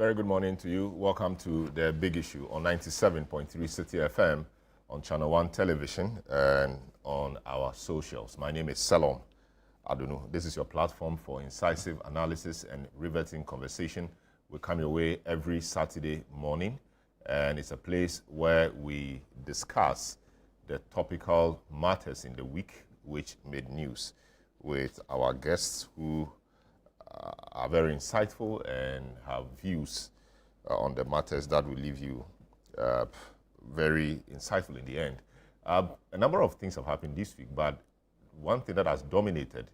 Very good morning to you. Welcome to The Big Issue on 97.3 City FM, on Channel 1 Television, and on our socials. My name is Selorm Adonoo. This is your platform for incisive analysis and riveting conversation. We come your way every Saturday morning, and it's a place where we discuss the topical matters in the week which made news with our guests who are very insightful and have views on the matters that will leave you very insightful in the end. A number of things have happened this week, but one thing that has dominated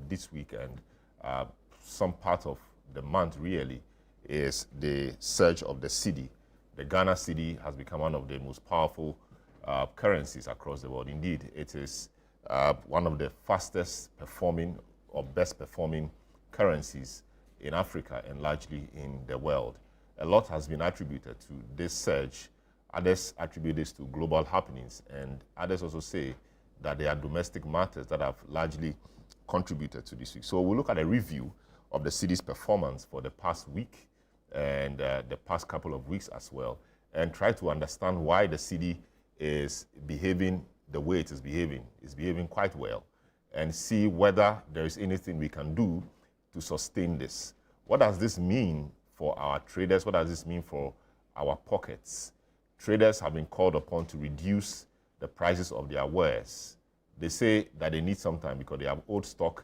this week and some part of the month really is the surge of the cedi. The Ghana cedi has become one of the most powerful currencies across the world. Indeed, it is one of the fastest performing or best performing currencies in Africa and largely in the world. A lot has been attributed to this surge. Others attribute this to global happenings, and others also say that there are domestic matters that have largely contributed to this week. So we'll look at a review of the cedi's performance for the past week and the past couple of weeks as well, and try to understand why the cedi is behaving the way it is behaving. It's behaving quite well, and see whether there is anything we can do to sustain this. What does this mean for our traders? What does this mean for our pockets? Traders have been called upon to reduce the prices of their wares. They say that they need some time because they have old stock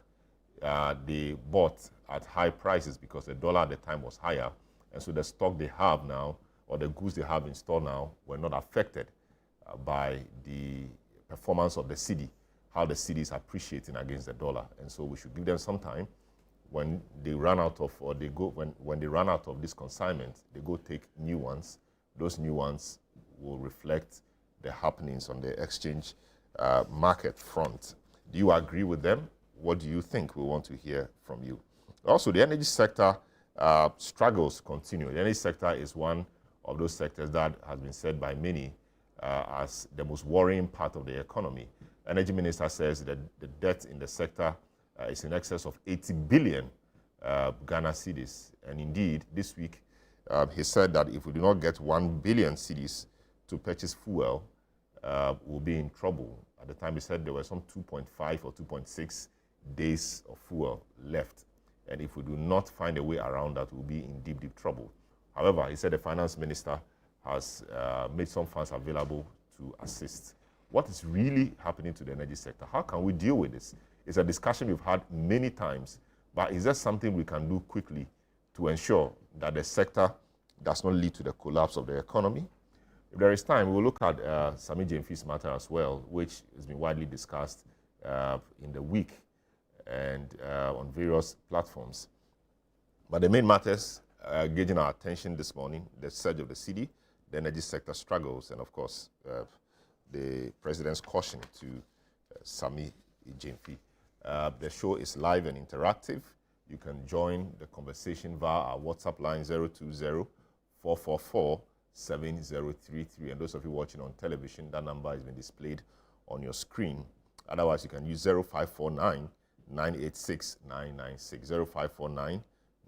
they bought at high prices because the dollar at the time was higher. And so the stock they have now, or the goods they have in store now, were not affected by the performance of the cedi, how the cedi is appreciating against the dollar. And so we should give them some time. When they run out of, or they go, when they run out of this consignment, they go take new ones. Those new ones will reflect the happenings on the exchange market front. Do you agree with them? What do you think? We want to hear from you. Also, the energy sector struggles continue. The energy sector is one of those sectors that has been said by many as the most worrying part of the economy. Energy Minister says that the debt in the sector is in excess of 80 billion Ghana cedis. And indeed, this week, he said that if we do not get 1 billion cedis to purchase fuel, we'll be in trouble. At the time, he said there were some 2.5 or 2.6 days of fuel left. And if we do not find a way around that, we'll be in deep, deep trouble. However, he said the finance minister has made some funds available to assist. What is really happening to the energy sector? How can we deal with this? It's a discussion we've had many times, but is there something we can do quickly to ensure that the sector does not lead to the collapse of the economy? If there is time, we'll look at Sami Jemfi's matter as well, which has been widely discussed in the week and on various platforms. But the main matters gauging our attention this morning: the surge of the cedi, the energy sector struggles, and of course, the president's caution to Sami Jemfi. The show is live and interactive. You can join the conversation via our WhatsApp line 020-444-7033. And those of you watching on television, that number has been displayed on your screen. Otherwise, you can use 0549-986-996.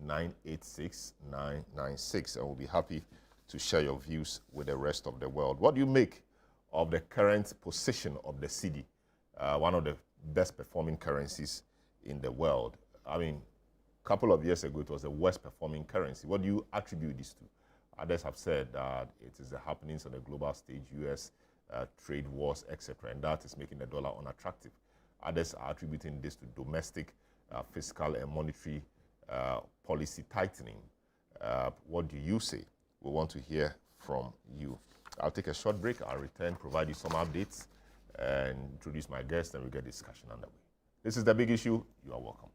0549-986-996. And we'll be happy to share your views with the rest of the world. What do you make of the current position of the cedi, one of the best performing currencies in the world? I mean, a couple of years ago, it was the worst performing currency. What do you attribute this to? Others have said that it is the happenings on the global stage, US trade wars, etc., and that is making the dollar unattractive. Others are attributing this to domestic fiscal and monetary policy tightening. What do you say? We want to hear from you. I'll take a short break. I'll return, provide you some updates, and introduce my guest, and we'll get discussion underway. This is The Big Issue. You are welcome.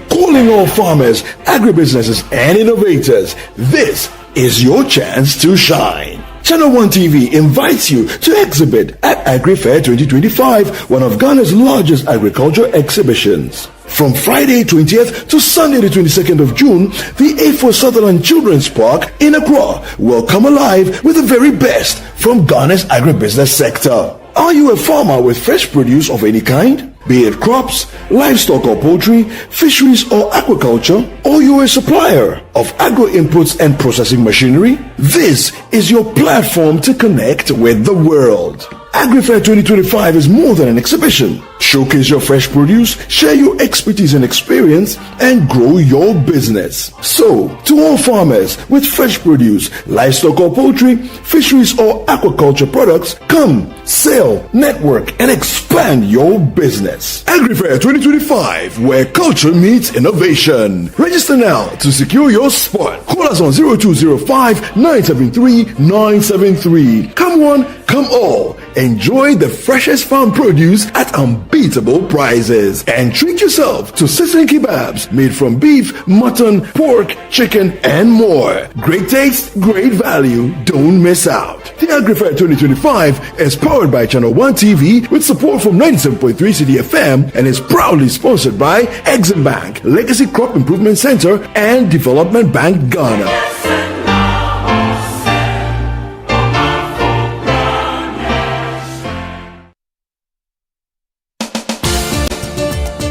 Calling all farmers, agribusinesses, and innovators, this is your chance to shine. Channel 1 TV invites you to exhibit at Agri Fair 2025, one of Ghana's largest agricultural exhibitions. From Friday 20th to Sunday the 22nd of June, the A4 Sutherland Children's Park in Accra will come alive with the very best from Ghana's agribusiness sector. Are you a farmer with fresh produce of any kind? Be it crops, livestock or poultry, fisheries or aquaculture, or you're a supplier of agro inputs and processing machinery? This is your platform to connect with the world. AgriFair 2025 is more than an exhibition. Showcase your fresh produce, share your expertise and experience, and grow your business. So, to all farmers with fresh produce, livestock or poultry, fisheries or aquaculture products, come, sell, network, and expand your business. AgriFair 2025, where culture meets innovation. Register now to secure your spot. Call us on 0205 973 973. Come one, come all. Enjoy the freshest farm produce at unbeatable prices. And treat yourself to sizzling kebabs made from beef, mutton, pork, chicken, and more. Great taste, great value. Don't miss out. The AgriFair 2025 is powered by Channel 1 TV with support from 97.3 CDFM and is proudly sponsored by Exim Bank, Legacy Crop Improvement Center, and Development Bank Ghana.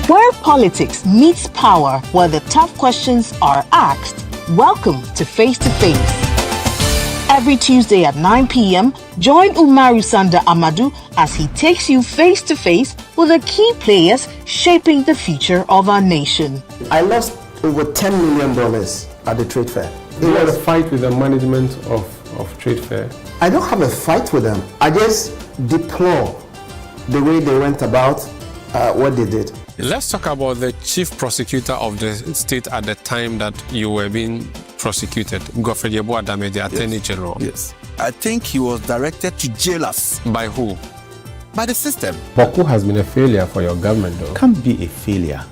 Where politics meets power, where the tough questions are asked, welcome to Face to Face. Every Tuesday at 9 p.m., join Umaru Sanda Amadou as he takes you face to face with the key players shaping the future of our nation. I lost over $10 million at the trade fair. You had a fight with the management of trade fair? I don't have a fight with them. I just deplore the way they went about what they did. Let's talk about the chief prosecutor of the state at the time that you were being prosecuted, Godfrey Yeboah-Dame, the Attorney General. Yes. I think he was directed to jail us. By who? By the system. Boko has been a failure for your government, though. Can't be a failure.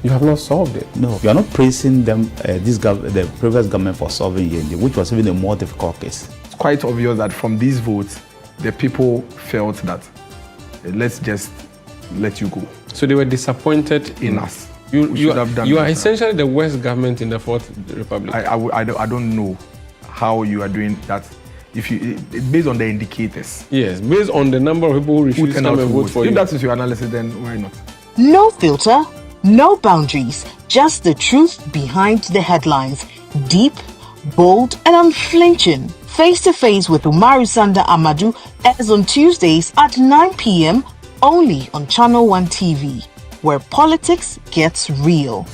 You have not solved it. No, you are not praising them, the previous government for solving Yendi, which was even a more difficult case. It's quite obvious that from these votes, the people felt that let's just let you go. So they were disappointed in us. You are essentially the worst government in the Fourth Republic. I don't know how you are doing that. If you based on the indicators. Yes, based on the number of people who refuse to come and vote for you. If that is your analysis, then why not? No filter, no boundaries, just the truth behind the headlines. Deep, bold, and unflinching. Face to Face with Umaru Sanda Amadou airs on Tuesdays at 9 p.m. only on Channel 1 TV, where politics gets real.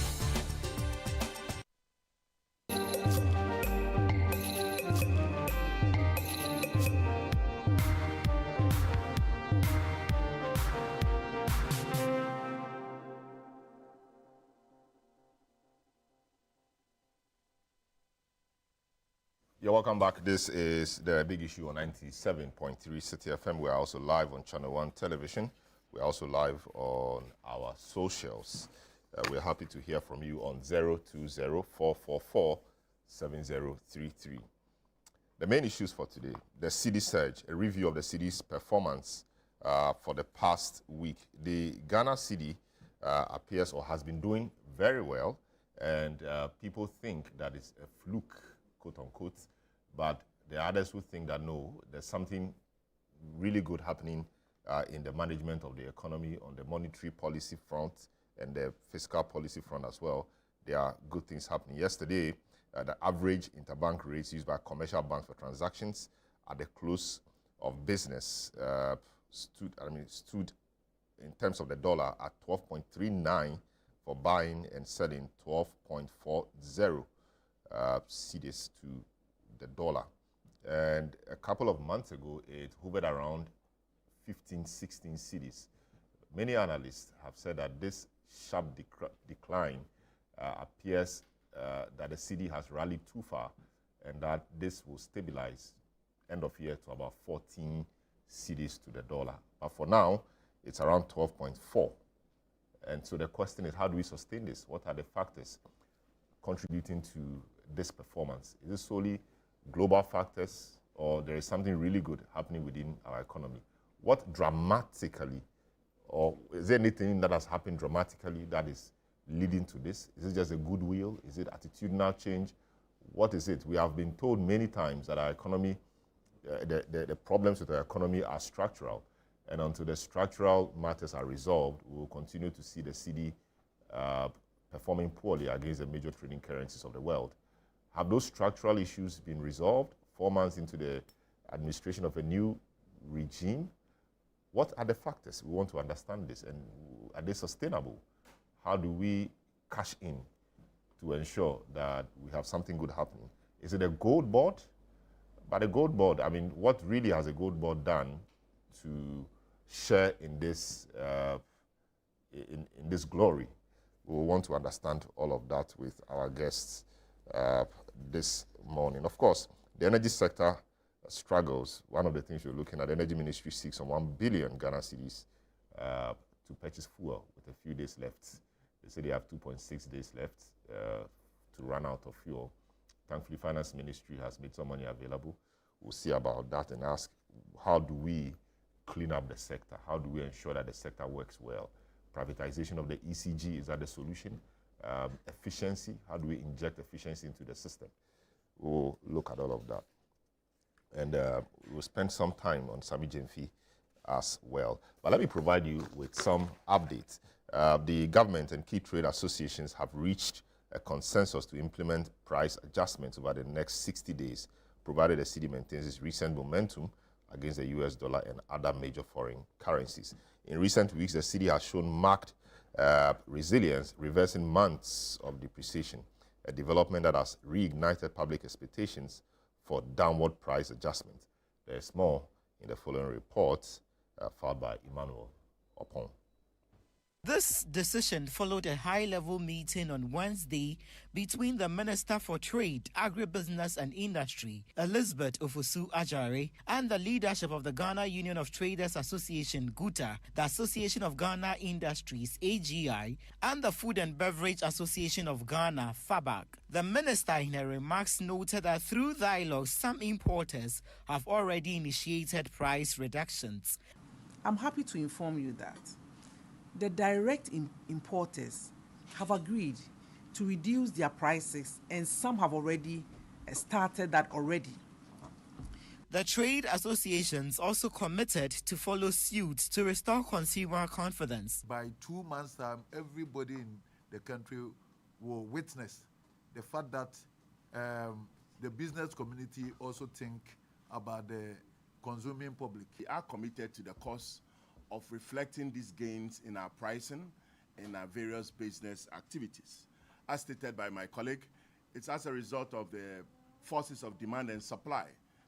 You're welcome back. This is the big issue on 97.3 City FM. We're also live on Channel 1 Television. We're also live on our socials. We're happy to hear from you on 020-444-7033. The main issues for today, the cedi surge, a review of the cedi's performance for the past week. The Ghana cedi appears or has been doing very well, and people think that it's a fluke, quote unquote, but there are others who think that no, there's something really good happening in the management of the economy, on the monetary policy front and the fiscal policy front as well. There are good things happening. Yesterday, the average interbank rates used by commercial banks for transactions at the close of business stood in terms of the dollar at 12.39 for buying and selling 12.40 cedis to the dollar. And a couple of months ago, it hovered around 15, 16 cedis. Many analysts have said that this sharp decline appears that the cedi has rallied too far and that this will stabilize end of year to about 14 cedis to the dollar. But for now, it's around 12.4. And so the question is, how do we sustain this? What are the factors contributing to this performance? Is it solely global factors, or there is something really good happening within our economy? What dramatically, or is there anything that has happened dramatically that is leading to this? Is it just a goodwill? Is it attitudinal change? What is it? We have been told many times that our economy, the problems with our economy are structural. And until the structural matters are resolved, we will continue to see the cedi performing poorly against the major trading currencies of the world. Have those structural issues been resolved 4 months into the administration of a new regime? What are the factors? We want to understand this, and are they sustainable? How do we cash in to ensure that we have something good happening? Is it a gold board? But a gold board, I mean, what really has a gold board done to share in this in this glory? We want to understand all of that with our guests this morning. Of course, the energy sector struggles. One of the things you're looking at, the Energy Ministry seeks on 1 billion Ghana cedis to purchase fuel with a few days left. They say they have 2.6 days left to run out of fuel. Thankfully, Finance Ministry has made some money available. We'll see about that and ask, how do we clean up the sector? How do we ensure that the sector works well? Privatization of the ECG, is that the solution? Efficiency, how do we inject efficiency into the system? We'll look at all of that. And we'll spend some time on Sami Gyamfi as well. But let me provide you with some updates. The government and key trade associations have reached a consensus to implement price adjustments over the next 60 days, provided the cedi maintains its recent momentum against the US dollar and other major foreign currencies. In recent weeks, the cedi has shown marked resilience, reversing months of depreciation, a development that has reignited public expectations for downward price adjustment. There is more in the following report filed by Emmanuel Opon. This decision followed a high-level meeting on Wednesday between the Minister for Trade, Agribusiness and Industry, Elizabeth Ofosu-Adjare, and the leadership of the Ghana Union of Traders Association, GUTA, the Association of Ghana Industries, AGI, and the Food and Beverage Association of Ghana, FABAG. The minister in her remarks noted that through dialogue, some importers have already initiated price reductions. I'm happy to inform you that the direct importers have agreed to reduce their prices, and some have already started that already. The trade associations also committed to follow suit to restore consumer confidence. By 2 months' time, everybody in the country will witness the fact that the business community also think about the consuming public. We are committed to the cause of reflecting these gains in our pricing and our various business activities. As stated by my colleague, it's as a result of the forces of demand and supply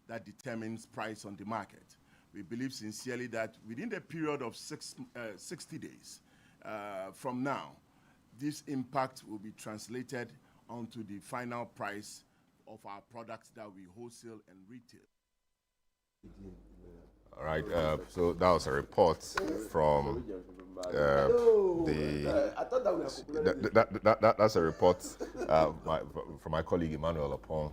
that determines price on the market. We believe sincerely that within the period of 60 days from now, this impact will be translated onto the final price of our products that we wholesale and retail. All right, so that was a report from that's a report from my colleague Emmanuel Opon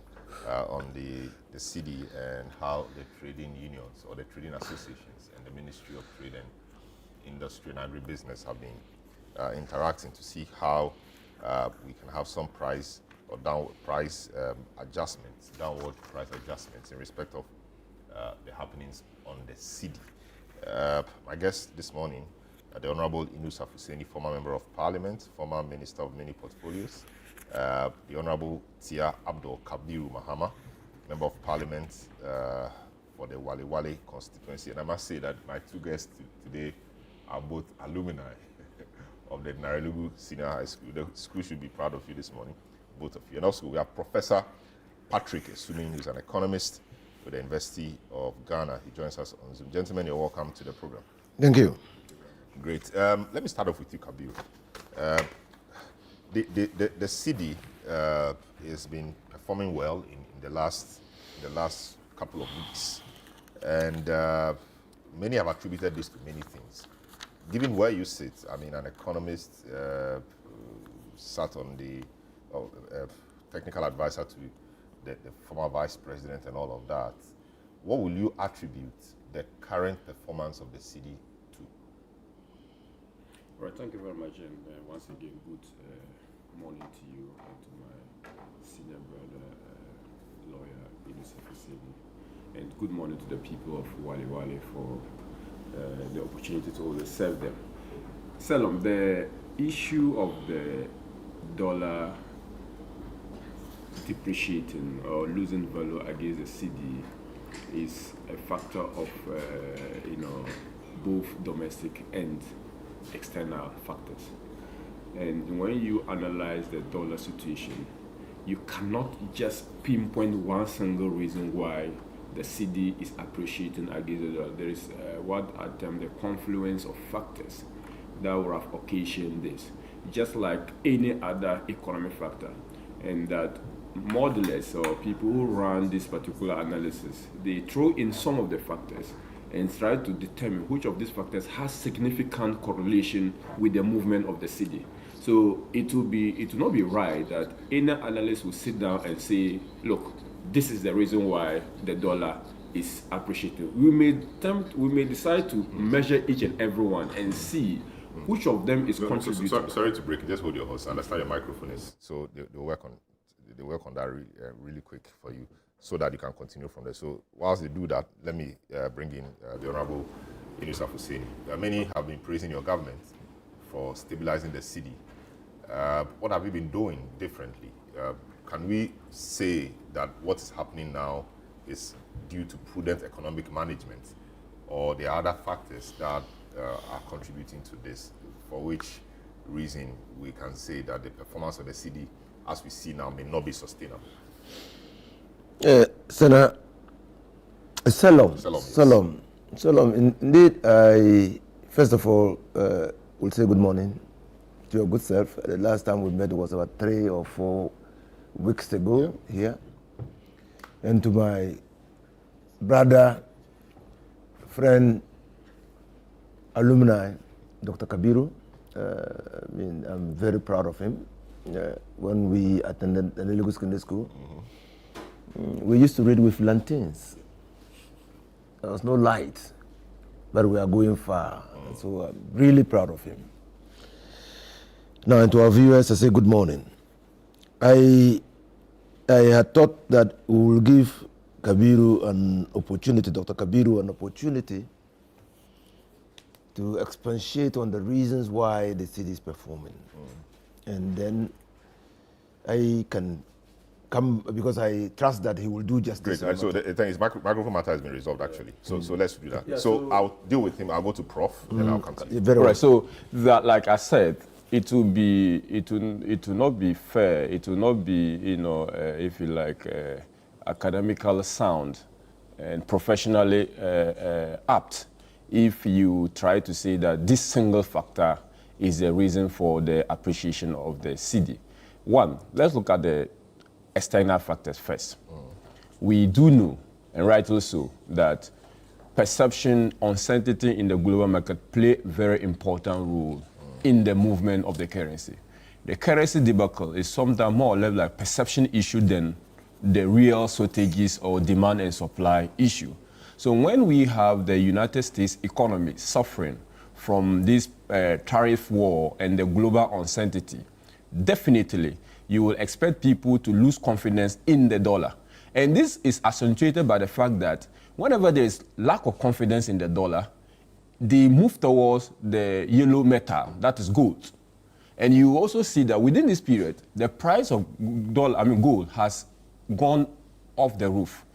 on the cedi and how the trading unions or the trading associations and the Ministry of Trade and Industry and Agribusiness have been interacting to see how we can have some price or downward price adjustments in respect of the happenings on the cedi. My guest this morning, the Honorable Inusa Fuseni, former Member of Parliament, former Minister of Many Portfolios, the Honorable Tia Abdul Kabiru Mahama, Member of Parliament for the Wale Wale constituency. And I must say that my two guests today are both alumni of the Naira Senior High School. The school should be proud of you this morning, both of you. And also we have Professor Patrick Sunumi, who's an economist with the University of Ghana. He joins us on Zoom. Gentlemen, you're welcome to the program. Thank you. Great. Let me start off with you, Kabiru. The cedi has been performing well in the last couple of weeks, and many have attributed this to many things. Given where you sit, I mean, an economist sat on the technical advisor to the former vice president and all of that, what will you attribute the current performance of the cedi to? All right, thank you very much, and once again, good morning to you and to my senior brother, lawyer, and good morning to the people of Wale Wale for the opportunity to always serve them. Salom, the issue of the dollar depreciating or losing value against the CD is a factor of both domestic and external factors. And when you analyze the dollar situation, you cannot just pinpoint one single reason why the CD is appreciating against the dollar. There is what I term the confluence of factors that will have occasioned this, just like any other economic factor. And that modelers or people who run this particular analysis, they throw in some of the factors and try to determine which of these factors has significant correlation with the movement of the CD. So it will not be right that any analyst will sit down and say, look, this is the reason why the dollar is appreciating. We may decide to measure each and every one and see which of them is contributing. Sorry to break it. Just hold your horse. I understand your microphone is so they'll work on that really quick for you, so that you can continue from there. So whilst they do that, let me bring in the Honorable Yusuf Hussein. Many have been praising your government for stabilizing the city. What have you been doing differently? Can we say that what is happening now is due to prudent economic management, or there are other factors that are contributing to this, for which reason we can say that the performance of the city, as we see now, may not be sustainable? Senator Salom. Indeed, I first of all will say good morning to your good self. The last time we met was about 3 or 4 weeks ago here. And to my brother, friend, alumni, Dr. Kabiru, I'm very proud of him. When we attended the Lagos Secondary School, we used to read with lanterns. There was no light, but we are going far. So I'm really proud of him. Now, and to our viewers, I say good morning. I had thought that we will give Kabiru an opportunity, Dr. Kabiru, an opportunity to expatiate on the reasons why the city is performing. And then I can come, because I trust that he will do justice. Great. So the thing is, microphone matter has been resolved, actually. So let's do that. Yeah, so I'll deal with him. I'll go to Prof, then I'll continue. Very right. So that, like I said, it will not be fair. It will not be, if you like, academically sound and professionally apt if you try to say that this single factor is the reason for the appreciation of the CD. One, let's look at the external factors first. We do know, and rightly so, that perception, uncertainty in the global market play a very important role in the movement of the currency. The currency debacle is sometimes more or less like perception issue than the real shortages or demand and supply issue. So when we have the United States economy suffering from this tariff war and the global uncertainty, definitely you will expect people to lose confidence in the dollar. And this is accentuated by the fact that whenever there is lack of confidence in the dollar, they move towards the yellow metal, that is gold. And you also see that within this period, the price of gold has gone off the roof,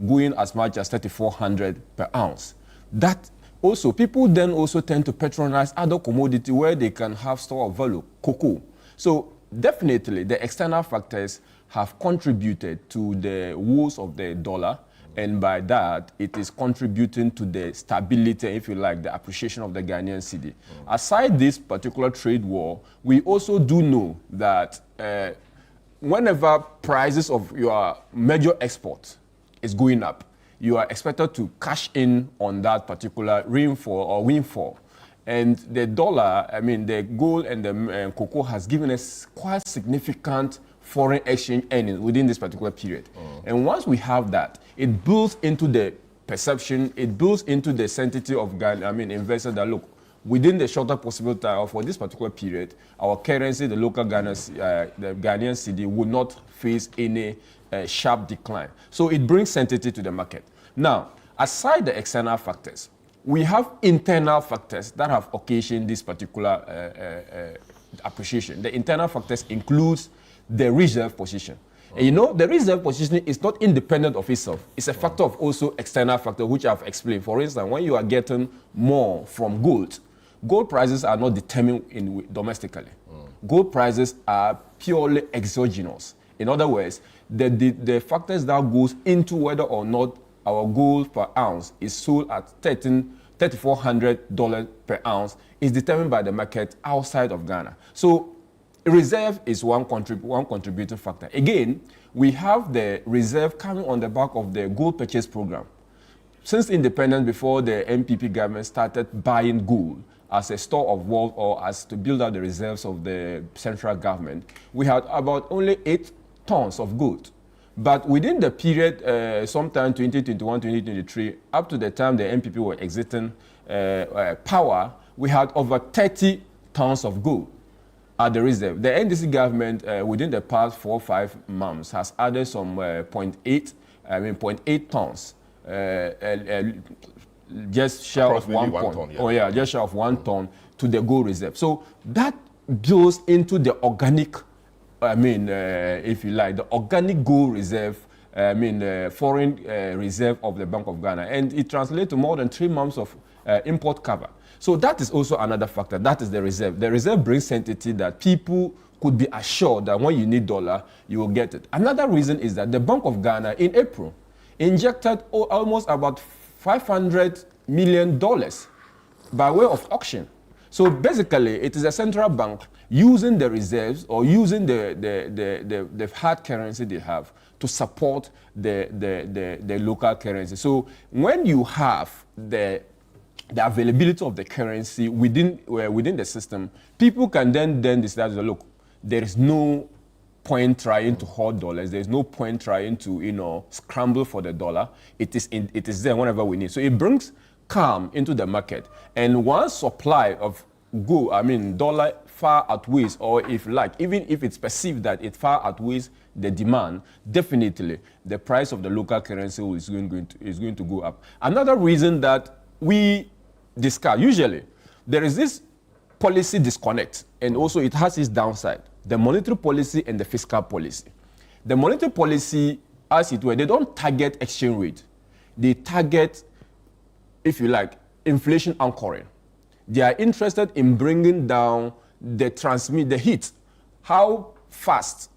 going as much as 3,400 per ounce. That also, people then also tend to patronize other commodity where they can have store of value, cocoa. So definitely the external factors have contributed to the woes of the dollar, and by that, it is contributing to the stability, if you like, the appreciation of the Ghanaian cedi. Aside this particular trade war, we also do know that whenever prices of your major export is going up, you are expected to cash in on that particular rainfall or windfall. And the dollar, the gold and the cocoa has given us quite significant foreign exchange earnings within this particular period. And once we have that, it builds into the perception, it builds into the sensitivity of investors that, look, within the shorter possible time, or for this particular period, our currency, the local the Ghanaian cedi, would not face any sharp decline. So it brings certainty to the market. Now, aside the external factors, we have internal factors that have occasioned this particular appreciation. The internal factors includes the reserve position. And you know, the reserve position is not independent of itself. It's a factor of also external factor, which I've explained. For instance, when you are getting more from gold, gold prices are not determined domestically. Gold prices are purely exogenous. In other words, the factors that goes into whether or not our gold per ounce is sold at $3,400 per ounce is determined by the market outside of Ghana. So reserve is one contributing factor. Again, we have the reserve coming on the back of the gold purchase program. Since independence, before the MPP government started buying gold as a store of wealth or as to build up the reserves of the central government, we had about only 8 tons of gold. But within the period, sometime 2021, 2023, up to the time the MPP were exiting power, we had over 30 tons of gold at the reserve. The NDC government, within the past 4 or 5 months, has added some 0.8 tons, just shy of 1 ton. Yeah. Oh yeah, just shy of 1 ton to the gold reserve. So that builds into the organic. If you like, the organic gold reserve, foreign reserve of the Bank of Ghana. And it translates to more than 3 months of import cover. So that is also another factor. That is the reserve. The reserve brings certainty that people could be assured that when you need dollar, you will get it. Another reason is that the Bank of Ghana in April injected almost about $500 million by way of auction. So basically, it is a central bank using the reserves or using the hard currency they have to support the local currency. So when you have the availability of the currency within the system, people can then decide, look, there is no point trying to hoard dollars. There is no point trying to scramble for the dollar. It is there whenever we need. So it brings calm into the market. And once supply of dollar far outweighs, or if like, even if it's perceived that it far outweighs the demand, definitely the price of the local currency is going to go up. Another reason that we discuss, usually there is this policy disconnect, and also it has its downside, the monetary policy and the fiscal policy. The monetary policy, as it were, they don't target exchange rate. They target, if you like, inflation anchoring. They are interested in bringing down the heat, how fast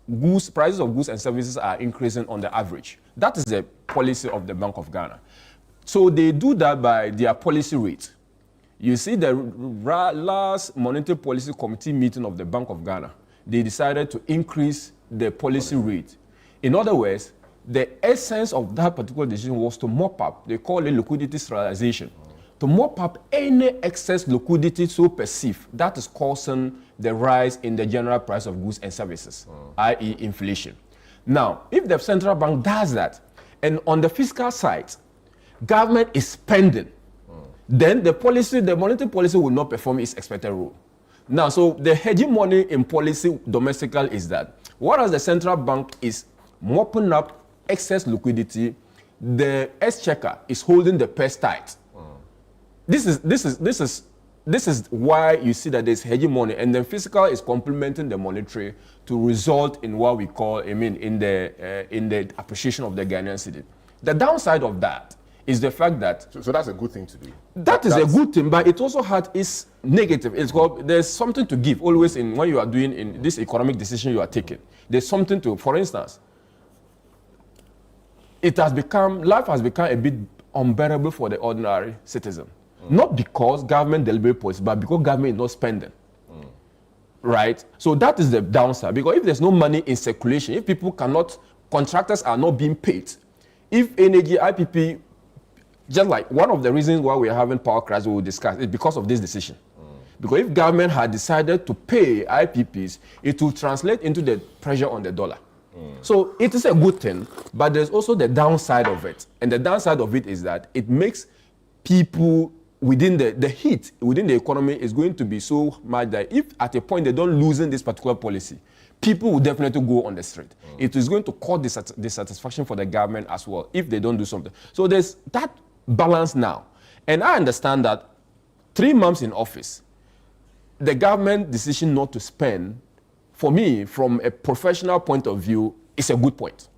prices of goods and services are increasing on the average. That is the policy of the Bank of Ghana. So they do that by their policy rate. You see, the last monetary policy committee meeting of the Bank of Ghana, they decided to increase the policy rate. In other words, the essence of that particular decision was to mop up, they call it liquidity sterilization, to mop up any excess liquidity so perceived that is causing the rise in the general price of goods and services, i.e. inflation. Now, if the central bank does that, and on the fiscal side, government is spending, then the monetary policy will not perform its expected role. Now, so the hegemony in policy domestical is that, whereas the central bank is mopping up excess liquidity, the exchequer is holding the purse tight. This is why you see that there's hegemony, and the fiscal is complementing the monetary to result in what we call, in the appreciation of the Ghanaian cedi. The downside of that is the fact that... So that's a good thing to do. That's a good thing, but it also had its negative. It's called, there's something to give always in when you are doing in this economic decision you are taking. There's something to, for instance, life has become a bit unbearable for the ordinary citizen. Not because government deliberate policy, but because government is not spending. Right? So that is the downside. Because if there's no money in circulation, if people contractors are not being paid, if energy, IPP, just like one of the reasons why we are having power crisis we will discuss is because of this decision. Because if government had decided to pay IPPs, it will translate into the pressure on the dollar. So it is a good thing, but there's also the downside of it. And the downside of it is that it makes people within the heat within the economy is going to be so much that if at a point they don't loosen this particular policy, people will definitely go on the street. It is going to cause dissatisfaction for the government as well if they don't do something. So there's that balance now. And I understand that 3 months in office, the government decision not to spend, for me, from a professional point of view, is a good point.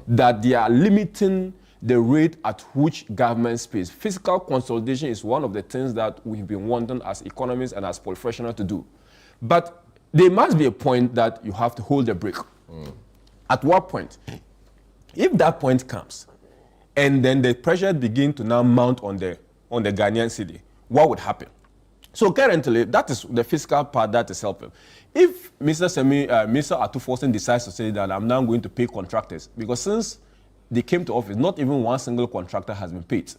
That they are limiting the rate at which government spends. Fiscal consolidation is one of the things that we've been wanting as economists and as professionals to do. But there must be a point that you have to hold the brake. At what point? If that point comes, and then the pressure begins to now mount on the Ghanaian city, what would happen? So currently, that is the fiscal part that is helping. If Mr. Atuforsen decides to say that I'm now going to pay contractors, because since they came to office, not even one single contractor has been paid.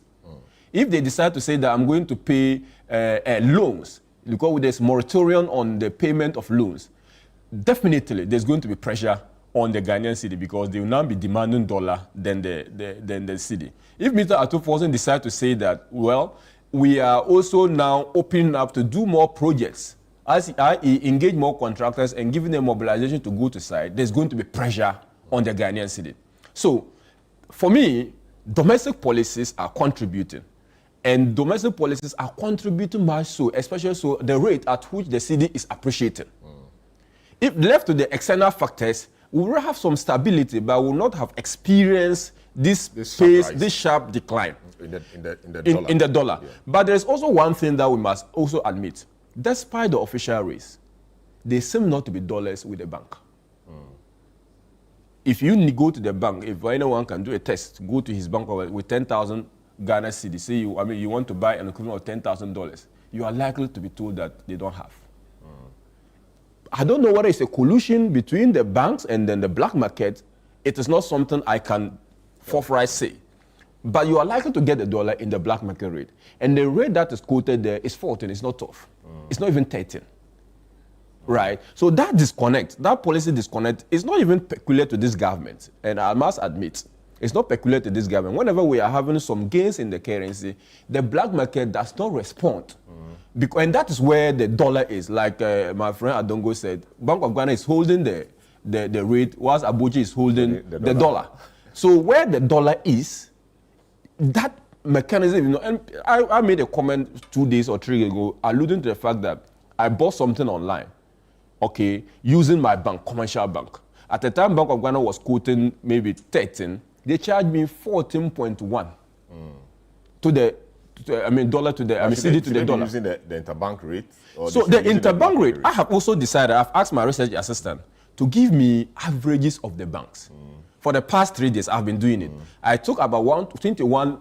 If they decide to say that I'm going to pay loans, because there's moratorium on the payment of loans, definitely there's going to be pressure on the Ghanaian city because they will now be demanding dollar than the city. If Mr. Atuforsen decides to say that, well, we are also now opening up to do more projects, i.e. engage more contractors and giving them mobilization to go to site, there's going to be pressure on the Ghanaian city. So, for me, domestic policies are contributing. And domestic policies are contributing much so, especially so the rate at which the city is appreciating. If left to the external factors, we will have some stability, but we will not have experienced this sharp decline in the dollar. Yeah. But there's also one thing that we must also admit. Despite the official rates, they seem not to be dollars with the bank. If you go to the bank, if anyone can do a test, go to his bank with 10,000 Ghana cedis, say you want to buy an equivalent of $10,000, you are likely to be told that they don't have. I don't know whether it's a collusion between the banks and then the black market. It is not something I can forthright say. But you are likely to get the dollar in the black market rate. And the rate that is quoted there is 14, it's not tough. It's not even 13. Right? So that disconnect, that policy disconnect, is not even peculiar to this government. And I must admit, it's not peculiar to this government. Whenever we are having some gains in the currency, the black market does not respond. And that is where the dollar is. Like my friend Adongo said, Bank of Ghana is holding the rate, whilst Abuja is holding the dollar. So where the dollar is, that mechanism, and I made a comment 2 days or 3 days ago, alluding to the fact that I bought something online, okay, using my bank, commercial bank. At the time, Bank of Ghana was quoting maybe 13. They charged me 14.1 to the dollar to the cedi to the dollar. Using the interbank rate? So the interbank rate, I have also decided, I've asked my research assistant to give me averages of the banks. For the past 3 days, I've been doing it. I took about 21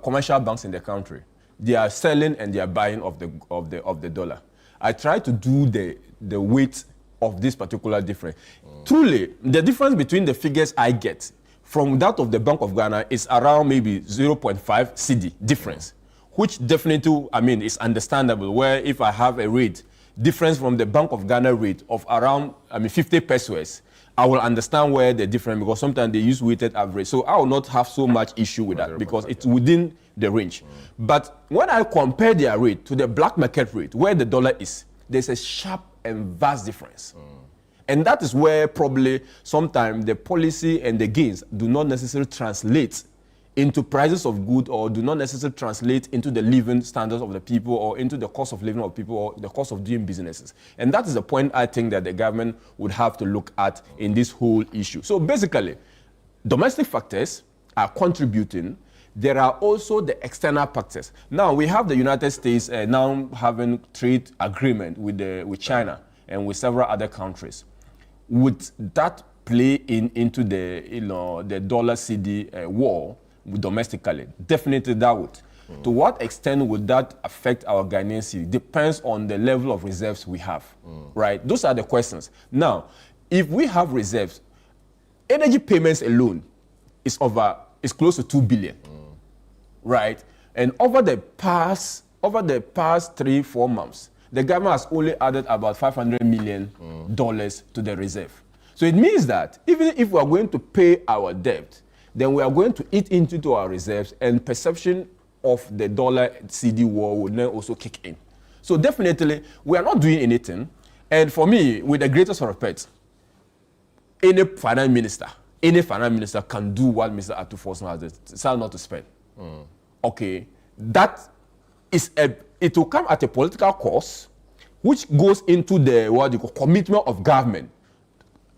commercial banks in the country. They are selling and they are buying of the dollar. I tried to do the weight of this particular difference. Truly, the difference between the figures I get from that of the Bank of Ghana is around maybe 0.5 cedi difference, which definitely, is understandable, where if I have a rate difference from the Bank of Ghana rate of around 50 pesos, I will understand where the difference, because sometimes they use weighted average. So I will not have so much issue with that because it's within the range. But when I compare their rate to the black market rate, where the dollar is, there's a sharp and vast difference. And that is where probably sometimes the policy and the gains do not necessarily translate into prices of goods, or do not necessarily translate into the living standards of the people, or into the cost of living of people, or the cost of doing businesses. And that is the point I think that the government would have to look at in this whole issue. So basically, domestic factors are contributing. There are also the external factors. Now we have the United States now having trade agreement with China and with several other countries. Would that play into the dollar cedi war domestically? Definitely that would. To what extent would that affect our Ghanaian cedi? Depends on the level of reserves we have, right? Those are the questions. Now, if we have reserves, energy payments alone is close to 2 billion, right? And over the past 3-4 months, the government has only added about $500 million to the reserve. So it means that even if we are going to pay our debt, then we are going to eat into our reserves, and perception of the dollar CD war would then also kick in. So definitely, we are not doing anything. And for me, with the greatest respect, any finance minister can do what Mr. Atufo has decided not to spend. Okay, that is it will come at a political cost, which goes into the what you call commitment of government.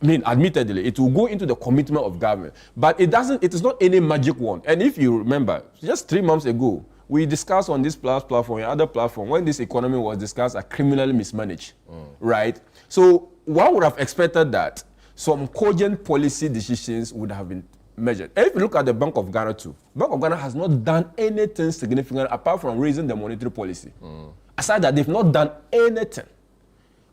I mean, admittedly, it will go into the commitment of government, but it doesn't. It is not any magic wand. And if you remember, just 3 months ago, we discussed on this platform and other platform when this economy was discussed as criminally mismanaged, right? So one would have expected that some cogent policy decisions would have been measured. And if you look at the Bank of Ghana too, Bank of Ghana has not done anything significant apart from raising the monetary policy. Aside that, they've not done anything.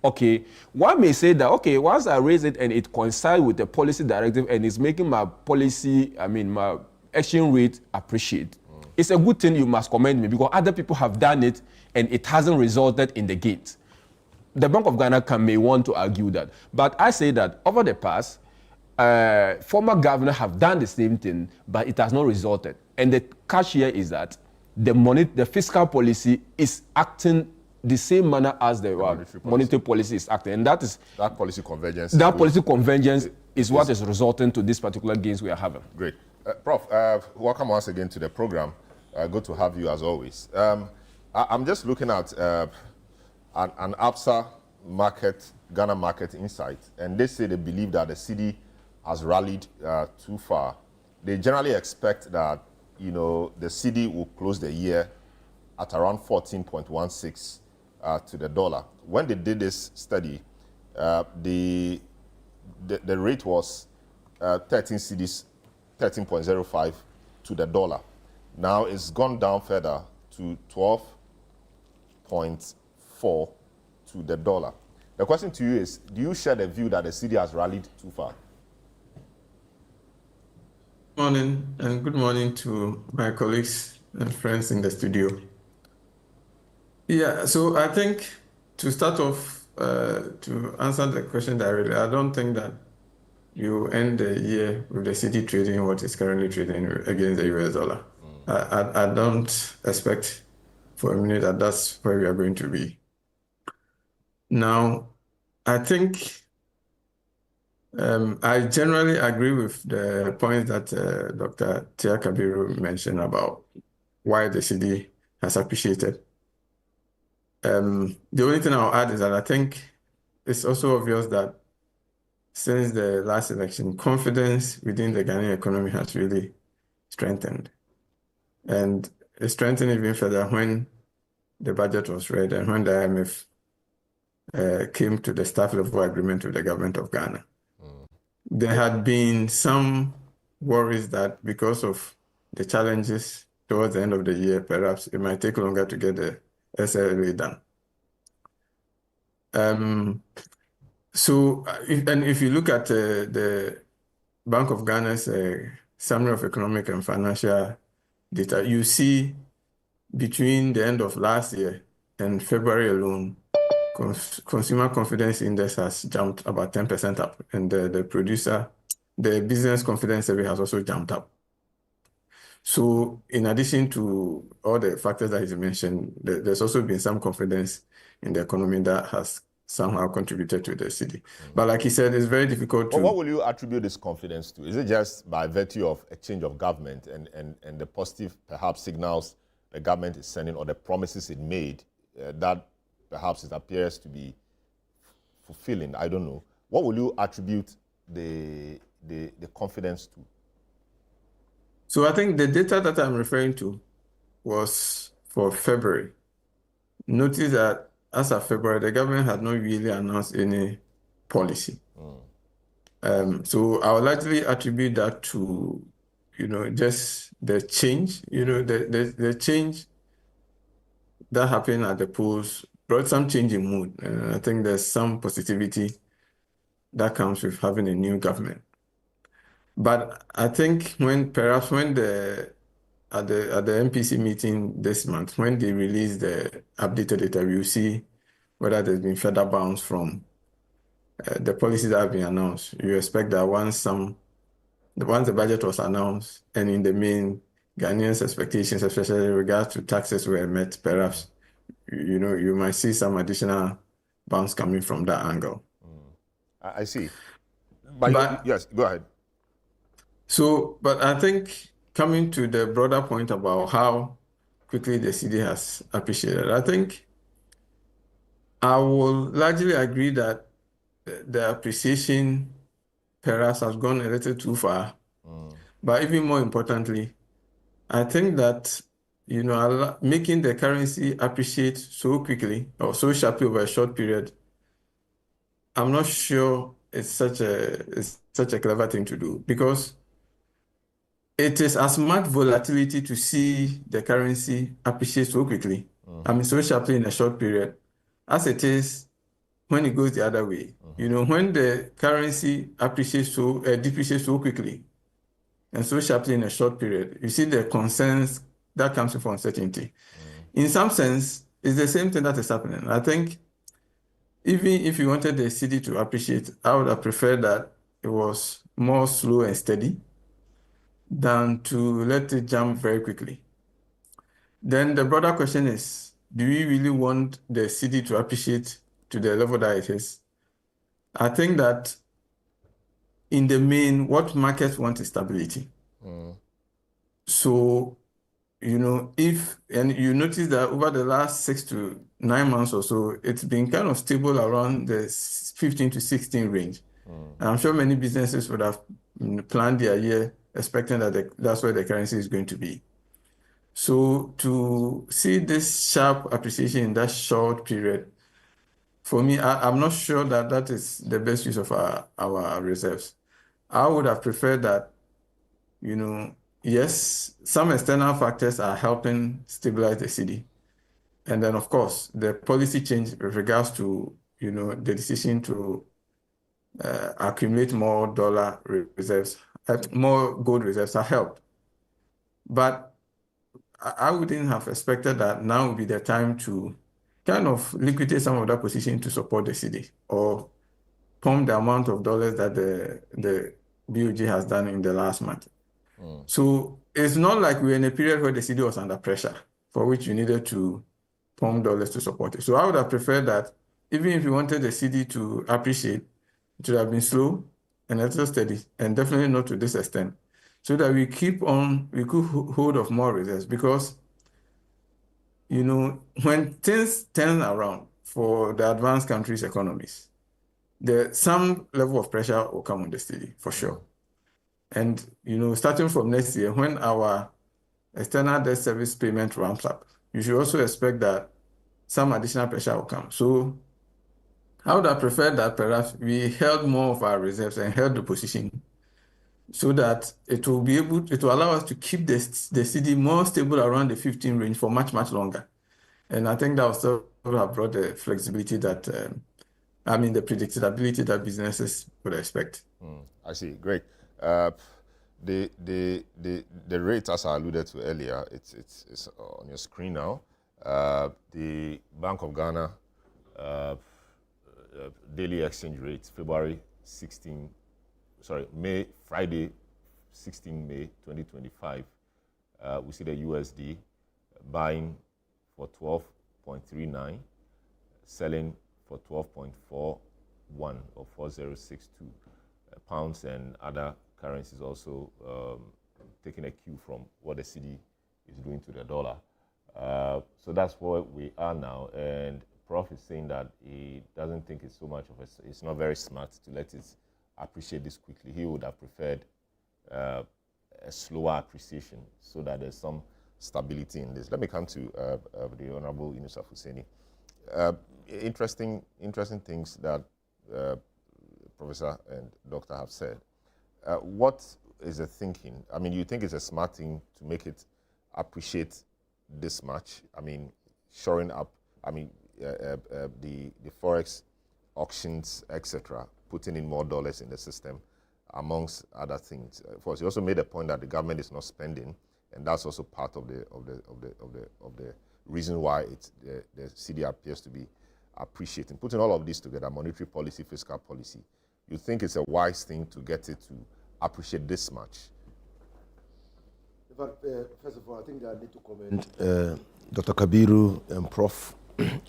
Okay, one may say that, okay, once I raise it and it coincides with the policy directive and it's making my policy, my exchange rate appreciate, it's a good thing. You must commend me because other people have done it and it hasn't resulted in the gains. The Bank of Ghana may want to argue that. But I say that over the past, former governors have done the same thing, but it has not resulted. And the catch here is that the fiscal policy is acting the same manner as the monetary policy is acting. And that policy convergence. That policy convergence is what is resulting to these particular gains we are having. Great. Prof, welcome once again to the program. Good to have you as always. I'm just looking at an ABSA market, Ghana market insight, and they say they believe that the cedi has rallied too far. They generally expect that, the cedi will close the year at around 14.16 to the dollar. When they did this study, the rate was 13 cedis, 13.05 to the dollar. Now it's gone down further to 12.4 to the dollar. The question to you is, do you share the view that the cedi has rallied too far? Morning, and good morning to my colleagues and friends in the studio. Yeah, so I think to start off, to answer the question directly, I don't think that you end the year with the cedi trading what is currently trading against the US dollar. I don't expect for a minute that that's where we are going to be. Now, I think I generally agree with the point that Dr. Tia Kabiru mentioned about why the cedi has appreciated. The only thing I'll add is that I think it's also obvious that since the last election, confidence within the Ghanaian economy has really strengthened. And it strengthened even further when the budget was read and when the IMF came to the staff level agreement with the government of Ghana. There had been some worries that because of the challenges towards the end of the year, perhaps it might take longer to get the SLA done. If you look at the Bank of Ghana's summary of economic and financial data, you see between the end of last year and February alone, consumer confidence index has jumped about 10% up, and the business confidence survey has also jumped up. So in addition to all the factors that he mentioned, there's also been some confidence in the economy that has somehow contributed to the cedi. But like he said, it's very difficult to... Well, what will you attribute this confidence to? Is it just by virtue of a change of government and the positive, perhaps, signals the government is sending or the promises it made that perhaps it appears to be fulfilling? I don't know. What will you attribute the confidence to? So I think the data that I'm referring to was for February. Notice that as of February, the government had not really announced any policy. So I would likely attribute that to, just the change, the change that happened at the polls brought some change in mood. And I think there's some positivity that comes with having a new government. But I think at the MPC meeting this month, when they release the updated data, we'll see whether there's been further bounce from the policies that have been announced. You expect that once the budget was announced and in the main Ghanaians' expectations, especially in regards to taxes, were met, perhaps you might see some additional bounce coming from that angle. I see. But yes, go ahead. So, but I think coming to the broader point about how quickly the cedi has appreciated, I think I will largely agree that the appreciation perhaps has gone a little too far. But even more importantly, I think that making the currency appreciate so quickly or so sharply over a short period, I'm not sure it's such a clever thing to do, because it is as much volatility to see the currency appreciate so quickly, so sharply in a short period, as it is when it goes the other way. When the currency depreciates so quickly and so sharply in a short period, you see the concerns that comes with uncertainty. In some sense, it's the same thing that is happening. I think even if you wanted the cedi to appreciate, I would have preferred that it was more slow and steady than to let it jump very quickly. Then the broader question is, do we really want the cedi to appreciate to the level that it is? I think that in the main, what markets want is stability. So, and you notice that over the last 6 to 9 months or so, it's been kind of stable around the 15 to 16 range. And I'm sure many businesses would have planned their year expecting that that's where the currency is going to be. So to see this sharp appreciation in that short period, for me, I'm not sure that that is the best use of our reserves. I would have preferred that, yes, some external factors are helping stabilize the cedi. And then, of course, the policy change with regards to, the decision to accumulate more dollar reserves, more gold reserves have helped. But I wouldn't have expected that now would be the time to kind of liquidate some of that position to support the cedi, or pump the amount of dollars that the BOG has done in the last month. So it's not like we're in a period where the cedi was under pressure, for which you needed to pump dollars to support it. So I would have preferred that even if you wanted the cedi to appreciate, it would have been slow and a little steady, and definitely not to this extent, so that we could hold of more reserves. Because, when things turn around for the advanced countries' economies, some level of pressure will come on the cedi, for sure. And, starting from next year, when our external debt service payment ramps up, you should also expect that some additional pressure will come. So I would have preferred that perhaps we held more of our reserves and held the position, so that it will allow us to keep the cedi more stable around the 15 range for much, much longer. And I think that also would have brought the flexibility that, the predictability that businesses would expect. I see. Great. The rate, as I alluded to earlier, it's on your screen now. The Bank of Ghana daily exchange rate, Friday, 16 May 2025. We see the USD buying for 12.39, selling for 12.41 or 4062. Pounds and other currencies also taking a cue from what the cedi is doing to the dollar. So that's where we are now. And Prof is saying that he doesn't think it's it's not very smart to let it appreciate this quickly. He would have preferred a slower appreciation so that there's some stability in this. Let me come to the Honorable Yunusaf Hussaini. Interesting things that Professor and Doctor have said. What is the thinking? You think it's a smart thing to make it appreciate this much? Shoring up, the forex auctions, etc., putting in more dollars in the system, amongst other things. Of course, you also made a point that the government is not spending, and that's also part of the reason why the cedi appears to be appreciating. Putting all of this together, monetary policy, fiscal policy, you think it's a wise thing to get it to appreciate this much? But first of all, I think I need to comment Dr. Kabiru and Prof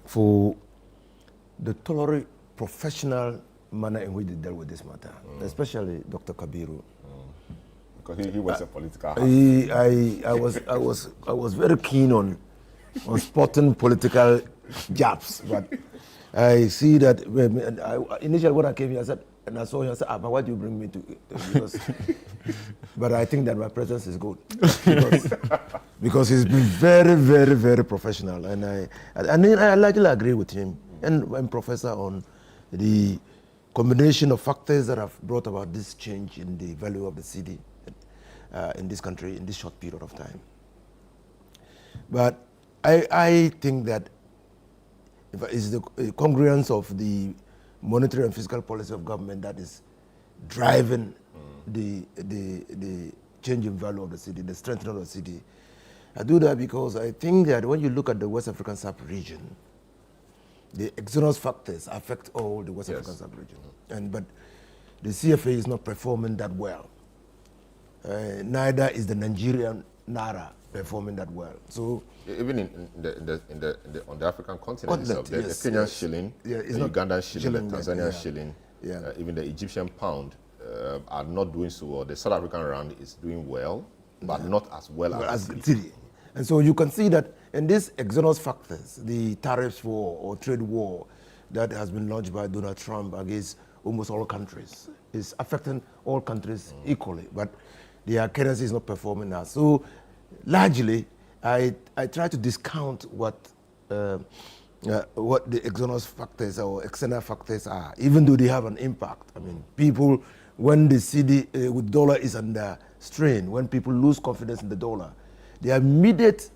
for the thoroughly professional manner in which they dealt with this matter, especially Dr. Kabiru. Because he was a political. I was very keen on spotting political jabs, but I see that initially when I came here, I said, and I saw him, I said, but why do you bring me to? Because, but I think that my presence is good because he's been very, very, very professional, and I largely agree with him and Professor on the combination of factors that have brought about this change in the value of the city in this country in this short period of time. But I think that it's the congruence of the monetary and fiscal policy of government that is driving the change in value of the city, the strengthening of the city. I do that because I think that when you look at the West African sub-region, the exogenous factors affect all the West African sub-region. But the CFA is not performing that well. Neither is the Nigerian Naira performing that well. So even on the African continent itself, the Kenyan shilling, the Ugandan shilling, the Tanzanian shilling, even the Egyptian pound are not doing so well. The South African rand is doing well, but not as well as the city. And so you can see that in these exogenous factors, the tariffs war or trade war that has been launched by Donald Trump against almost all countries is affecting all countries equally, but their currency is not performing now. So largely, I try to discount what the exogenous factors or external factors are, even though they have an impact. I mean, people, when the cedi with dollar is under strain, when people lose confidence in the dollar, the immediate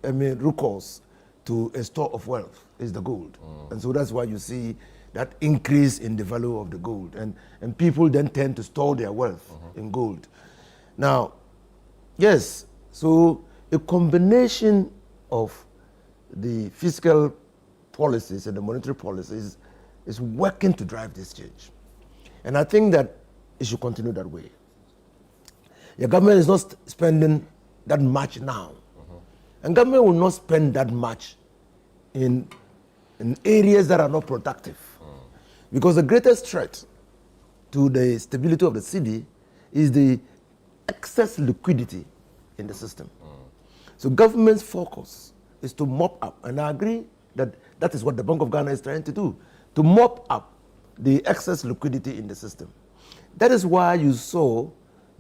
recourse to a store of wealth is the gold. And so that's why you see that increase in the value of the gold. And people then tend to store their wealth in gold. Now, yes, so a combination of the fiscal policies and the monetary policies is working to drive this change. And I think that it should continue that way. The government is not spending that much now. And government will not spend that much in areas that are not productive. Because the greatest threat to the stability of the city is the excess liquidity in the system. So government's focus is to mop up, and I agree that that is what the Bank of Ghana is trying to do, to mop up the excess liquidity in the system. That is why you saw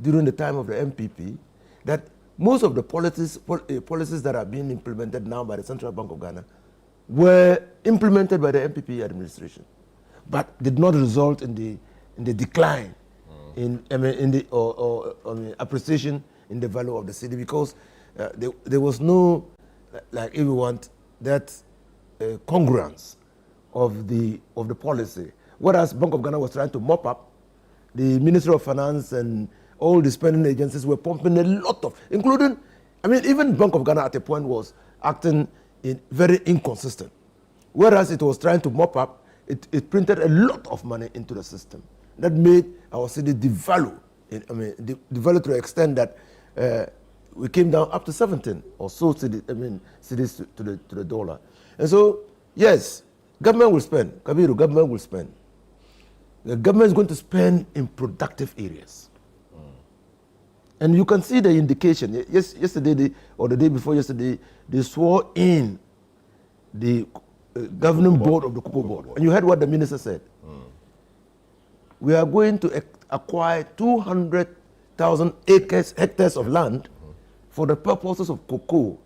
during the time of the MPP that most of the policies that are being implemented now by the Central Bank of Ghana were implemented by the MPP administration, but did not result in the decline in the appreciation in the value of the city, because there was no, like if you want, that congruence of the policy. Whereas Bank of Ghana was trying to mop up, the Ministry of Finance and all the spending agencies were pumping a lot of, including, even Bank of Ghana at a point was acting very inconsistent. Whereas it was trying to mop up, it printed a lot of money into the system. That made our city devalue. Devalue to the extent that we came down up to 17 or so cities to the dollar. And so, yes, government will spend. Kabiru, government will spend. The government is going to spend in productive areas. And you can see the indication. Yesterday, or the day before yesterday, they swore in the governing board of the Cocoa Board. And you heard what the minister said. We are going to acquire 200,000 hectares of land for the purposes of cocoa.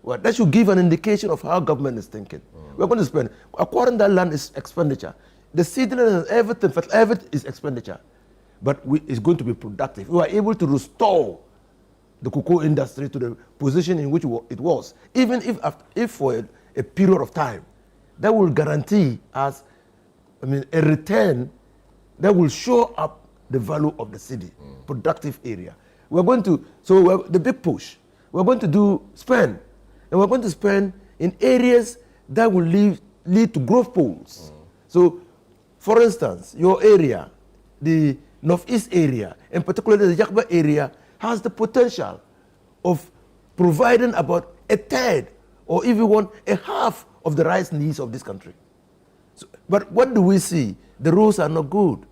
Well, that should give an indication of how government is thinking. We're going to spend. Acquiring that land is expenditure. The seedling and everything is expenditure. But it's going to be productive. We are able to restore the cocoa industry to the position in which it was, even if for a period of time. That will guarantee us, a return that will show up the value of the city, productive area. We're going to, the big push, we're going to spend, and we're going to spend in areas that will lead to growth poles. So, for instance, your area, the northeast area, and particularly the Yakba area, has the potential of providing about a third or if you want a half of the rice needs of this country. So, but what do we see? The roads are not good.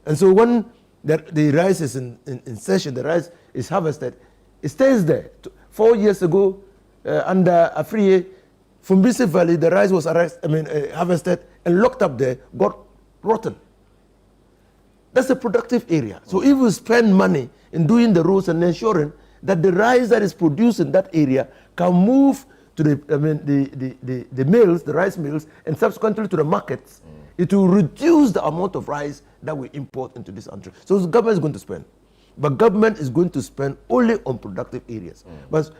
And so when the rice is in session, the rice is harvested, it stays there. 4 years ago, under Agria, from Bisi Valley, the rice was harvested and locked up there, got rotten. That's a productive area. So if we spend money in doing the roads and ensuring that the rice that is produced in that area can move to the mills, the rice mills, and subsequently to the markets, it will reduce the amount of rice that we import into this country. So the government is going to spend. But government is going to spend only on productive areas. But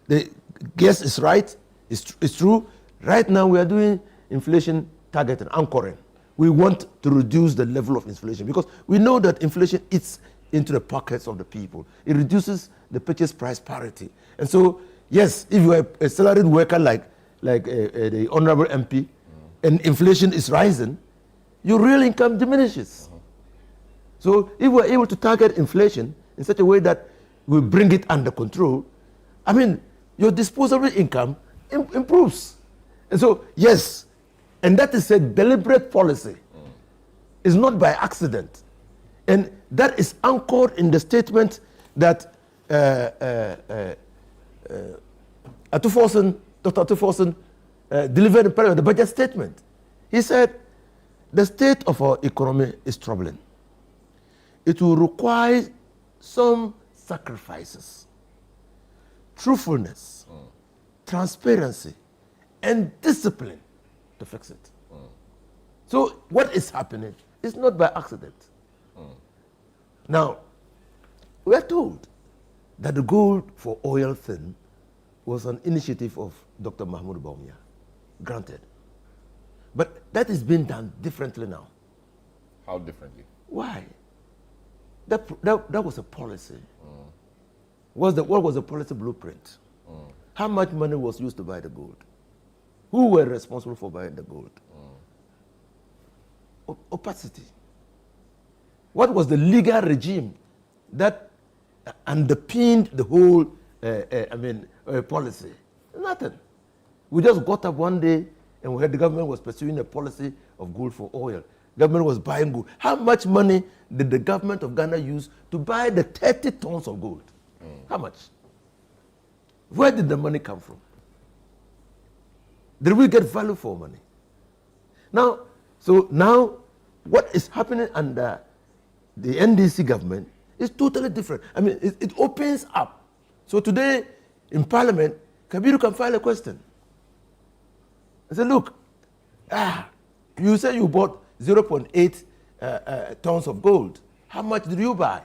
the guess is right, it's true. Right now we are doing inflation targeting, anchoring. We want to reduce the level of inflation because we know that inflation eats into the pockets of the people. It reduces the purchase price parity. And so, yes, if you are a salaried worker like the Honorable MP, and inflation is rising, your real income diminishes. So if we're able to target inflation in such a way that we bring it under control, I mean, your disposable income improves. And so, yes, and that is a deliberate policy. It's not by accident. And that is anchored in the statement that Dr. Atuforsen delivered in Parliament, the budget statement. He said, the state of our economy is troubling. It will require some sacrifices, truthfulness, transparency, and discipline to fix it. So what is happening is not by accident. Now, we are told that the gold for oil thing was an initiative of Dr. Mahmoud Bawumia. Granted. But that is being done differently now. How differently? Why? That was a policy. What was the policy blueprint? How much money was used to buy the gold? Who were responsible for buying the gold? Opacity. What was the legal regime that underpinned the whole policy? Nothing. We just got up one day and we heard the government was pursuing a policy of gold for oil. Government was buying gold. How much money did the government of Ghana use to buy the 30 tons of gold? How much? Where did the money come from? Did we get value for money? Now, what is happening under the NDC government is totally different. I mean, it opens up. So today in Parliament, Kabiru can file a question. I said, look, you say you bought 0.8 tons of gold. How much did you buy?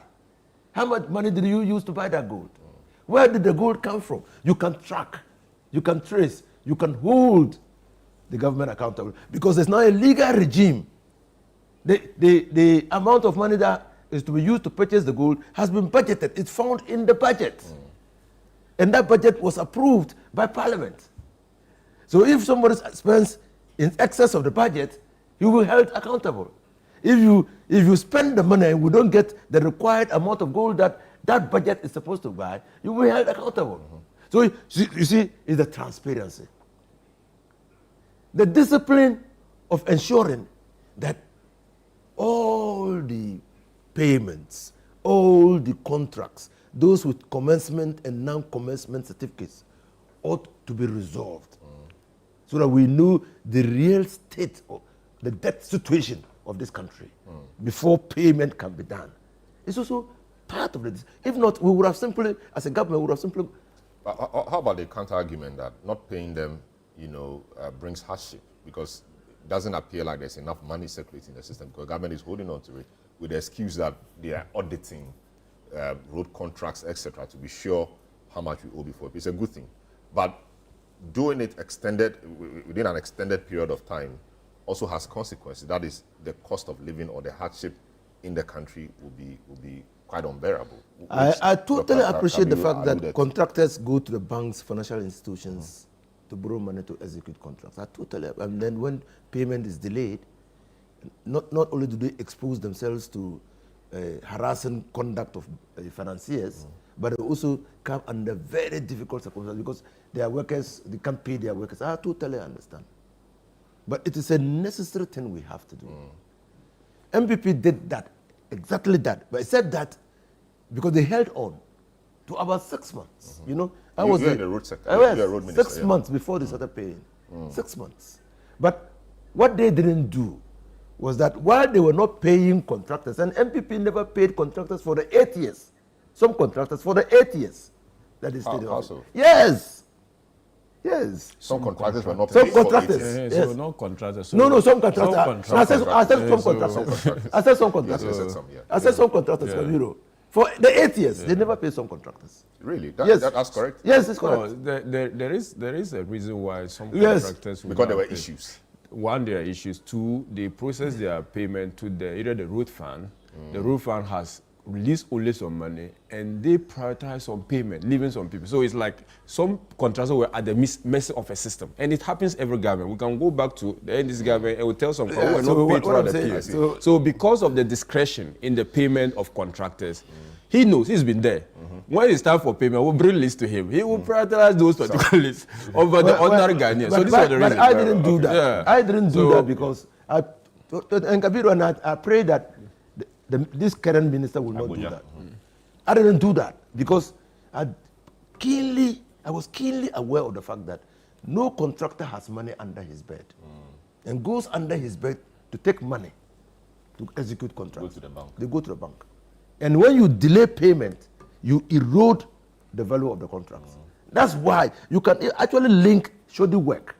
How much money did you use to buy that gold? Where did the gold come from? You can track, you can trace, you can hold the government accountable because there's now a legal regime. The amount of money that is to be used to purchase the gold has been budgeted. It's found in the budget. And that budget was approved by Parliament. So if somebody spends in excess of the budget, you will be held accountable. If you spend the money and we don't get the required amount of gold that budget is supposed to buy, you will be held accountable. So you see, it's the transparency. The discipline of ensuring that all the payments, all the contracts, those with commencement and non-commencement certificates ought to be resolved so that we know the real state of the debt situation of this country before payment can be done. It's also part of it. If not, we would have simply, as a government, we would have simply... How about the counter-argument that not paying them, brings hardship because it doesn't appear like there's enough money circulating in the system because the government is holding on to it with the excuse that they are auditing road contracts, etc., to be sure how much we owe before. It's a good thing. But doing it within an extended period of time also has consequences. That is, the cost of living or the hardship in the country will be quite unbearable. I totally appreciate the fact that contractors go to the banks, financial institutions to borrow money to execute contracts. And then when payment is delayed, not only do they expose themselves to harassing conduct of financiers, but they also come under very difficult circumstances because their workers, they can't pay their workers. I totally understand. But it is a necessary thing we have to do. MPP did that, exactly that. But I said that because they held on to about 6 months. You know, I was in the road sector. I was You're a road minister, 6 months before they started paying. 6 months. But what they didn't do was that while they were not paying contractors, and MPP never paid contractors for the 8 years. Some contractors for the 8 years. That is still also. Yes. Yes. Some contractors were not Some paid for contractors. 8 years. Yes. So no contractors. So No, some contractors. Some I said some contractors. contractors. I said some contractors. Yes, you said some, yeah. I said some contractors from Euro. For the 8 years, they never paid some contractors. Really? Yes. That's correct? Yes, it's correct. No, there is a reason why some Yes. contractors will Because there not were pay. issues. One, there are issues. Two, they process their payment to either the road fund. The road fund has released only some money, and they prioritize some payment, leaving some people. So it's like some contractors were at the mercy of a system, and it happens every government. We can go back to the NDC government and we tell some we're not paid throughout the period. So because of the discretion in the payment of contractors, he knows, he's been there. When it's time for payment, we'll bring lists to him. He will prioritize those particular lists over the ordinary Ghanaians. So this was the reason. But I didn't do that. Yeah. I didn't do that because and Kabiru and I pray that this current minister will not do that. I didn't do that because I was keenly aware of the fact that no contractor has money under his bed and goes under his bed to take money to execute contracts. Go to the bank. They go to the bank. And when you delay payment, you erode the value of the contracts. That's why you can actually link shoddy work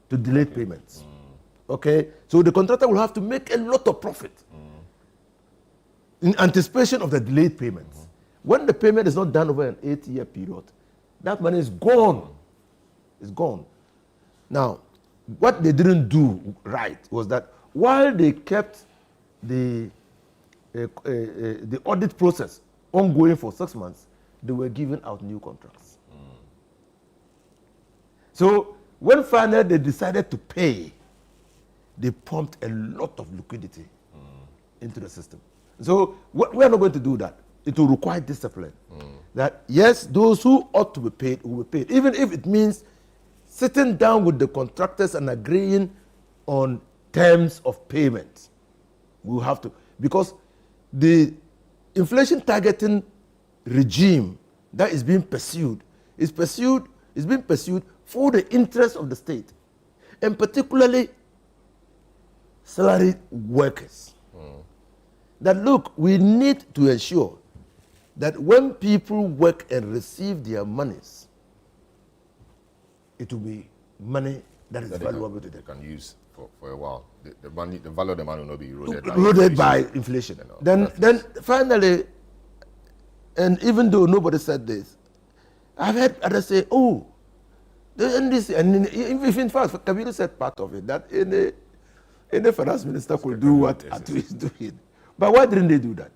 to delayed payments. Okay? So the contractor will have to make a lot of profit in anticipation of the delayed payments. When the payment is not done over an 8-year period, that money is gone. It's gone. Now, what they didn't do right was that while they kept the audit process ongoing for 6 months, they were giving out new contracts. So when finally they decided to pay, they pumped a lot of liquidity into the system. So we are not going to do that. It will require discipline. That yes, those who ought to be paid will be paid, even if it means sitting down with the contractors and agreeing on terms of payment. We will have to, because the inflation targeting regime that is being pursued is being pursued for the interest of the state, and particularly salaried workers. That look, we need to ensure that when people work and receive their monies, it will be money that is valuable to them. They can use for a while. The value of the money will not be eroded by inflation. Then finally, and even though nobody said this, I've heard others say, oh, the NDC, and if in fact, Kabiru said part of it, that any finance minister could do what Atu is doing. But why didn't they do that?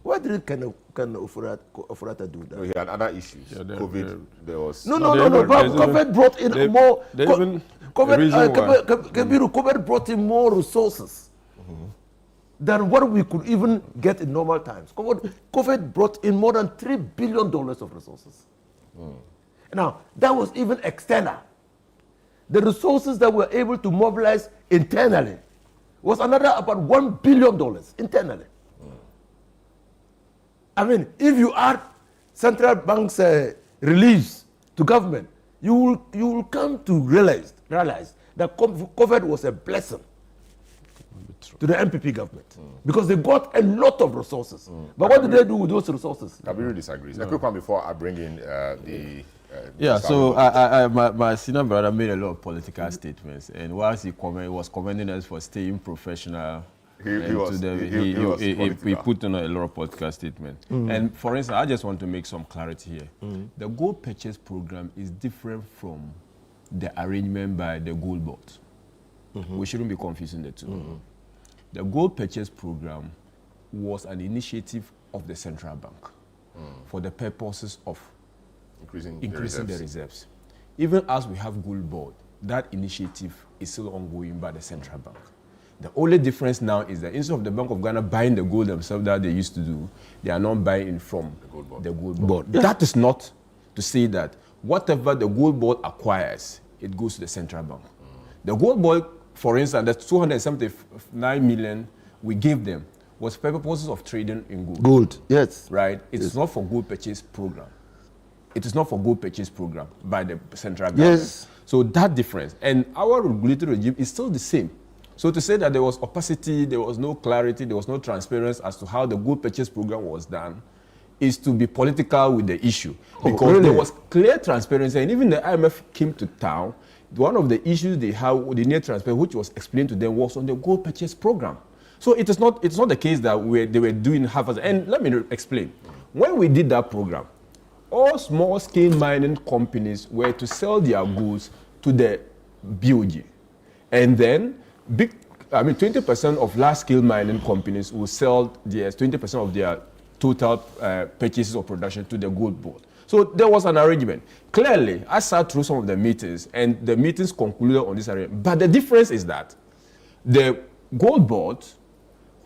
Why didn't Ofurata do that? No, he had other issues. Yeah, COVID, there was... No. COVID brought in more... COVID brought in more resources than what we could even get in normal times. COVID brought in more than $3 billion of resources. Now, that was even external. The resources that we were able to mobilize internally was another about $1 billion internally. I mean, if you add central bank's reliefs to government, you will come to realize that COVID was a blessing to the MPP government because they got a lot of resources. But what did they do with those resources? Kabiru disagrees. A quick one before I bring in the... so my senior brother made a lot of political statements, and whilst he was commending us for staying professional, he put on a lot of political statements. And for instance, I just want to make some clarity here. The gold purchase program is different from the arrangement by the gold board. We shouldn't be confusing the two. The gold purchase program was an initiative of the central bank for the purposes of increasing the reserves. Even as we have gold board, that initiative is still ongoing by the central bank. The only difference now is that instead of the Bank of Ghana buying the gold themselves that they used to do, they are not buying it from the gold board. Yeah. That is not to say that whatever the gold board acquires, it goes to the central bank. The gold board, for instance, the 279 million we gave them was for purposes of trading in gold. Gold, yes. Right? It's Yes. not for gold purchase program. It is not for gold purchase program by the central government. Yes. So that difference. And our regulatory regime is still the same. So to say that there was opacity, there was no clarity, there was no transparency as to how the gold purchase program was done is to be political with the issue. Because really? there was clear transparency, and even the IMF came to town. One of the issues they have, the near transparency, which was explained to them, was on the gold purchase program. So it's not the case that they were doing half as. And let me explain. When we did that program, all small-scale mining companies were to sell their goods to the BOG. And then 20% of large-scale mining companies will sell their 20% of their total purchases of production to the gold board. So there was an arrangement. Clearly, I sat through some of the meetings, and the meetings concluded on this arrangement. But the difference is that the gold board,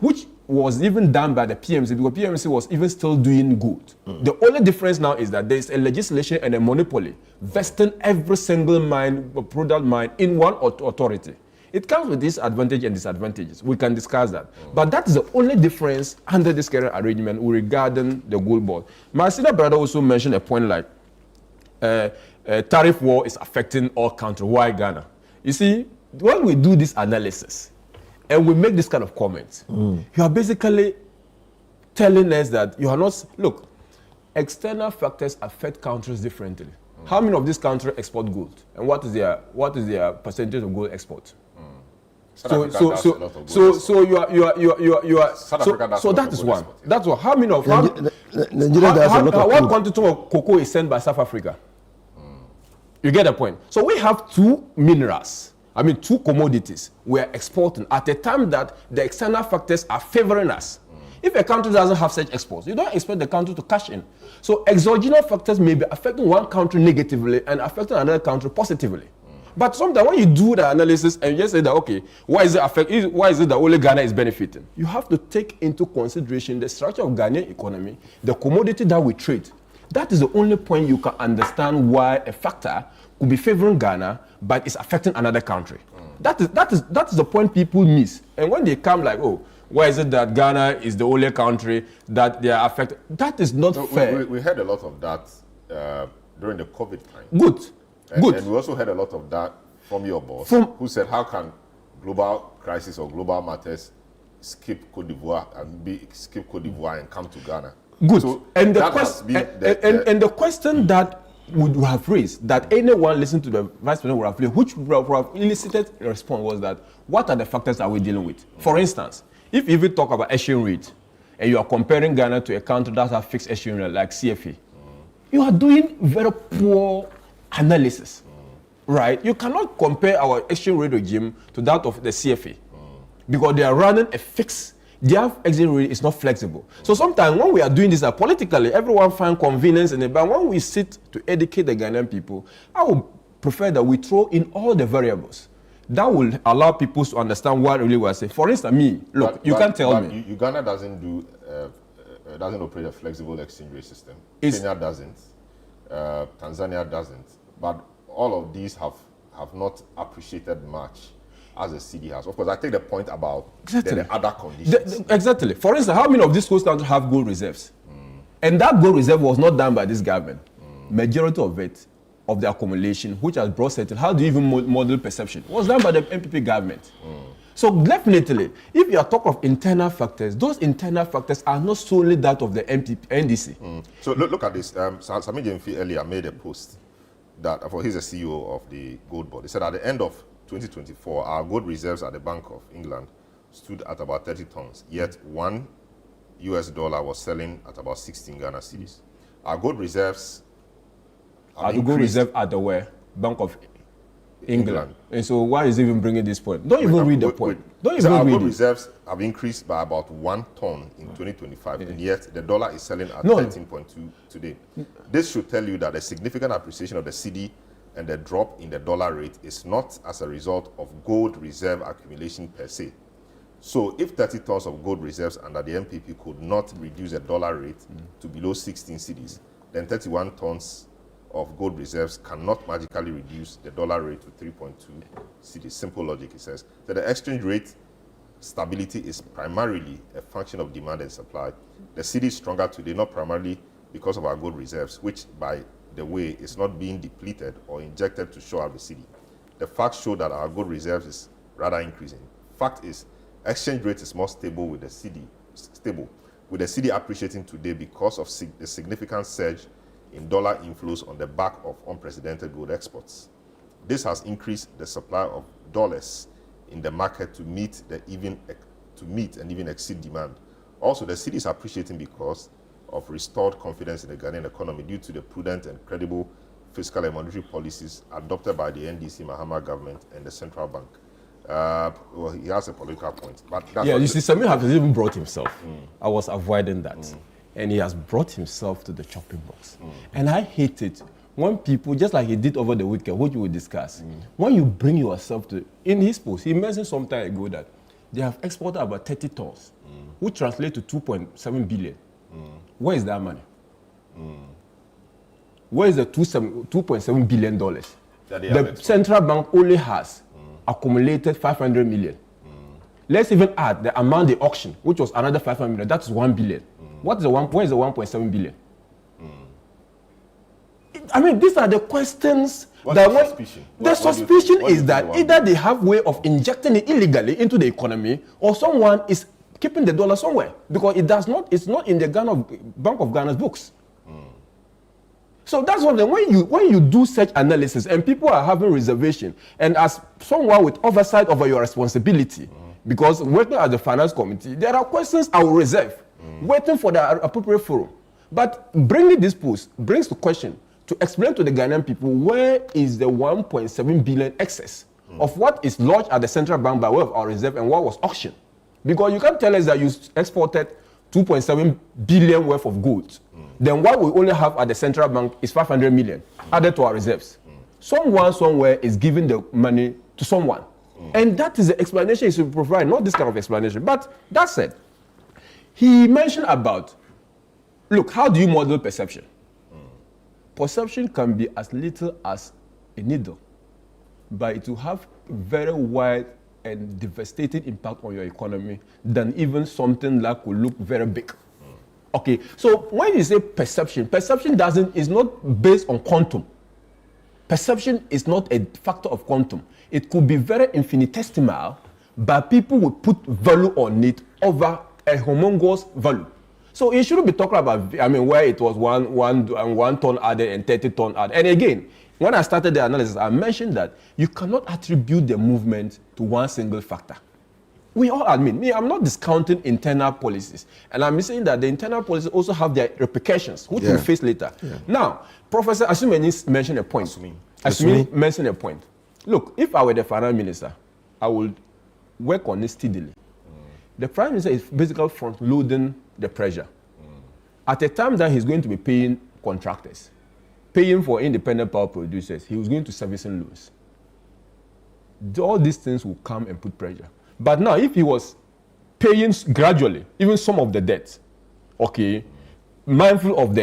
which was even done by the PMC, because PMC was even still doing good. The only difference now is that there is a legislation and a monopoly vesting every single product mine in one authority. It comes with disadvantages and disadvantages. We can discuss that. But that is the only difference under this current arrangement regarding the gold board. My senior brother also mentioned a point like tariff war is affecting all countries. Why Ghana? You see, when we do this analysis and we make this kind of comments, you are basically telling us that you are not, look, external factors affect countries differently. How many of these countries export gold? And what is their percentage of gold export? So you are so that is one. That's what. How many of what quantity of cocoa is sent by South Africa? You get the point. So we have two minerals. Two commodities we are exporting at a time that the external factors are favoring us. If a country doesn't have such exports, you don't expect the country to cash in. So exogenous factors may be affecting one country negatively and affecting another country positively. But sometimes when you do the analysis and you just say that, okay, why is it that only Ghana is benefiting? You have to take into consideration the structure of Ghanaian economy, the commodity that we trade. That is the only point you can understand why a factor could be favoring Ghana, but it's affecting another country. That is the point people miss. And when they come like, oh, why is it that Ghana is the only country that they are affected? That is not fair. We heard a lot of that during the COVID time. Good. And we also heard a lot of that from your boss, who said, how can global crisis or global matters skip Cote d'Ivoire and come to Ghana? Good. So and the question that would have raised, that anyone listening to the Vice President would have raised, which would have elicited a response, was that, what are the factors that we're dealing with? For instance, if you even talk about exchange rate, and you are comparing Ghana to a country that has fixed exchange rate like CFA, you are doing very poor analysis, right? You cannot compare our exchange rate regime to that of the CFA because they are running a fixed. Their exchange rate is not flexible. So sometimes when we are doing this politically, everyone finds convenience in it. But when we sit to educate the Ghanaian people, I would prefer that we throw in all the variables. That will allow people to understand what really we are saying. For instance, you can't tell me. Uganda doesn't operate a flexible exchange rate system. Kenya doesn't. Tanzania doesn't. But all of these have not appreciated much as the CD has. Of course, I take the point about the other conditions. Exactly. For instance, how many of these coast countries have gold reserves? And that gold reserve was not done by this government. Majority of it, of the accumulation, which has brought certain, how do you even model perception? Was done by the MPP government. So definitely, if you are talking of internal factors, those internal factors are not solely that of the NDC. So look at this. Sami Jemfi earlier made a post that, he's the CEO of the gold board. He said at the end of 2024, our gold reserves at the Bank of England stood at about 30 tons, yet $1 was selling at about 16 Ghana cedis. Our gold reserves are the gold reserve at the where? Bank of England. And so why is he even bringing this point? Don't even read the point. Don't even read it. Our gold it. reserves have increased by about 1 ton in 2025, and yet the dollar is selling at 13.2 today. This should tell you that the significant appreciation of the cedi and the drop in the dollar rate is not as a result of gold reserve accumulation per se. So if 30 tons of gold reserves under the MPP could not reduce the dollar rate to below 16 cedis, then 31 tons of gold reserves cannot magically reduce the dollar rate to 3.2 cedis. Simple logic, he says. So the exchange rate stability is primarily a function of demand and supply. The cedi is stronger today, not primarily because of our gold reserves, which, by the way, is not being depleted or injected to shore up the cedi. The facts show that our gold reserves is rather increasing. Fact is, exchange rate is more stable with the cedi appreciating today because of the significant surge in dollar inflows on the back of unprecedented gold exports. This has increased the supply of dollars in the market to meet and even exceed demand. Also, the cedi is appreciating because of restored confidence in the Ghanaian economy due to the prudent and credible fiscal and monetary policies adopted by the NDC Mahama government and the central bank. Well, he has a political point. But that's you see, Samir has even brought himself. I was avoiding that. And he has brought himself to the chopping box. And I hate it when people, just like he did over the weekend, which we will discuss, when you bring yourself to, in his post, he mentioned some time ago that they have exported about 30 tons, which translate to 2.7 billion. Where is that money? Where is the $2.7 billion? The central bank only has accumulated 500 million. Let's even add the amount they auctioned, which was another 500 million. That's 1 billion. Where is the 1.7 billion? I mean, these are the questions. The suspicion is that either they have way of injecting it illegally into the economy, or someone is keeping the dollar somewhere, because it's not in the Bank of Ghana's books. So that's one thing. When you do such analysis and people are having reservation, and as someone with oversight over your responsibility, because working at the finance committee, there are questions I will reserve, waiting for the appropriate forum. But bringing this post brings the question to explain to the Ghanaian people where is the 1.7 billion excess of what is lodged at the central bank by way of our reserve and what was auctioned. Because you can't tell us that you exported 2.7 billion worth of gold. Then what we only have at the central bank is 500 million added to our reserves. Someone somewhere is giving the money to someone. And that is the explanation he should provide, not this kind of explanation. But that said, he mentioned about, look, how do you model perception? Perception can be as little as a needle, but it will have very wide and devastating impact on your economy than even something that could look very big. Okay, so when you say perception is not based on quantum. Perception is not a factor of quantum. It could be very infinitesimal, but people would put value on it over a humongous value. So you shouldn't be talking about, where it was one ton added and 30 ton added. And again, when I started the analysis, I mentioned that you cannot attribute the movement to one single factor. We all admit, I'm not discounting internal policies. And I'm saying that the internal policies also have their repercussions, which we'll face later. Now, Professor Asumeni mentioned a point. Asumeni mentioned a point. Look, if I were the finance minister, I would work on it steadily. The prime minister is basically front-loading the pressure. At a time that he's going to be paying contractors, paying for independent power producers, he was going to servicing loans. All these things will come and put pressure. But now, if he was paying gradually, even some of the debt, okay, mindful of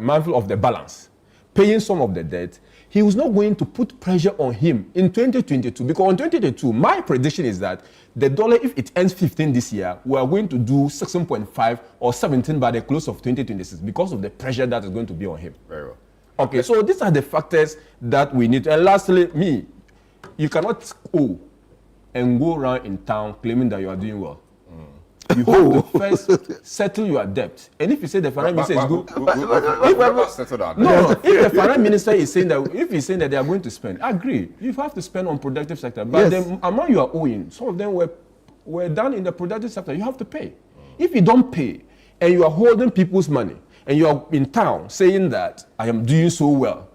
mindful of the balance, paying some of the debt, he was not going to put pressure on him in 2022. Because in 2022, my prediction is that the dollar, if it ends 15 this year, we are going to do 16.5 or 17 by the close of 2026 because of the pressure that is going to be on him. Very well. Okay, so these are the factors that we need. And lastly, you cannot owe and go around in town claiming that you are doing well. You have to first settle your debt. And if you say the finance minister is good, if the finance minister is saying that, if he's saying that they are going to spend, I agree. You have to spend on productive sector. But the amount you are owing, some of them were done in the productive sector. You have to pay. If you don't pay and you are holding people's money and you are in town saying that I am doing so well,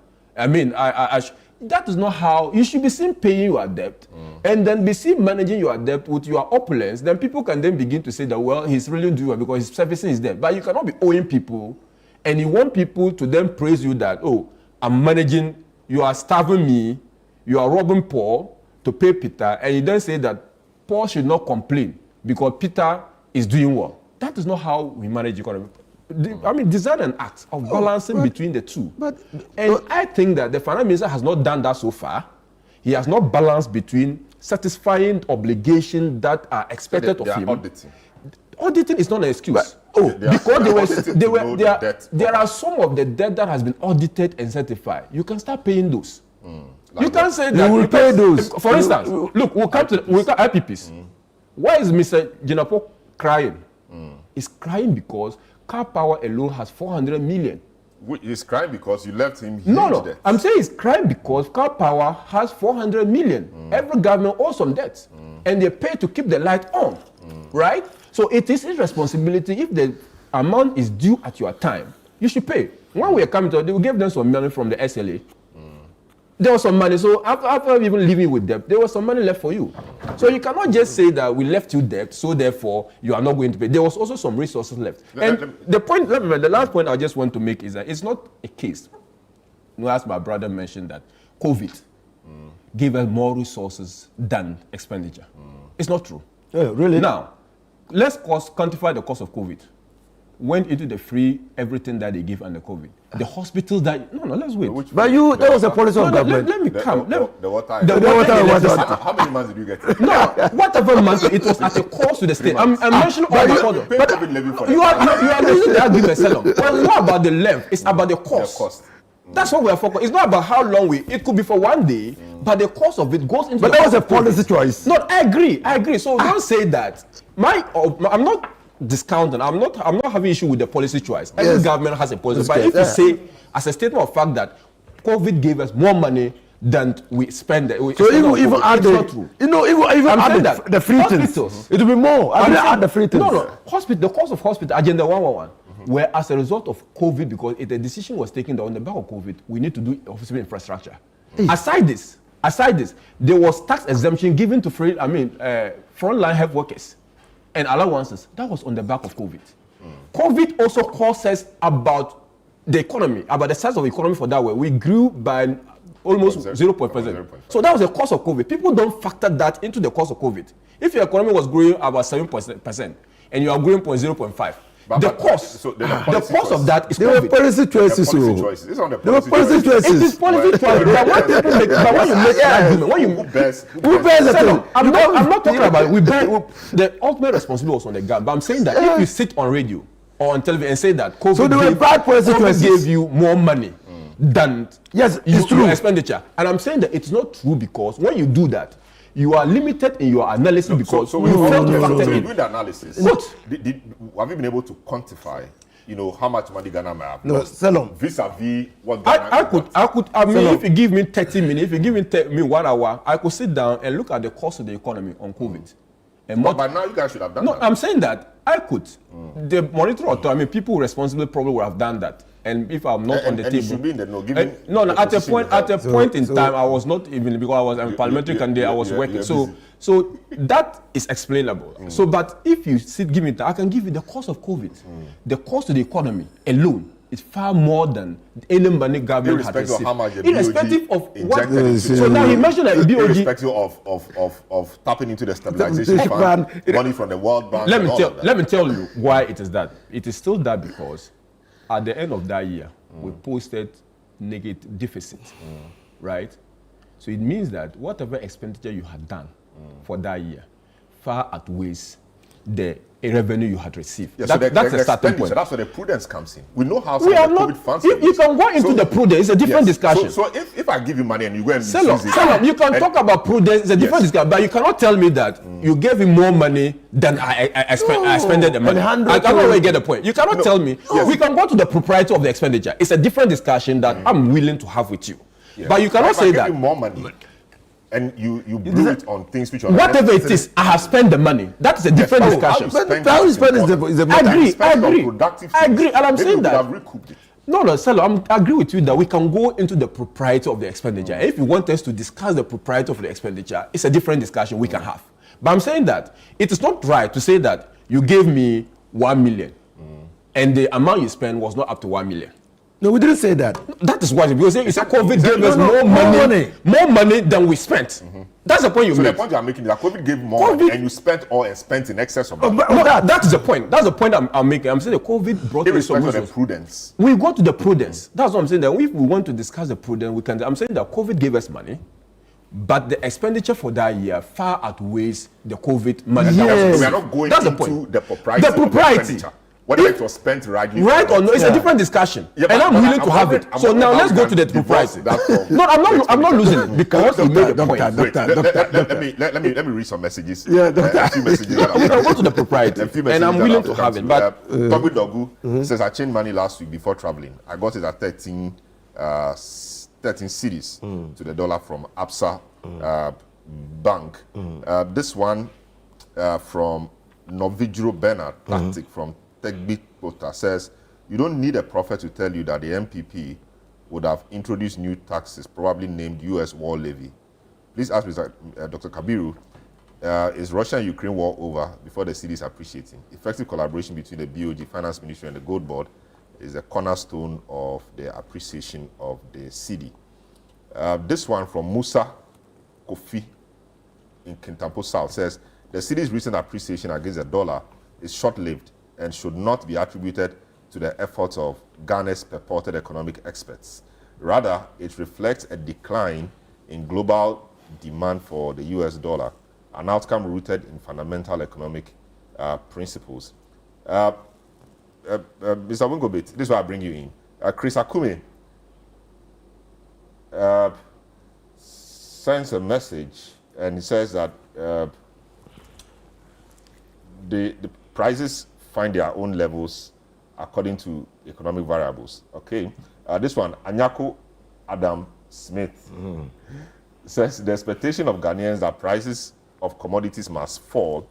that is not how you should be seen paying your debt and then be seen managing your debt with your opulence. Then people can then begin to say that, well, he's really doing well because he's servicing his debt. But you cannot be owing people and you want people to then praise you that, oh, I'm managing, you are starving me, you are robbing Paul to pay Peter, and you then say that Paul should not complain because Peter is doing well. That is not how we manage economy. I mean, design an act of balancing between the two. And I think that the finance minister has not done that so far. He has not balanced between satisfying obligations that are expected of him. Auditing is not an excuse. Because there are some of the debt that has been audited and certified. You can start paying those. You can say that you will pay those. For instance, look, we'll come to IPPs. Why is Mr. Jinapo crying? He's crying because Car Power alone has 400 million. He's crying because you left him huge debt. I'm saying he's crying because Car Power has 400 million. Every government owes some debts. And they pay to keep the light on. Right? So it is his responsibility. If the amount is due at your time, you should pay. When we are coming to, they will give them some money from the SLA. There was some money. So after even living with debt, there was some money left for you. So you cannot just say that we left you debt, so therefore you are not going to pay. There was also some resources left. And the last point I just want to make is that it's not a case. As my brother mentioned that COVID gave us more resources than expenditure. It's not true. Really? Now, let's quantify the cost of COVID. Went into the free everything that they give under COVID. The hospitals that let's wait. But that was a policy of government. Let me come. The water. How many months did you get? No, whatever month it was at a cost to the state. I'm mentioning all the order. But you are losing the argument, Salom. Well, it's not about the length. It's about the cost. That's what we are focused. It's not about how long it could be for one day, but the cost of it goes into. But that was a policy choice. No, I agree. So don't say that. I'm not discounting. I'm not having issue with the policy choice. Every government has a policy. But if you say, as a statement of fact, that COVID gave us more money than we spend, so even add the free things, it will be more. Add the free things. No. The cost of hospital, Agenda 111. Where as a result of COVID, because the decision was taken that on the back of COVID, we need to do hospital infrastructure. Aside this, there was tax exemption given to frontline health workers and allowances. That was on the back of COVID. COVID also caused us about the economy, about the size of the economy for that way. We grew by almost 0.5%. So that was the cost of COVID. People don't factor that into the cost of COVID. If your economy was growing about 7% and you are growing 0.5%, the cost of that is there were policy choices. There were policy choices. It is policy choices. But when you make an argument, who bears the thing? I'm not talking about the ultimate responsibility was on the government. But I'm saying that if you sit on radio or on television and say that COVID gave you more money than your expenditure, and I'm saying that it's not true because when you do that, you are limited in your analysis because you fail to factor in the analysis. What? Have you been able to quantify, how much money Ghana may have lost vis-a-vis what Ghana I mean, if you give me 30 minutes, if you give me 1 hour, I could sit down and look at the cost of the economy on COVID. But by now you guys should have done that. No, I'm saying that I could. The monetary authority, people responsible probably would have done that. And if I'm not on the table, you should be in the at a point in time, I was not even, because I was a parliamentary candidate, I was working. So that is explainable. So, but if you give me that, I can give you the cost of COVID. The cost of the economy alone is far more than any money government has received. Irrespective of how much the irrespective of what. So now he mentioned that irrespective of tapping into the stabilization fund, money from the World Bank. Let me tell you why it is that. It is still that because at the end of that year, we posted negative deficit, right? So it means that whatever expenditure you had done for that year far outweighs the revenue you had received. Yeah, that's the starting point. So that's where the prudence comes in. We know how we are not. You can go into the prudence. It's a different discussion. So if I give you money and you go and Salom, you can talk about prudence. It's a different discussion, but you cannot tell me that you gave him more money than I spended the money. I cannot really get the point. You cannot tell me. We can go to the propriety of the expenditure. It's a different discussion that I'm willing to have with you. But you cannot say that. More money. And you blew it on things which are whatever it is, I have spent the money. That is a different discussion. How you spend is a matter. I agree, and I'm saying that. No, Salom, I agree with you that we can go into the propriety of the expenditure. If you want us to discuss the propriety of the expenditure, it's a different discussion we can have. But I'm saying that it is not right to say that you gave me 1 million and the amount you spent was not up to 1 million. No, we didn't say that. That is why, because you said COVID gave us more money than we spent. That's the point you made. So the point you are making is that COVID gave more money and you spent all and spent in excess of that. No, that is the point. That's the point I'm making. I'm saying the COVID brought in solutions. The prudence. We go to the prudence. That's what I'm saying. That if we want to discuss the prudence, we can. I'm saying that COVID gave us money, but the expenditure for that year far outweighs the COVID money. Yes. We are not going into the propriety. The propriety. Whether it was spent rightly or not, it's a different discussion, and I'm willing to have it. So now let's go to the propriety. No, I'm not losing it because you made the point. Let me read some messages. Yeah, a few messages. I'll go to the propriety, and I'm willing to have it. But Toby Dogu says I changed money last week before traveling. I got it at 13 cities to the dollar from Absa Bank. This one from Novigro Bernard Tactic from Tegbi Pota says, you don't need a prophet to tell you that the MPP would have introduced new taxes, probably named U.S. war levy. Please ask Mr. Dr. Kabiru, is Russia and Ukraine war over before the city is appreciating? Effective collaboration between the BOG, Finance Ministry, and the Gold Board is a cornerstone of the appreciation of the city. This one from Musa Kofi in Kintampo South says, the city's recent appreciation against the dollar is short-lived and should not be attributed to the efforts of Ghana's purported economic experts. Rather, it reflects a decline in global demand for the US dollar, an outcome rooted in fundamental economic principles. Mr. Wingobit, this is why I bring you in. Chris Akume sends a message and he says that the prices find their own levels according to economic variables. Okay, this one, Anyako Adam Smith says the expectation of Ghanaians that prices of commodities must fall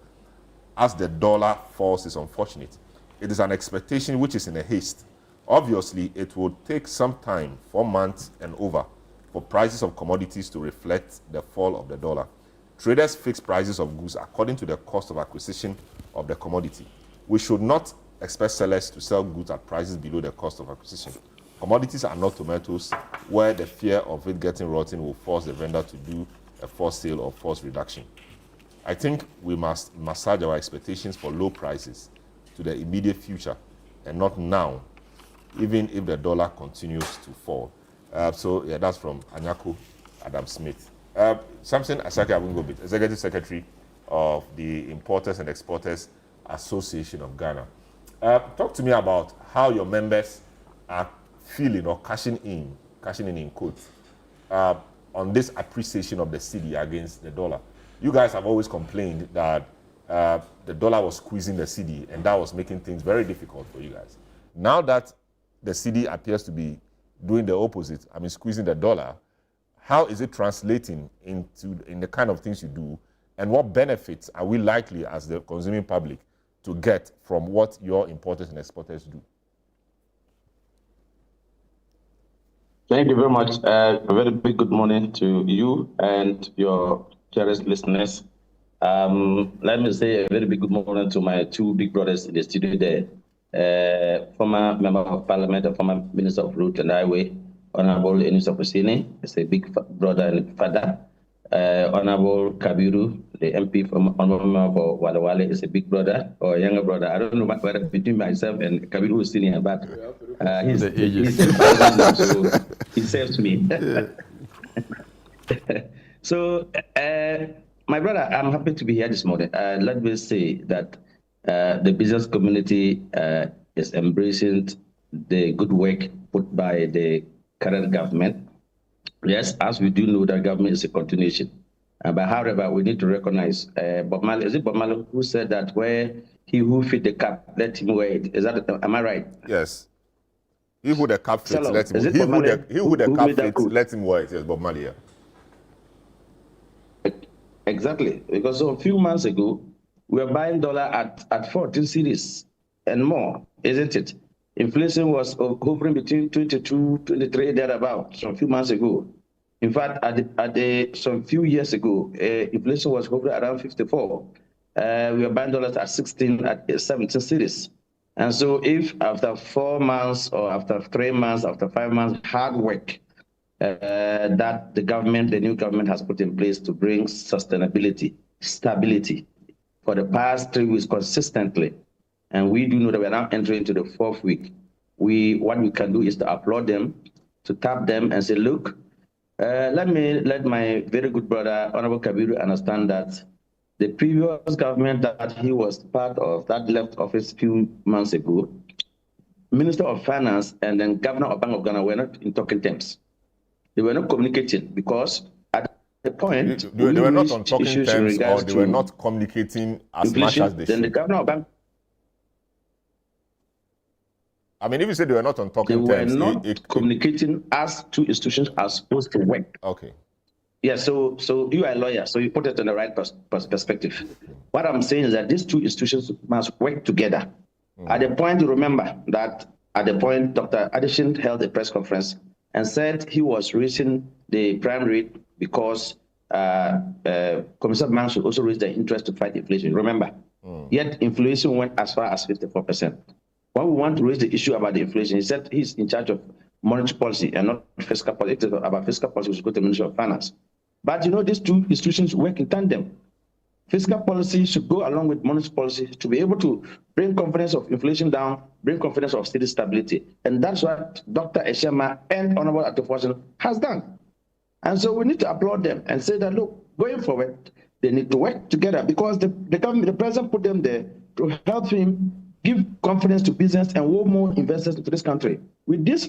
as the dollar falls is unfortunate. It is an expectation which is in a haste. Obviously, it will take some time, 4 months and over, for prices of commodities to reflect the fall of the dollar. Traders fix prices of goods according to the cost of acquisition of the commodity. We should not expect sellers to sell goods at prices below the cost of acquisition. Commodities are not tomatoes, where the fear of it getting rotten will force the vendor to do a forced sale or forced reduction. I think we must massage our expectations for low prices to the immediate future and not now, even if the dollar continues to fall. So yeah, that's from Anyako Adam Smith. Samson Asake Abungobit, Executive Secretary of the Importers and Exporters Association of Ghana. Talk to me about how your members are feeling or cashing in quotes, on this appreciation of the cedi against the dollar. You guys have always complained that the dollar was squeezing the cedi and that was making things very difficult for you guys. Now that the cedi appears to be doing the opposite, I mean squeezing the dollar, how is it translating in the kind of things you do, and what benefits are we likely as the consuming public to get from what your importers and exporters do? Thank you very much. A very big good morning to you and your cherished listeners. Let me say a very big good morning to my two big brothers in the studio there. Former Member of Parliament and former Minister of Road and Highway, Honorable Enusa Kusini, is a big brother and father. Honorable Kabiru, the MP from Honorable Wadawale, is a big brother or younger brother. I don't know whether between myself and Kabiru is senior, but he's so he serves me. So, my brother, I'm happy to be here this morning. Let me say that the business community is embracing the good work put by the current government. Yes, as we do know, that government is a continuation. But however, we need to recognize Bob Marley. Is it Bob Marley who said that where he who fit the cap, let him wear it? Is that, am I right? Yes. He who the cap fits, Salom, let him. He who the cap fits, let him wear it. Yes, Bob Marley. Yeah. Exactly, because a few months ago, we were buying dollar at 14 cedis and more, isn't it? Inflation was hovering between 22, 23, thereabout, some few months ago. In fact, some few years ago, inflation was hovering around 54. We were buying dollars at 16, at 17 cedis. And so if after 4 months or after 3 months, after 5 months, hard work that the new government has put in place to bring sustainability, stability for the past 3 weeks consistently, and we do know that we are now entering into the 4th week, what we can do is to applaud them, to tap them and say, look, let my very good brother, Honorable Kabiru, understand that the previous government that he was part of, that left office a few months ago, Minister of Finance and then Governor of Bank of Ghana were not in talking terms. They were not communicating because at the point they were not on talking terms, or they were not communicating as much as they should. Then the Governor of Bank. I mean, if you say they were not on talking terms, they were not communicating as two institutions are supposed to work. Okay. Yeah, so you are a lawyer, so you put it in the right perspective. What I'm saying is that these two institutions must work together. At the point, you remember that at the point, Dr. Adeshin held a press conference and said he was raising the prime rate because commercial banks should also raise their interest to fight inflation. Remember, yet inflation went as far as 54%. When we want to raise the issue about the inflation, he said he's in charge of monetary policy and not fiscal policy. About fiscal policy, we should go to the Ministry of Finance. But you know, these two institutions work in tandem. Fiscal policy should go along with monetary policy to be able to bring confidence of inflation down, bring confidence of steady stability. And that's what Dr. Eshema and Honorable Atufosin has done. And so we need to applaud them and say that, look, going forward, they need to work together because the government, the president put them there to help him give confidence to business and want more investors into this country. With these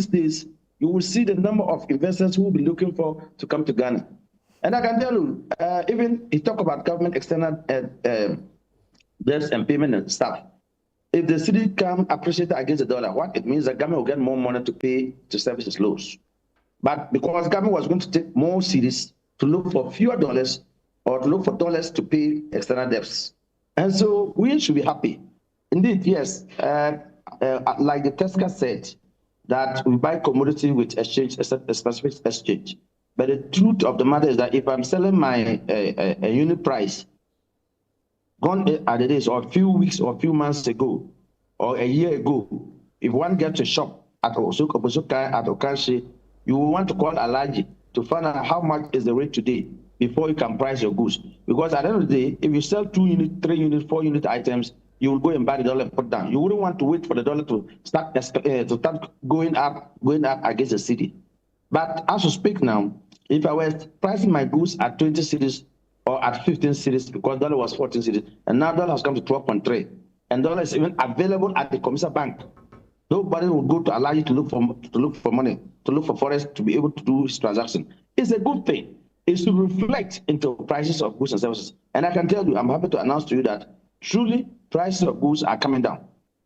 days, you will see the number of investors who will be looking for to come to Ghana. And I can tell you, even he talk about government external debts and payment and stuff. If the city can appreciate against the dollar, what it means that government will get more money to pay to service its loans. But because government was going to take more cities to look for fewer dollars or to look for dollars to pay external debts. And so we should be happy. Indeed, yes, like the Tesca said, that we buy commodity with exchange, a specific exchange. But the truth of the matter is that if I'm selling my a unit price, gone are the days, or a few weeks or a few months ago, or a year ago, if one gets a shop at Osuka, at Okanshi, you will want to call Alaji to find out how much is the rate today before you can price your goods. Because at the end of the day, if you sell 2 unit, 3 unit, 4 unit items, you will go and buy the dollar and put down. You wouldn't want to wait for the dollar to start going up against the city. But as we speak now, if I was pricing my goods at 20 cities or at 15 cities, because dollar was 14 cities, and now dollar has come to 12.3, and dollar is even available at the commercial bank, nobody will go to allow you to look for money, to look for forex to be able to do his transaction. It's a good thing. It should reflect into prices of goods and services. And I can tell you, I'm happy to announce to you that truly prices of goods are coming down.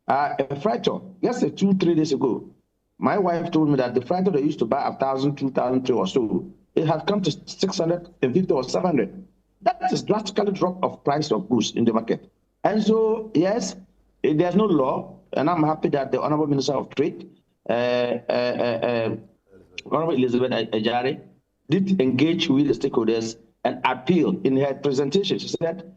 A freighter, just 2-3 days ago, my wife told me that the freighter they used to buy 1,000, 2,000 or so, it has come to 650 or 700. That is drastically drop of price of goods in the market. And so, yes, there's no law, and I'm happy that the Honorable Minister of Trade, Honorable Elizabeth Ajari, did engage with the stakeholders and appeal in her presentation. She said,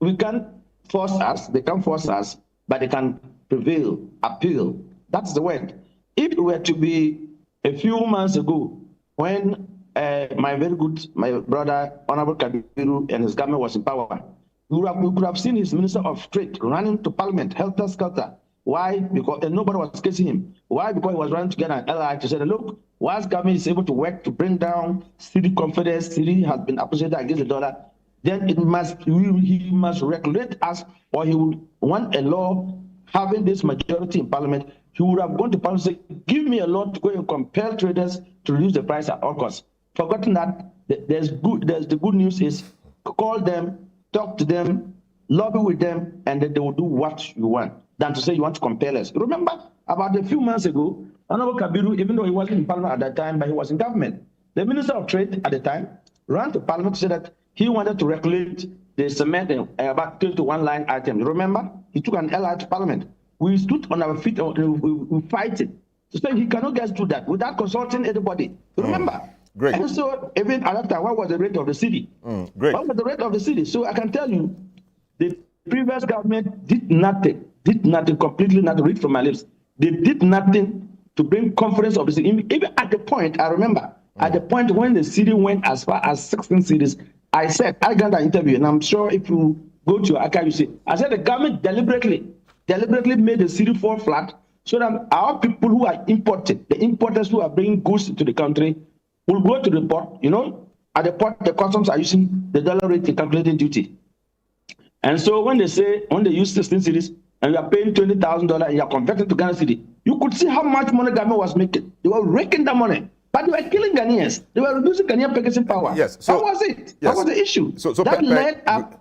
we can't force us, they can't force us, but they can prevail, appeal. That's the word. If it were to be a few months ago, when my brother, Honorable Kabiru, and his government was in power, we could have seen his Minister of Trade running to Parliament, helter-skelter. Why? Because nobody was casing him. Why? Because he was running to get an ally to say, look, once government is able to work to bring down city confidence, city has been appreciated against the dollar, then he must regulate us, or he would want a law having this majority in Parliament. He would have gone to Parliament and say, give me a law to go and compel traders to reduce the price at all costs. Forgotten that the good news is call them, talk to them, lobby with them, and then they will do what you want, than to say you want to compel us. Remember, about a few months ago, Honorable Kabiru, even though he wasn't in Parliament at that time, but he was in government, the Minister of Trade at the time ran to Parliament to say that he wanted to regulate the cement about 2 to 1 line item. You remember? He took an ally to Parliament. We stood on our feet and we fight it. To say he cannot get through that without consulting anybody. You remember? Great. And so even at that time, what was the rate of the city? Great. What was the rate of the city? So I can tell you, the previous government did nothing did nothing, completely nothing, read from my lips. They did nothing to bring confidence of the city. Even at the point, I remember, at the point when the city went as far as 16 cities, I said, I got an interview, and I'm sure if you go to your archive, you see, I said the government deliberately made the city fall flat so that our people who are imported, the importers who are bringing goods to the country, will go to the port. You know, at the port, the customs are using the dollar rate in calculating duty. And so when they use 16 cities and you are paying $20,000 and you are converted to Ghana city, you could see how much money government was making. They were raking that money. But they were killing Ghanaians. They were reducing Ghanaian purchasing power. Yes. So, that was it. Yes. That was the issue. So that led up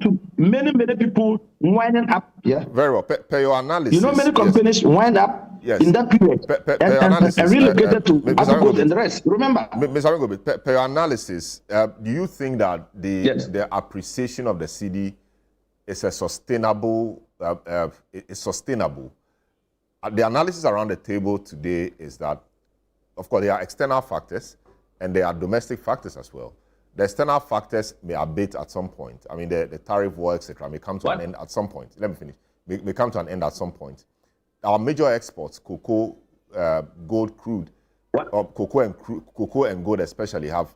to many people winding up. Yeah. Very well. Per your analysis. You know, many companies wind up in that period and relocated to Africa and the rest. Remember? Ms. Aringobi, per your analysis, do you think that the appreciation of the cedi is a sustainable? Is sustainable? The analysis around the table today is that, of course, there are external factors and there are domestic factors as well. The external factors may abate at some point. I mean, the tariff war, etc., may come to an end at some point. Let me finish. May come to an end at some point. Our major exports, cocoa, gold, crude, cocoa and gold especially, have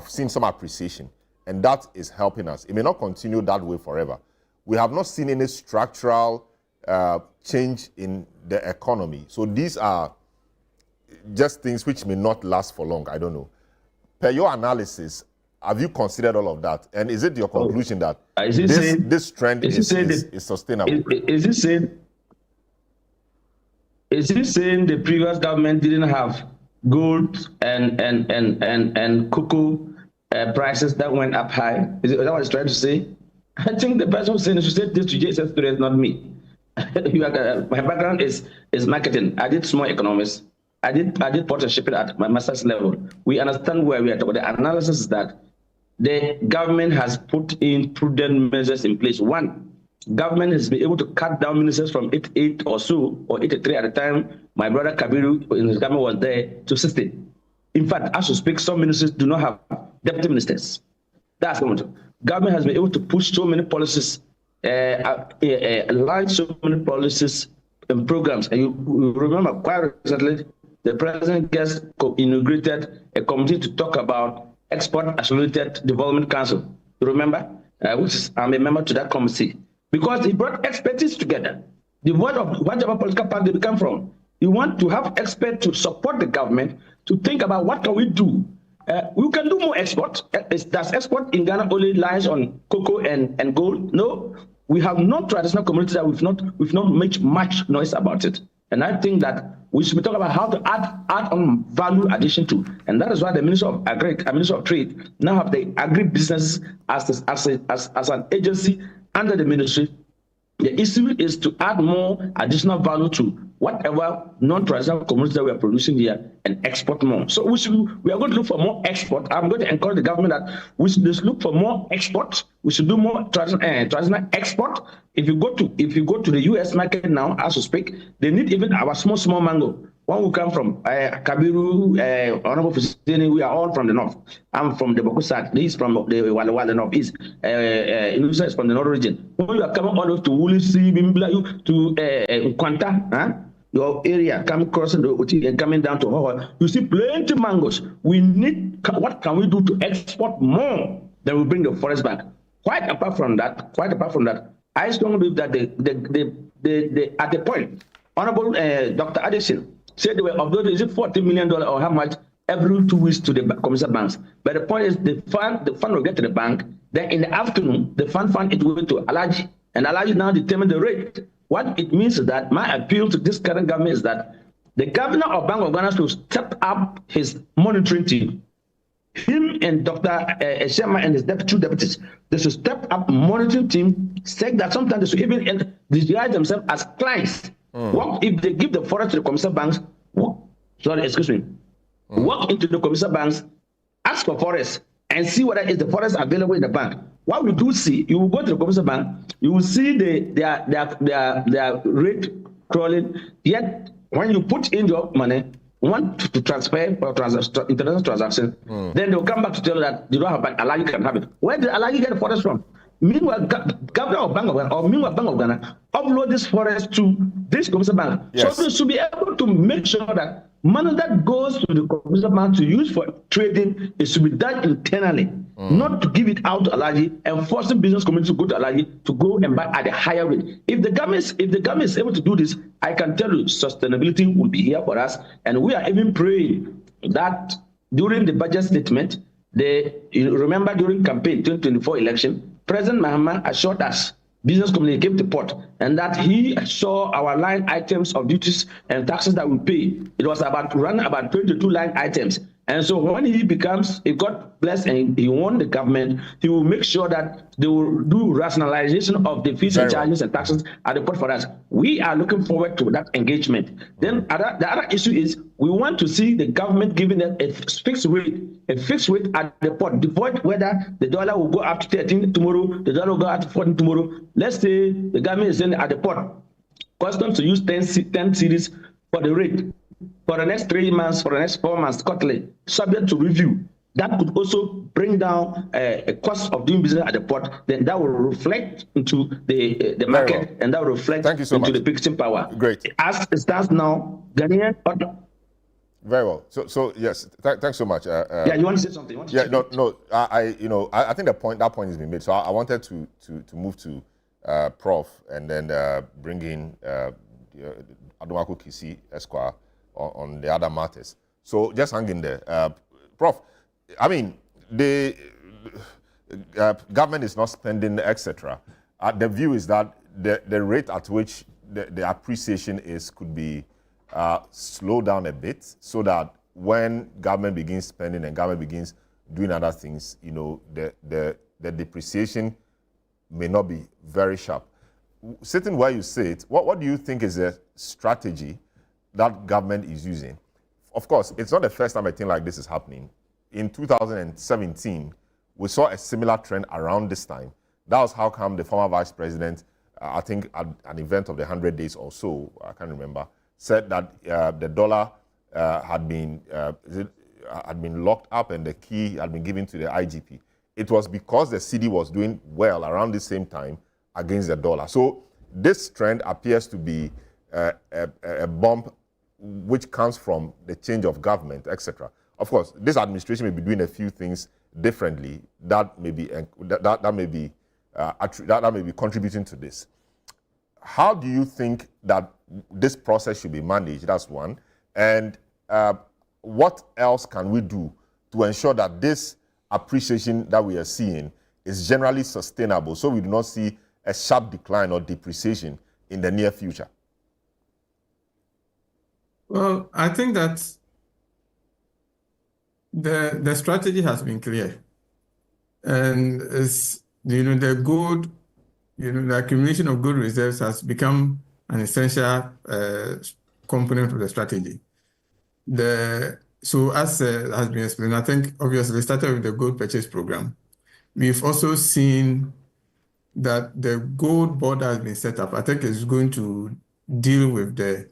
seen some appreciation, and that is helping us. It may not continue that way forever. We have not seen any structural change in the economy. So these are just things which may not last for long. I don't know. Per your analysis, have you considered all of that? And is it your conclusion that this trend is sustainable? Is it saying the previous government didn't have gold and cocoa prices that went up high? Is that what it's trying to say? I think the person saying should say this to JSS students, not me. My background is marketing. I did small economics. I did port and shipping at my master's level. We understand where we are. The analysis is that the government has put in prudent measures in place. One, government has been able to cut down ministers from 88 or so, or 83 at the time my brother Kabiru in his government was there, to 60. In fact, as we speak, some ministers do not have deputy ministers. That's one. Government has been able to push so many policies, launch so many policies and programs. And you remember quite recently, the president just inaugurated a committee to talk about Export Accelerated Development Council. You remember? I'm a member to that committee. Because it brought expertise together. The word of whatever political party they come from. You want to have experts to support the government to think about what can we do. We can do more export. Does export in Ghana only lies on cocoa and gold? No. We have no traditional communities that we've not made much noise about it. And I think that we should be talking about how to add on value addition to. And that is why the Minister of Minister of Trade now have the agri-businesses as an agency under the ministry. The issue is to add more additional value to whatever non-traditional commodities that we are producing here and export more. So we are going to look for more export. I'm going to encourage the government that we should look for more export. We should do more traditional export. If you go to the U.S. market now, as we speak, they need even our small mango. One will come from Kabiru, Honorable Fiscal, we are all from the north. I'm from the Bokusat, he's from the Walla northeast. Inusa is from the north region. When you are coming all the way to Wulisi, Bimbla, to Kwanta, your area, coming crossing the Uti and coming down to Hawa, you see plenty of mangoes. We need, what can we do to export more than we bring the forest back? Quite apart from that, I strongly believe that at the point, Honorable Dr. Addison said they were uploading, is it $40 million or how much every 2 weeks to the commercial banks. But the point is the fund will get to the bank. Then in the afternoon, the fund it will go to Alaji. And Alaji now determine the rate. What it means is that my appeal to this current government is that the governor of Bank of Ghana should step up his monitoring team. Him and Dr. Sherman and his two deputies, they should step up monitoring team, say that sometimes they should even disguise themselves as clients. What if they give the forest to the commercial banks? Walk into the commercial banks, ask for forest, and see whether is the forest available in the bank. What we do see, you will go to the commercial bank, you will see their rate crawling. Yet when you put in your money, want to transfer or international transaction, then they'll come back to tell you that you don't have bank. Alaji can have it. Where did Alaji get the forest from? Meanwhile, Governor of Bank of Ghana or meanwhile Bank of Ghana upload this forest to this commercial bank. Yes. So they should be able to make sure that money that goes to the commercial bank to use for trading is to be done internally, not to give it out to Alaji and forcing business community to go to Alaji to go and buy at a higher rate. If the government is able to do this, I can tell you sustainability will be here for us, and we are even praying that during the budget statement, you remember during campaign 2024 election, President Mahama assured us, business community came to port, and that he saw our line items of duties and taxes that we pay. It was about 22 line items. And so when he got blessed and he won the government, he will make sure that they will do rationalization of the fees and charges and taxes at the port for us. We are looking forward to that engagement. Then the other issue is we want to see the government giving them a fixed rate at the port, devoid whether the dollar will go up to 13 tomorrow, the dollar will go up to 14 tomorrow. Let's say the government is saying at the port, customs to use 10 series for the rate. For the next 3 months, for the next 4 months, quarterly, subject to review. That could also bring down a cost of doing business at the port. Then that will reflect into the market, and that will reflect into the purchasing power. Great. As it stands now, Ghanaian. Very well. So yes, thanks so much. Yeah, you want to say something? I think that point has been made. So I wanted to move to Prof. and then bring in Adumaku Kisi Esquire on the other matters. So just hang in there. Prof, I mean, the government is not spending, etc. The view is that the rate at which the appreciation could be slowed down a bit, so that when government begins spending and government begins doing other things, the depreciation may not be very sharp. Sitting where you sit, what do you think is the strategy that government is using? Of course, it's not the first time a thing like this is happening. In 2017, we saw a similar trend around this time. That was how come the former vice president, I think at an event of the 100 days or so, I can't remember, said that the dollar had been locked up and the key had been given to the IGP. It was because the cedi was doing well around the same time against the dollar. So this trend appears to be a bump which comes from the change of government, etc. Of course, this administration may be doing a few things differently that may be contributing to this. How do you think that this process should be managed? That's one. And what else can we do to ensure that this appreciation that we are seeing is generally sustainable, so we do not see a sharp decline or depreciation in the near future? Well, I think that the strategy has been clear, and the accumulation of gold reserves has become an essential component of the strategy. So as has been explained, I think obviously started with the gold purchase program. We've also seen that the gold board has been set up. I think it's going to deal with the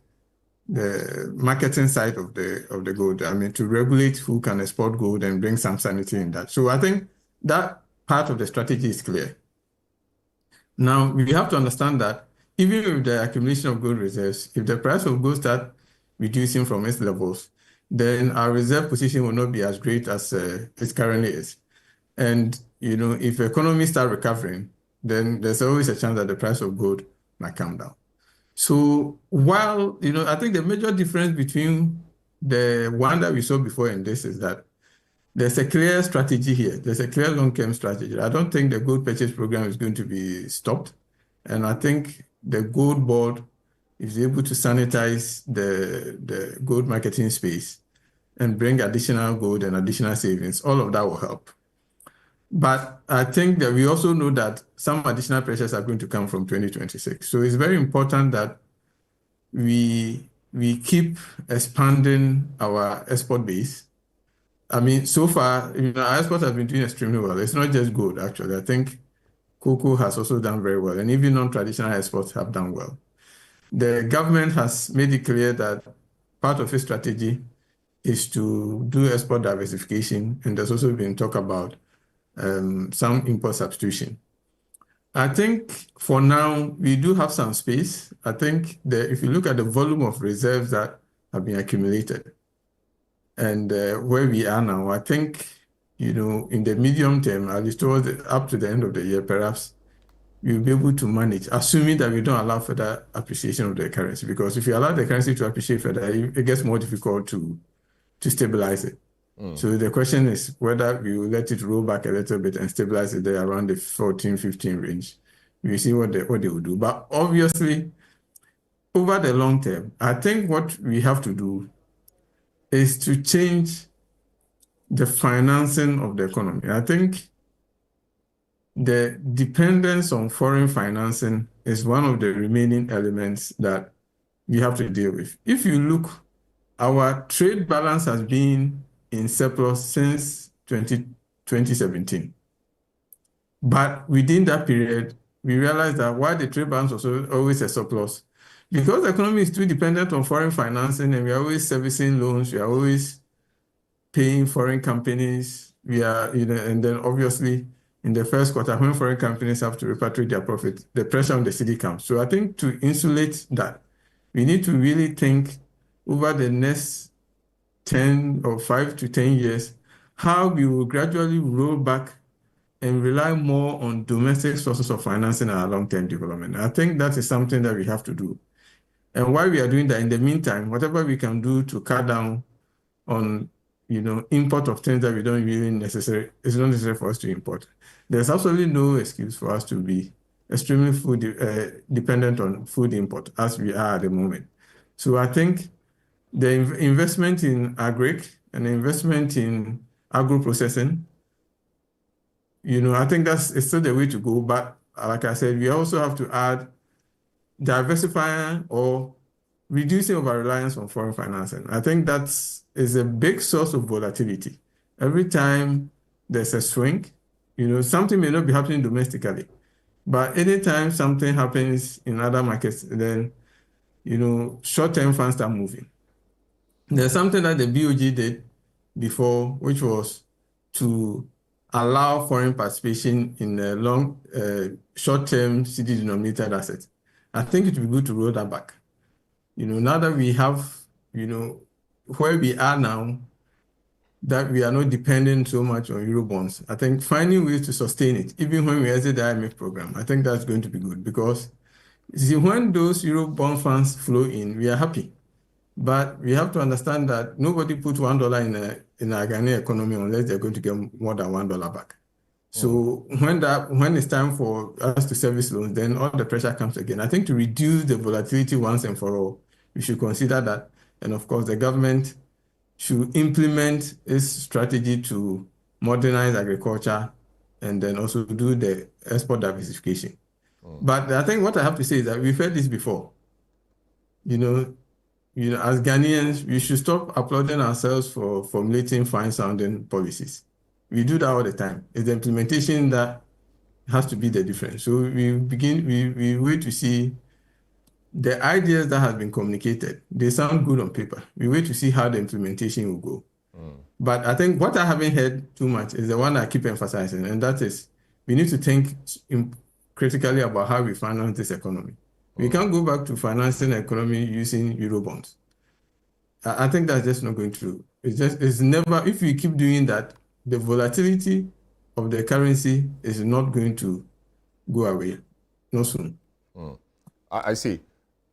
marketing side of the gold. I mean, to regulate who can export gold and bring some sanity in that. So I think that part of the strategy is clear. Now, we have to understand that even with the accumulation of gold reserves, if the price of gold starts reducing from its levels, then our reserve position will not be as great as it currently is. And, if the economy starts recovering, then there's always a chance that the price of gold might come down. So while, I think the major difference between the one that we saw before and this is that there's a clear strategy here. There's a clear long-term strategy. I don't think the gold purchase program is going to be stopped. And I think the gold board is able to sanitize the gold marketing space and bring additional gold and additional savings. All of that will help. But I think that we also know that some additional pressures are going to come from 2026. So it's very important that we keep expanding our export base. I mean, so far, our exports have been doing extremely well. It's not just gold, actually. I think cocoa has also done very well, and even non-traditional exports have done well. The government has made it clear that part of its strategy is to do export diversification, and there's also been talk about some import substitution. I think for now, we do have some space. I think that if you look at the volume of reserves that have been accumulated and where we are now, I think, in the medium term, at least up to the end of the year, perhaps we'll be able to manage, assuming that we don't allow further appreciation of the currency. Because if you allow the currency to appreciate further, it gets more difficult to stabilize it. So the question is whether we will let it roll back a little bit and stabilize it there around the 14, 15 range. We see what they will do. But obviously, over the long term, I think what we have to do is to change the financing of the economy. I think the dependence on foreign financing is one of the remaining elements that we have to deal with. If you look, our trade balance has been in surplus since 2017. But within that period, we realized that why the trade balance was always a surplus, because the economy is too dependent on foreign financing and we are always servicing loans, we are always paying foreign companies, and then obviously in the first quarter, when foreign companies have to repatriate their profit, the pressure on the city comes. So I think to insulate that, we need to really think over the next 10 or 5 to 10 years, how we will gradually roll back and rely more on domestic sources of financing our long-term development. I think that is something that we have to do. And while we are doing that, in the meantime, whatever we can do to cut down on, import of things that we don't really it's not necessary for us to import. There's absolutely no excuse for us to be extremely dependent on food import as we are at the moment. So I think the investment in agric and the investment in agro-processing, I think it's still the way to go. But like I said, we also have to add diversifying or reducing our reliance on foreign financing. I think that is a big source of volatility. Every time there's a swing, something may not be happening domestically, but anytime something happens in other markets, then, short-term funds start moving. There's something that the BOG did before, which was to allow foreign participation in a short-term CD-denominated assets. I think it would be good to roll that back. Now that we have, where we are now, that we are not dependent so much on Eurobonds, I think finding ways to sustain it, even when we exit the IMF program, I think that's going to be good because when those Eurobond funds flow in, we are happy. But we have to understand that nobody puts $1 in a Ghanaian economy unless they're going to get more than $1 back. So when it's time for us to service loans, then all the pressure comes again. I think to reduce the volatility once and for all, we should consider that. And of course, the government should implement its strategy to modernize agriculture and then also do the export diversification. But I think what I have to say is that we've heard this before. As Ghanaians, we should stop applauding ourselves for formulating fine-sounding policies. We do that all the time. It's the implementation that has to be the difference. So we wait to see the ideas that have been communicated. They sound good on paper. We wait to see how the implementation will go. But I think what I haven't heard too much is the one I keep emphasizing, and that is we need to think critically about how we finance this economy. We can't go back to financing the economy using Eurobonds. I think that's just not going to. It's never. If we keep doing that, the volatility of the currency is not going to go away, not soon. I see.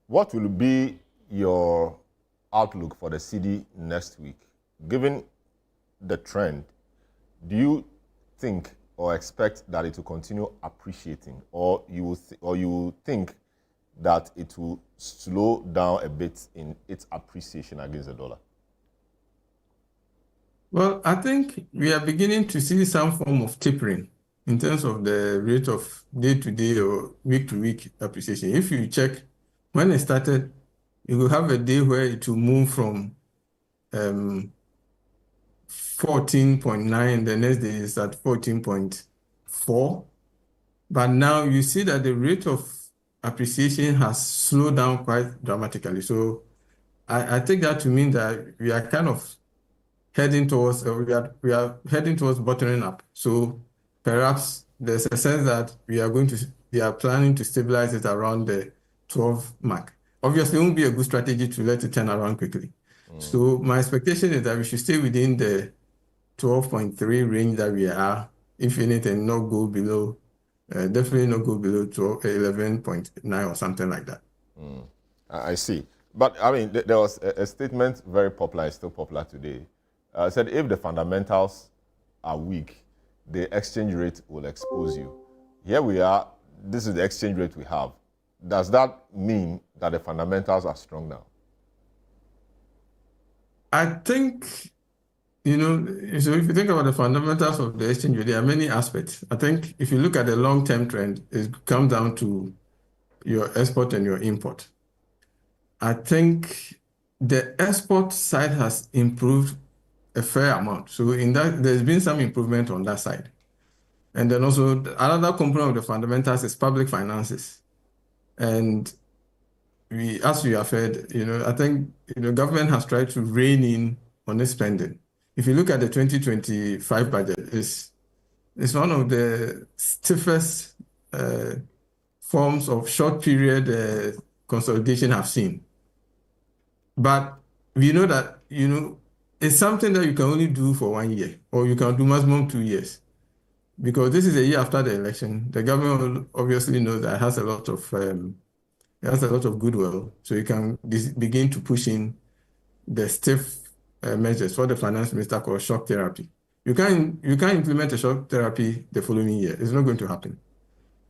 What will be your outlook for the CD next week? Given the trend, do you think or expect that it will continue appreciating, or you think that it will slow down a bit in its appreciation against the dollar? Well, I think we are beginning to see some form of tapering in terms of the rate of day-to-day or week-to-week appreciation. If you check when it started, you will have a day where it will move from 14.9, the next day is at 14.4. But now you see that the rate of appreciation has slowed down quite dramatically. So I take that to mean that we are kind of heading towards, bottoming up. So perhaps there's a sense that we are going to they are planning to stabilize it around the 12 mark. Obviously, it won't be a good strategy to let it turn around quickly. So my expectation is that we should stay within the 12.3 range that we are, if anything, not go below, definitely not go below 11.9 or something like that. I see. But I mean, there was a statement very popular, it's still popular today. Said if the fundamentals are weak, the exchange rate will expose you. Here we are, this is the exchange rate we have. Does that mean that the fundamentals are strong now? I think, so if you think about the fundamentals of the exchange rate, there are many aspects. I think if you look at the long-term trend, it comes down to your export and your import. I think the export side has improved a fair amount. So in that, there's been some improvement on that side. And then also another component of the fundamentals is public finances. And as we have heard, I think government has tried to rein in on the spending. If you look at the 2025 budget, it's one of the stiffest forms of short period consolidation I've seen. But we know that it's something that you can only do for 1 year, or you can do maximum 2 years, because this is a year after the election. The government obviously knows that it has a lot of goodwill, so you can begin to push in the stiff measures, what the finance minister calls shock therapy. You can't implement a shock therapy the following year. It's not going to happen,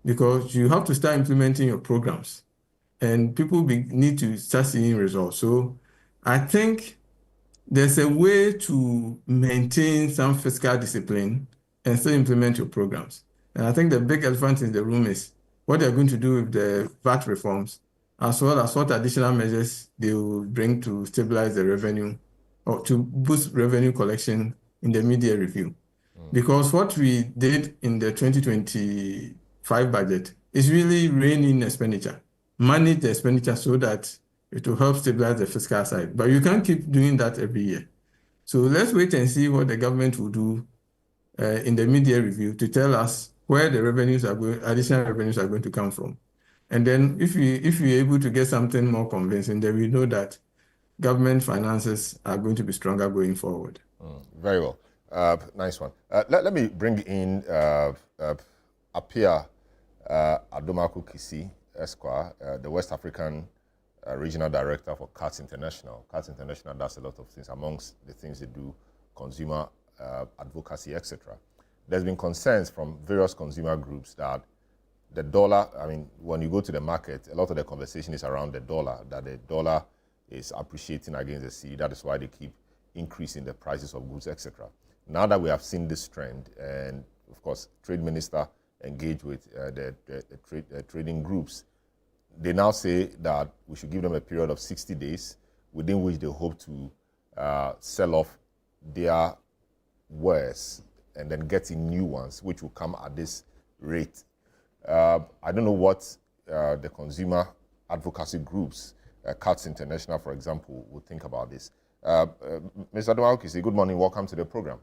because you have to start implementing your programs, and people need to start seeing results. So I think there's a way to maintain some fiscal discipline and still implement your programs. And I think the big elephant in the room is what they're going to do with the VAT reforms, as well as what additional measures they will bring to stabilize the revenue or to boost revenue collection in the mid-year review. Because what we did in the 2025 budget is really rein in expenditure, manage the expenditure so that it will help stabilize the fiscal side. But you can't keep doing that every year. So let's wait and see what the government will do in the mid-year review to tell us where the additional revenues are going to come from. And then if we're able to get something more convincing, then we know that government finances are going to be stronger going forward. Very well. Nice one. Let me bring in Apia Adomaku Kisi, Esquire, the West African Regional Director for CATS International. CATS International does a lot of things. Amongst the things they do, consumer advocacy, etc. There's been concerns from various consumer groups that the dollar, I mean, when you go to the market, a lot of the conversation is around the dollar, that the dollar is appreciating against the cedi. That is why they keep increasing the prices of goods, etc. Now that we have seen this trend, and of course, Trade Minister engaged with the trading groups, they now say that we should give them a period of 60 days within which they hope to sell off their wares and then get in new ones, which will come at this rate. I don't know what the consumer advocacy groups, CATS International, for example, would think about this. Mr. Adomaku, good morning. Welcome to the program.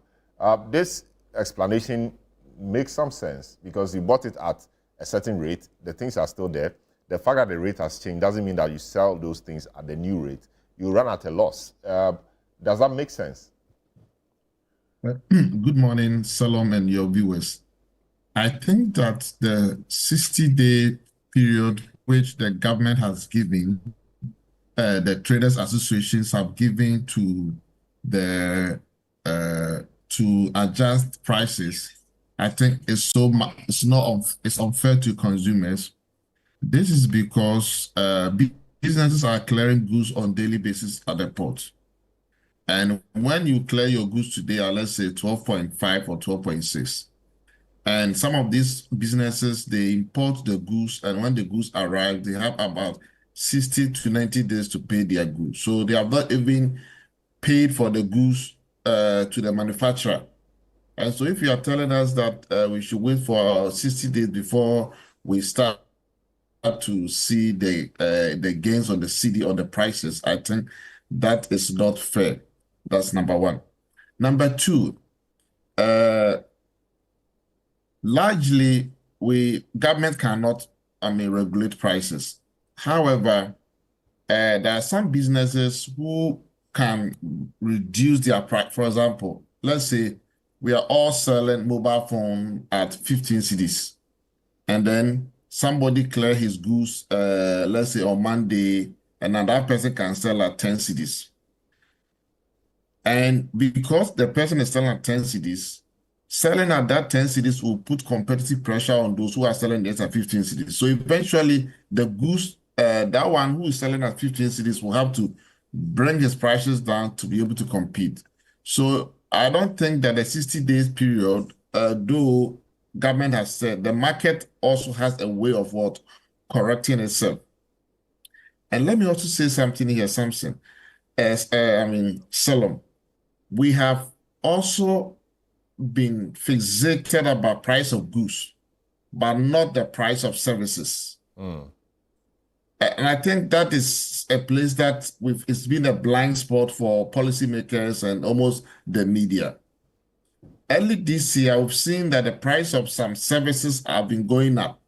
This explanation makes some sense because you bought it at a certain rate. The things are still there. The fact that the rate has changed doesn't mean that you sell those things at the new rate. You run at a loss. Does that make sense? Good morning, Salom and your viewers. I think that the 60-day period which the government has given, the traders associations have given to the to adjust prices, I think it's unfair to consumers. This is because businesses are clearing goods on daily basis at the port. And when you clear your goods today at, let's say, 12.5 or 12.6, and some of these businesses, they import the goods, and when the goods arrive, they have about 60 to 90 days to pay their goods. So they have not even paid for the goods to the manufacturer. And so if you are telling us that we should wait for 60 days before we start to see the gains on the cedi, on the prices, I think that is not fair. That's number one. Number two, largely government cannot, regulate prices. However, there are some businesses who can reduce their price. For example, let's say we are all selling mobile phone at 15 cedis, and then somebody clear his goods, let's say on Monday, and another person can sell at 10 cedis. And because the person is selling at 10 cedis, selling at that 10 cedis will put competitive pressure on those who are selling this at 15 cedis. So eventually, the goods, that one who is selling at 15 cedis will have to bring his prices down to be able to compete. So I don't think that the 60 days period, though government has said, the market also has a way of correcting itself. And let me also say something here, Samson. Salom, we have also been fixated about price of goods, but not the price of services. And I think that is a place that it's been a blind spot for policymakers and almost the media. Early this year, we've seen that the price of some services have been going up.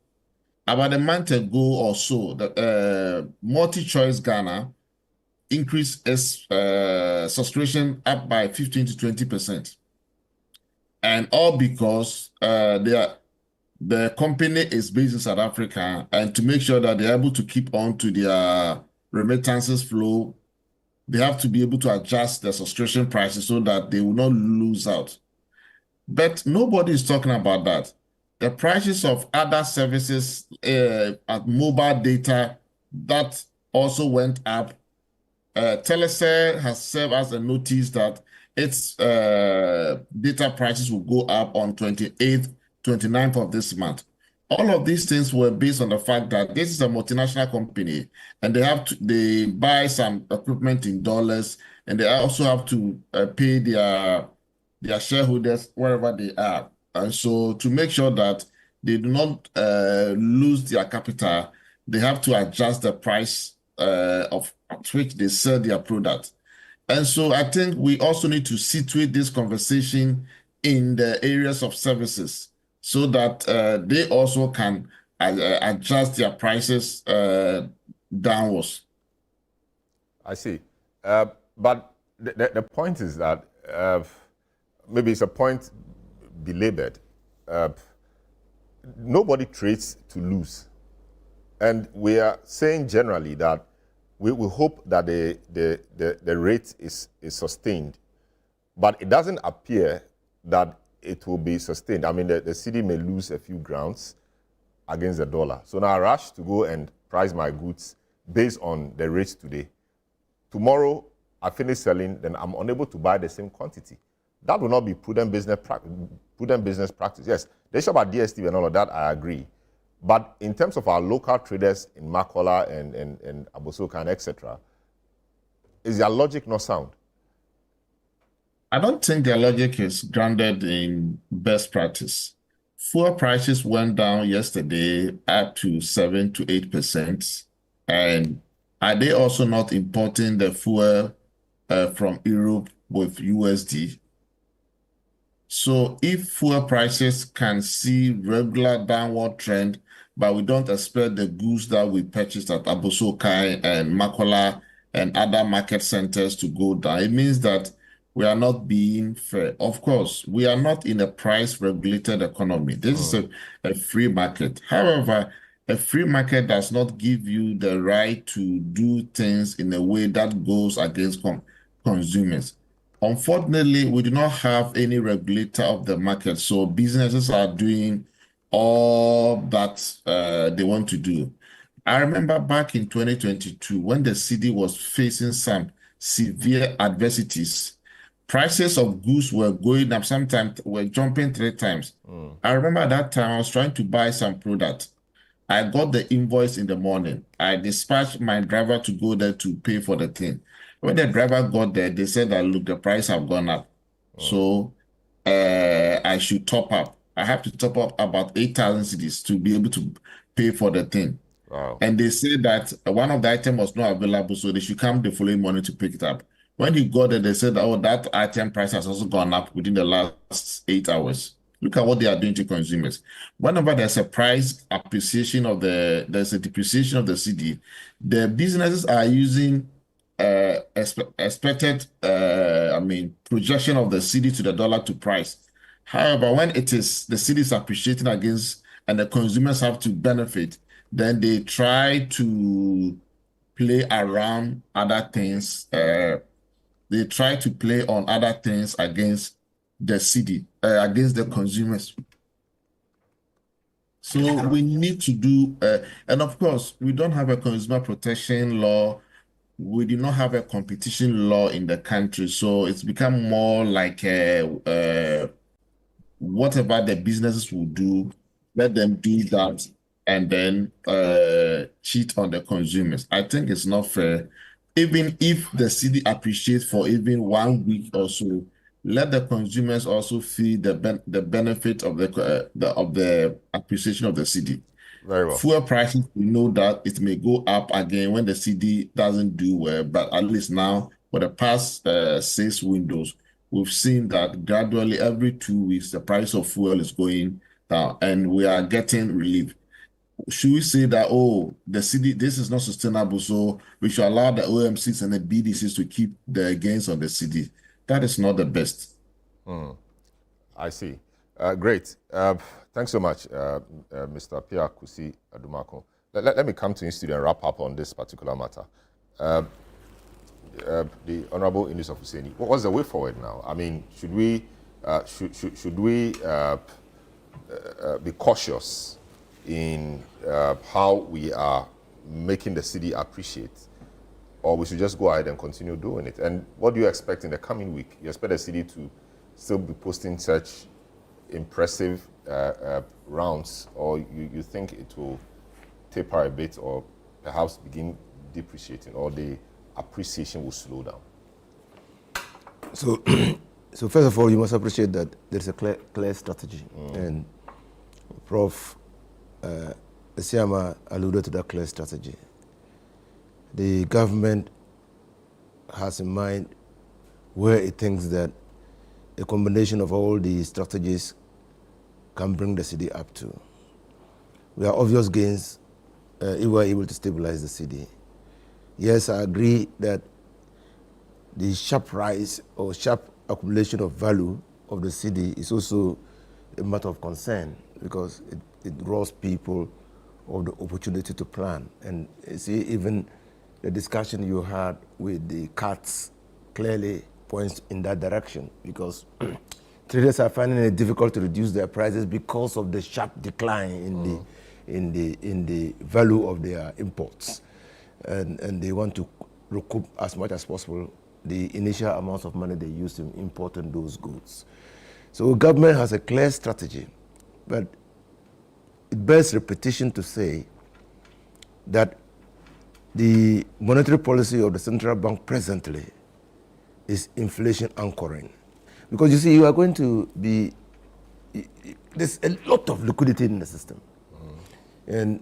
About a month ago or so, the Multi-Choice Ghana increased its subscription up by 15 to 20%. And all because the company is based in South Africa, and to make sure that they're able to keep on to their remittances flow, they have to be able to adjust their subscription prices so that they will not lose out. But nobody is talking about that. The prices of other services, mobile data, that also went up. Telecel has served as a notice that its data prices will go up on 28th, 29th of this month. All of these things were based on the fact that this is a multinational company, and they buy some equipment in dollars, and they also have to pay their shareholders wherever they are. And so to make sure that they do not lose their capital, they have to adjust the price at which they sell their product. And so I think we also need to situate this conversation in the areas of services so that they also can adjust their prices downwards. I see. But the point is that maybe it's a point belabored. Nobody trades to lose. And we are saying generally that we hope that the rate is sustained. But it doesn't appear that it will be sustained. I mean, the city may lose a few grounds against the dollar. So now I rush to go and price my goods based on the rates today. Tomorrow, I finish selling, then I'm unable to buy the same quantity. That will not be prudent business practice. Yes, they shop at DSTV and all of that, I agree. But in terms of our local traders in Makola and Abosoka, etc., is their logic not sound? I don't think their logic is grounded in best practice. Fuel prices went down yesterday up to 7 to 8%. And are they also not importing the fuel from Europe with USD? So if fuel prices can see regular downward trend, but we don't expect the goods that we purchased at Abosokai and Makola and other market centers to go down, it means that we are not being fair. Of course, we are not in a price-regulated economy. This is a free market. However, a free market does not give you the right to do things in a way that goes against consumers. Unfortunately, we do not have any regulator of the market, so businesses are doing all that they want to do. I remember back in 2022, when the city was facing some severe adversities, prices of goods were going up, sometimes were jumping 3 times. I remember at that time I was trying to buy some product. I got the invoice in the morning. I dispatched my driver to go there to pay for the thing. When the driver got there, they said that, look, the price have gone up. So I should top up. I have to top up about 8,000 cedis to be able to pay for the thing. Wow. And they said that one of the items was not available, so they should come the following morning to pick it up. When he got there, they said, oh, that item price has also gone up within the last 8 hours. Look at what they are doing to consumers. Whenever there's a price appreciation of there's a depreciation of the cedi, the businesses are using expected, projection of the cedi to the dollar to price. However, when it is the cedi is appreciating against and the consumers have to benefit, then they try to play around other things. They try to play on other things against the cedi, against the consumers. So we need to do, and of course, we don't have a consumer protection law. We do not have a competition law in the country. So it's become more like whatever the businesses will do, let them do that and then cheat on the consumers. I think it's not fair. Even if the cedi appreciates for even 1 week or so, let the consumers also feel the benefit of the appreciation of the cedi. Very well. Fuel prices, we know that it may go up again when the cedi doesn't do well, but at least now, for the past 6 windows, we've seen that gradually every 2 weeks, the price of fuel is going down and we are getting relief. Should we say that, oh, the cedi, this is not sustainable, so we should allow the OMCs and the BDCs to keep the gains on the cedi? That is not the best. I see. Great. Thanks so much, Mr. Pierre Kusi Adumako. Let me come to you studio and wrap up on this particular matter. The Honorable Idris of Husseini, what's the way forward now? I mean, should we be cautious in how we are making the cedi appreciate, or we should just go ahead and continue doing it? And what do you expect in the coming week? You expect the cedi to still be posting such impressive rounds, or you think it will taper a bit or perhaps begin depreciating, or the appreciation will slow down? So, so first of all, you must appreciate that there's a clear strategy, and Prof. Esiama alluded to that clear strategy. The government has in mind where it thinks that a combination of all the strategies can bring the cedi up to. We have obvious gains if we are able to stabilize the cedi. Yes, I agree that the sharp rise or sharp accumulation of value of the cedi is also a matter of concern, because it robs people of the opportunity to plan. And you see, even the discussion you had with the cuts clearly points in that direction, because traders are finding it difficult to reduce their prices because of the sharp decline in the value of their imports, and they want to recoup as much as possible the initial amounts of money they used in importing those goods. So government has a clear strategy, but it bears repetition to say that the monetary policy of the central bank presently is inflation anchoring. Because you see, you are going to be, there's a lot of liquidity in the system. And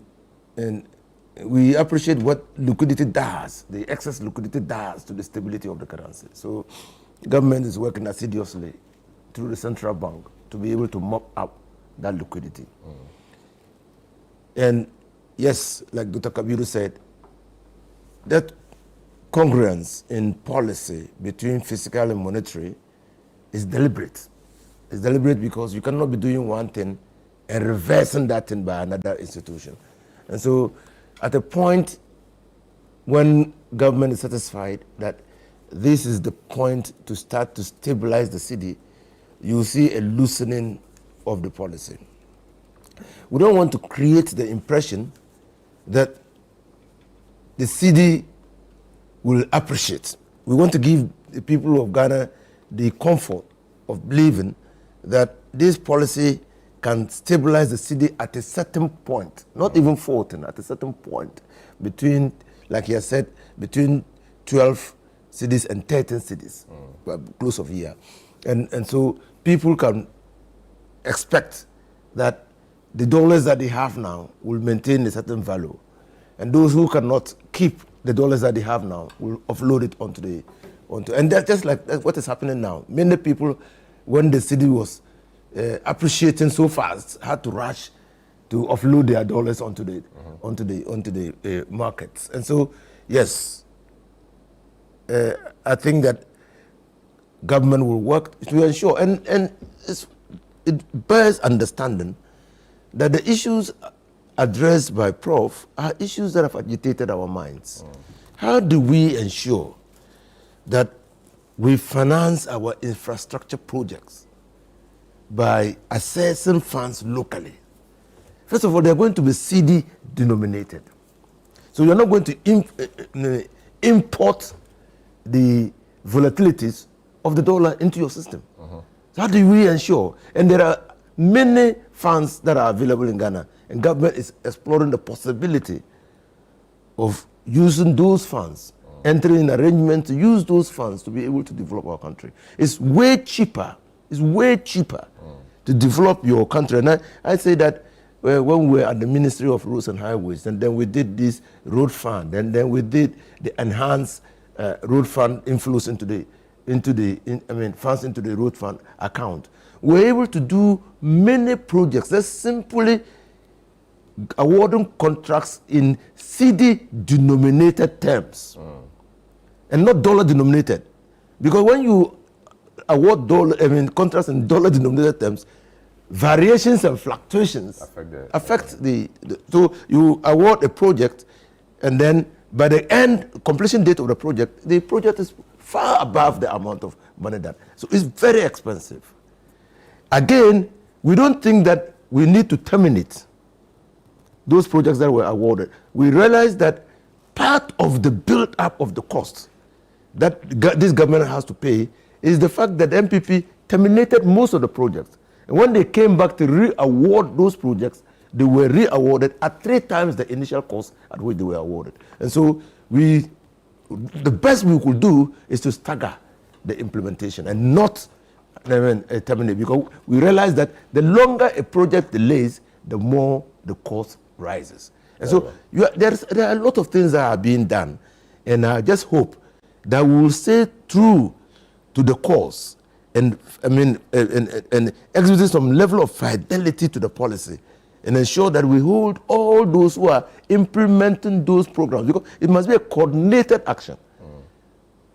we appreciate what liquidity does, the excess liquidity does to the stability of the currency. So government is working assiduously through the central bank to be able to mop up that liquidity. And yes, like Dr. Kabiru said, that congruence in policy between fiscal and monetary is deliberate. It's deliberate because you cannot be doing one thing and reversing that thing by another institution. And so at a point when government is satisfied that this is the point to start to stabilize the cedi, you see a loosening of the policy. We don't want to create the impression that the cedi will appreciate. We want to give the people of Ghana the comfort of believing that this policy can stabilize the cedi at a certain point, not even 14, at a certain point between, like he has said, between 12 cedis and 13 cedis, close of year. And so people can expect that the dollars that they have now will maintain a certain value. And those who cannot keep the dollars that they have now will offload it onto and that's just like that's what is happening now. Many people, when the cedi was appreciating so fast had to rush to offload their dollars onto the markets. And so, yes, I think that government will work to ensure, and it bears understanding that the issues addressed by Prof are issues that have agitated our minds. How do we ensure that we finance our infrastructure projects by assessing funds locally? First of all, they're going to be CD denominated. So you're not going to import the volatilities of the dollar into your system. So how do we ensure? And there are many funds that are available in Ghana, and government is exploring the possibility of using those funds, entering an arrangement to use those funds to be able to develop our country. It's way cheaper. It's way cheaper to develop your country. And I say that when we were at the Ministry of Roads and Highways, and then we did this road fund, and then we did the enhanced road fund inflows funds into the road fund account. We're able to do many projects. That's simply awarding contracts in CD denominated terms and not dollar denominated. Because when you award contracts in dollar denominated terms, variations and fluctuations affect the so you award a project, and then by the end completion date of the project is far above the amount of money that. So it's very expensive. Again, we don't think that we need to terminate those projects that were awarded. We realize that part of the build-up of the cost that this government has to pay is the fact that MPP terminated most of the projects. And when they came back to re-award those projects, they were re-awarded at 3 times the initial cost at which they were awarded. And so the best we could do is to stagger the implementation and not terminate, because we realize that the longer a project delays, the more the cost rises. And so there are a lot of things that are being done, and I just hope that we will stay true to the cause and exhibit some level of fidelity to the policy, and ensure that we hold all those who are implementing those programs, because it must be a coordinated action.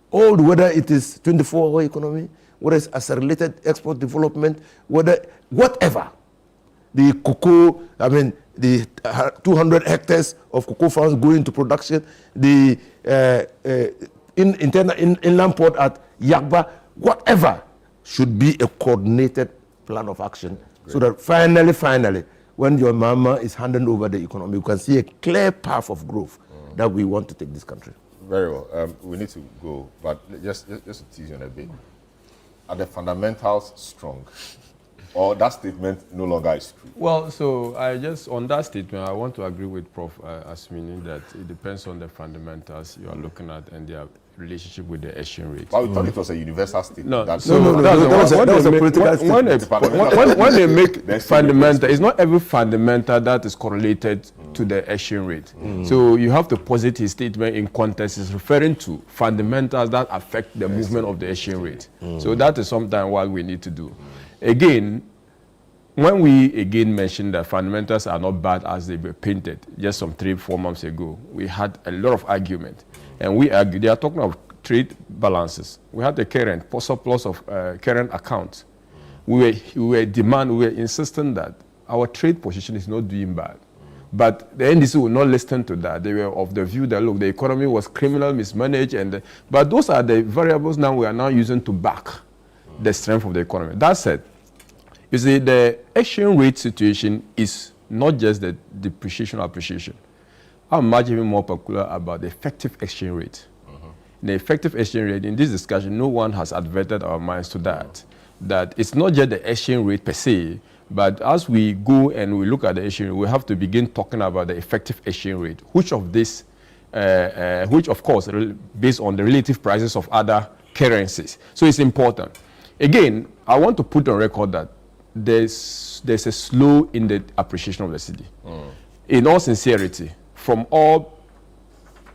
Whether it is 24-hour economy, whether it's accelerated export development, whatever. The cocoa, the 200 hectares of cocoa farms going into production, the inland port at Yagba, whatever should be a coordinated plan of action. Great. So that finally, when your mama is handing over the economy, you can see a clear path of growth that we want to take this country. Very well. We need to go, but just to tease you on a bit. Are the fundamentals strong? Or that statement no longer is true? Well, so on that statement, I want to agree with Prof. Asmini that it depends on the fundamentals you are looking at and their relationship with the exchange rate. Well, we thought it was a universal statement. No, that was a political statement. When they make fundamental, it's not every fundamental that is correlated to the exchange rate. So you have to posit his statement in context. It's referring to fundamentals that affect the movement of the exchange rate. So that is sometimes what we need to do. Again, when we mentioned that fundamentals are not bad as they were painted just some 3-4 months ago, we had a lot of argument. And we argued, they are talking of trade balances. We had the current surplus of current accounts. We were insisting that our trade position is not doing bad. But the NDC would not listen to that. They were of the view that, look, the economy was criminal, mismanaged. But those are the variables now we are now using to back the strength of the economy. That said, you see, the exchange rate situation is not just the depreciation or appreciation. I'm much even more particular about the effective exchange rate. The effective exchange rate, in this discussion, no one has adverted our minds to that. That it's not just the exchange rate per se, but as we go and we look at the exchange rate, we have to begin talking about the effective exchange rate, which of course, based on the relative prices of other currencies. So it's important. Again, I want to put on record that there's a slow in the appreciation of the cedi. In all sincerity, from all,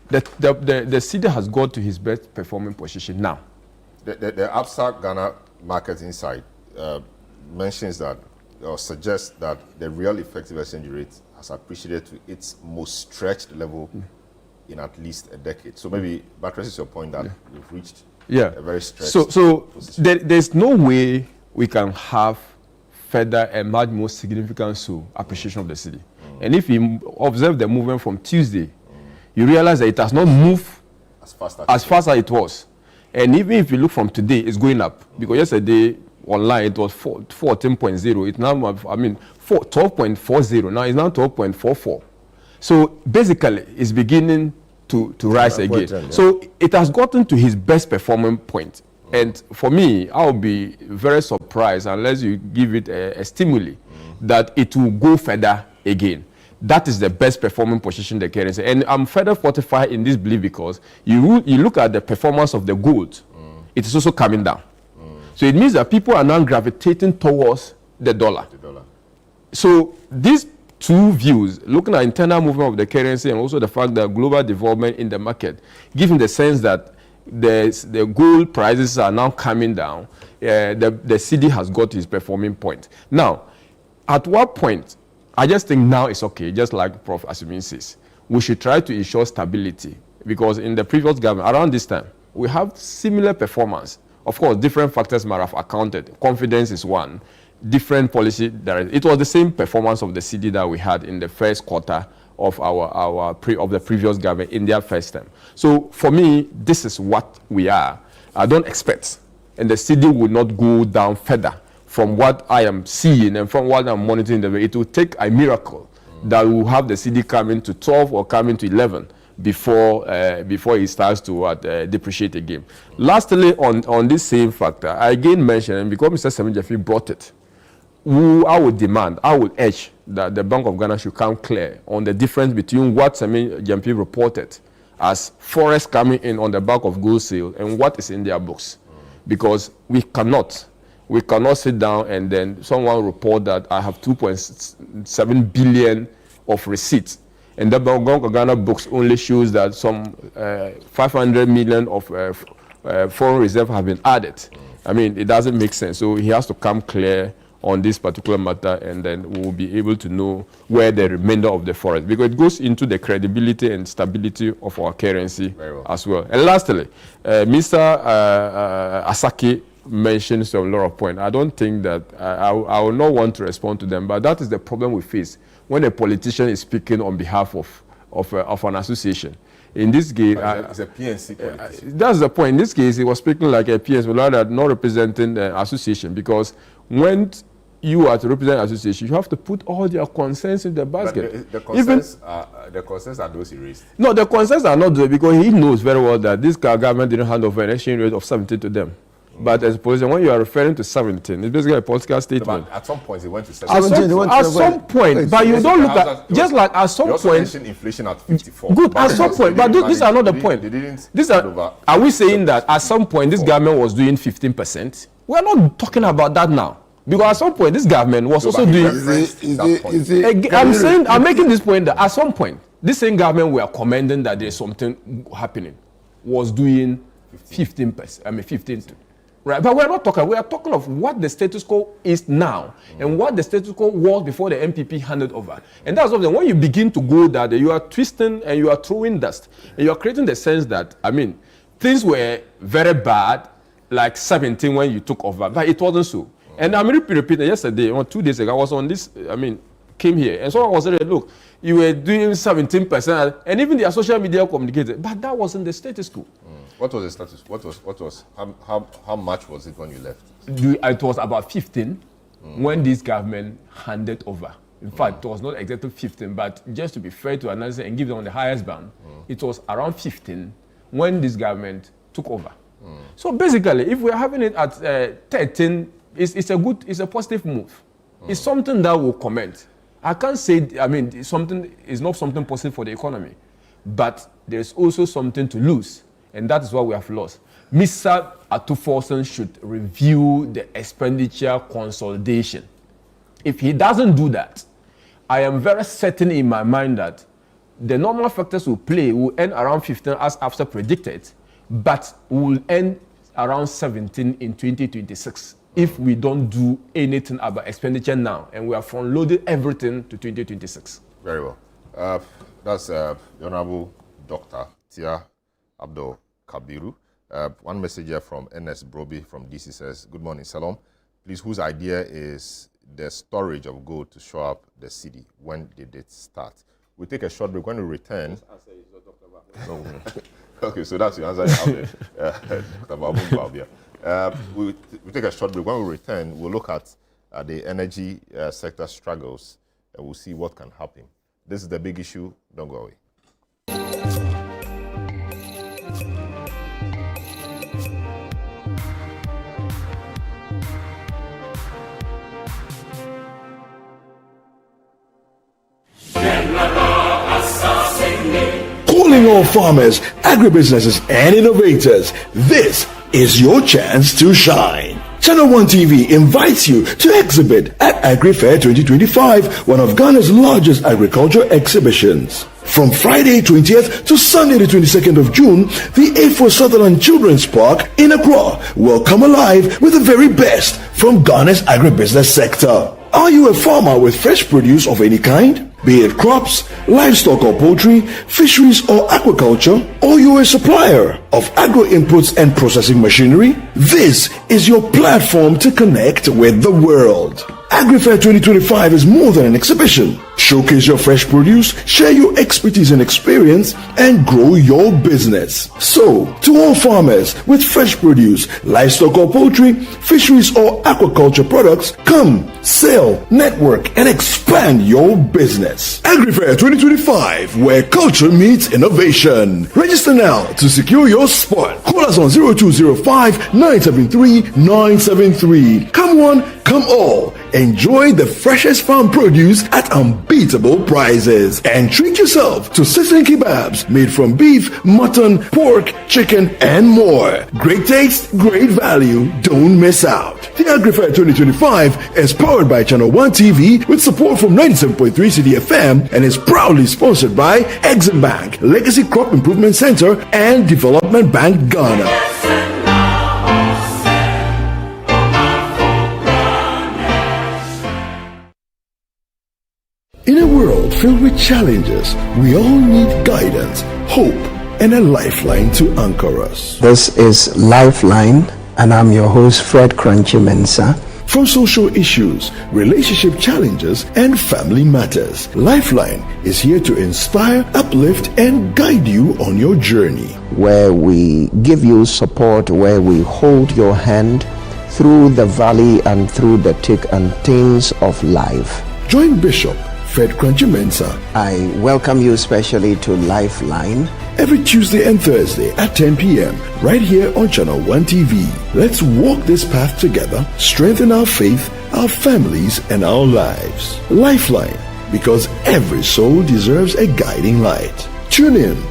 the cedi has got to his best performing position now. The Absa Ghana Market Insight, mentions that, or suggests that the real effective exchange rate has appreciated to its most stretched level in at least a decade. So maybe buttresses your point that we've reached a very stretched So there's no way we can have further and much more significant appreciation of the cedi. And if you observe the movement from Tuesday, you realize that it has not moved as fast as it was. And even if you look from today, it's going up. Because yesterday, online, it was 14.0. It's now, 12.40. Now it's now 12.44. So basically, it's beginning to rise again. So it has gotten to his best performing point. And for me, I'll be very surprised unless you give it a stimuli that it will go further again. That is the best performing position the currency. And I'm further fortified in this belief because you look at the performance of the gold, it is also coming down. So it means that people are now gravitating towards the dollar. So these two views, looking at internal movement of the currency and also the fact that global development in the market, giving the sense that the gold prices are now coming down, the cedi has got its performing point. Now, at what point, I just think now it's okay, just like Prof. Asumin says, we should try to ensure stability because in the previous government, around this time, we have similar performance. Of course, different factors might have accounted. Confidence is one. Different policy direction. It was the same performance of the cedi that we had in the first quarter of the previous government in their first term. So for me, this is what we are. I don't expect, and the cedi will not go down further from what I am seeing and from what I'm monitoring. It will take a miracle that will have the cedi coming to 12 or coming to 11 before it starts to depreciate again. Lastly, on this same factor, I again mentioned, and because Mr. Semin Jeffrey brought it, I would urge that the Bank of Ghana should come clear on the difference between what Semin Jeffrey reported as forex coming in on the back of gold sale and what is in their books. Because we cannot sit down and then someone report that I have 2.7 billion of receipts. And the Bank of Ghana books only shows that some 500 million of foreign reserve have been added. I mean, it doesn't make sense. So he has to come clear on this particular matter, and then we will be able to know where the remainder of the forex, because it goes into the credibility and stability of our currency as well. And lastly, Mr. Asaki mentioned some lot of points. I don't think that I will not want to respond to them, but that is the problem we face when a politician is speaking on behalf of an association. In this case, it's a PNC politician. That's the point. In this case, he was speaking like a PNC, but not representing the association, because when you are to represent an association, you have to put all their concerns in the basket. The concerns are those he raised. No, the concerns are not those, because he knows very well that this government didn't hand over an exchange rate of 17 to them. But as a position, when you are referring to 17, it's basically a political statement. No, at some point, it went to 17. At some point, but you don't look at, just like at some point. You also mentioned inflation at 54. Good, at some point, but these are not the point. Are we saying that at some point this government was doing 15%? We're not talking about that now. Because at some point, this government was also doing. I'm making this point that at some point, this same government we are commending that there's something happening was doing 15%. I mean, 15. Right, but we're not talking. We are talking of what the status quo is now and what the status quo was before the MPP handed over. And that's something. When you begin to go that, you are twisting and you are throwing dust, and you are creating the sense that, I mean, things were very bad, like 17 when you took over, but it wasn't so. And I'm repeating yesterday or 2 days ago, I was on this. I mean, came here and someone was saying, look, you were doing 17%, and even their social media communicated, but that wasn't the status quo. What was the status? What was how much was it when you left? It was about 15 when this government handed over. In fact, it was not exactly 15, but just to be fair to analysis and give them on the highest band, it was around 15 when this government took over. So basically, if we're having it at 13, it's a positive move. It's something that will comment. I can't say, I mean, it's not something positive for the economy, but there's also something to lose. And that is what we have lost. Mr. Atuforsen should review the expenditure consolidation. If he doesn't do that, I am very certain in my mind that the normal factors will end around 15 as after predicted, but will end around 17 in 2026. if we don't do anything about expenditure now, and we are front-loading everything to 2026. Very well. That's the Honorable Dr. Tia Abdul Kabiru. One message here from NS Broby from DC says, good morning, Salom. Please, whose idea is the storage of gold to shore up the city? When did it start? We'll take a short break. When we return... No. Okay, so that's the answer. We'll take a short break. When we return, we'll look at the energy sector struggles and we'll see what can happen. This is the big issue. Don't go away. Calling all farmers, agribusinesses, and innovators, this is your chance to shine. Channel 1 TV invites you to exhibit at Agri Fair 2025, one of Ghana's largest agriculture exhibitions. From Friday 20th to Sunday the 22nd of June, the A4 Sutherland Children's Park in Accra will come alive with the very best from Ghana's agribusiness sector. Are you a farmer with fresh produce of any kind? Be it crops, livestock or poultry, fisheries or aquaculture, or you're a supplier of agro inputs and processing machinery? This is your platform to connect with the world. AgriFair 2025 is more than an exhibition. Showcase your fresh produce, share your expertise and experience, and grow your business. So, to all farmers with fresh produce, livestock or poultry, fisheries or aquaculture products, come, sell, network, and expand your business. AgriFair 2025, where culture meets innovation. Register now to secure your spot. Call us on 0205 973 973. Come one, come all. Enjoy the freshest farm produce at unbeatable prices. And treat yourself to sizzling kebabs made from beef, mutton, pork, chicken, and more. Great taste, great value. Don't miss out. The AgriFair 2025 is powered by Channel 1 TV with support from 97.3 City FM and is proudly sponsored by Exim Bank, Legacy Crop Improvement Center, and Development Bank Ghana. In a world filled with challenges, we all need guidance, hope, and a lifeline to anchor us. This is Lifeline, and I'm your host, Fred Crunchy Mensa. From social issues, relationship challenges, and family matters, Lifeline is here to inspire, uplift, and guide you on your journey. Where we give you support, where we hold your hand through the valley and through the thick and thins of life. Join Bishop Fred Crunchy Mensa. I welcome you especially to Lifeline. Every Tuesday and Thursday at 10 p.m. right here on Channel 1 TV. Let's walk this path together, strengthen our faith, our families, and our lives. Lifeline, because every soul deserves a guiding light. Tune in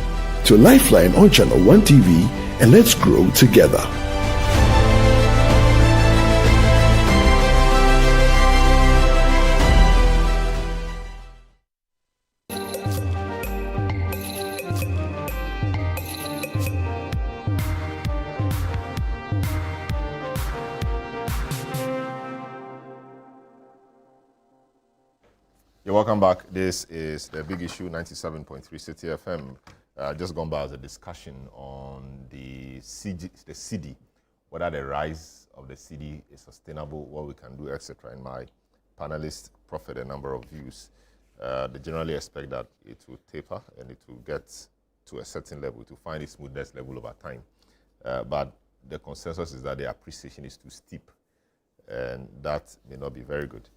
to Lifeline on Channel 1 TV and let's grow together. Welcome back. This is the big issue, 97.3 City FM. Just gone by as a discussion on the city, whether the rise of the city is sustainable, what we can do, etc. And my panelists proffered a number of views. They generally expect that it will taper and it will get to a certain level, to find its smoothness level over time. But the consensus is that the appreciation is too steep, and that may not be very good.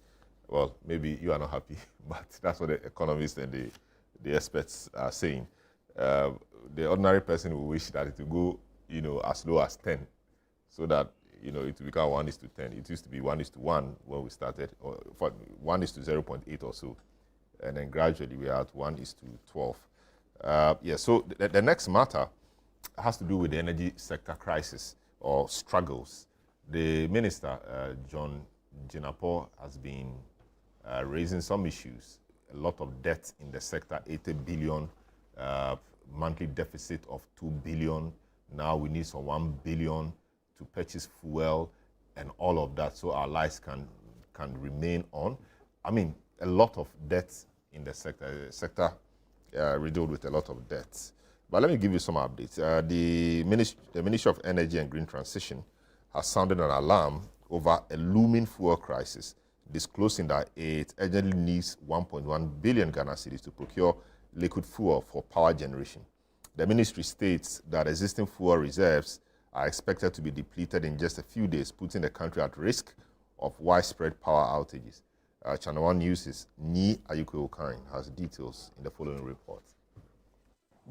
Well, maybe you are not happy, but that's what the economists and the experts are saying. The ordinary person will wish that it will go, as low as 10, so that, it will become 1:10. It used to be 1:1 when we started, or 1:0.8 or so, and then gradually we are at 1:12. So the next matter has to do with the energy sector crisis or struggles. The minister, John Jinapor, has been raising some issues. A lot of debt in the sector, 80 billion, monthly deficit of 2 billion. Now we need some 1 billion to purchase fuel. and all of that, so our lives can remain on. I mean, a lot of debt in the sector, riddled with a lot of debt. But let me give you some updates. The Ministry of Energy and Green Transition has sounded an alarm over a looming fuel crisis, disclosing that it urgently needs 1.1 billion Ghana cedis to procure liquid fuel for power generation. The ministry states that existing fuel reserves are expected to be depleted in just a few days, putting the country at risk of widespread power outages. Channel 1 News' Ni Ayukwe Okain has details in the following report.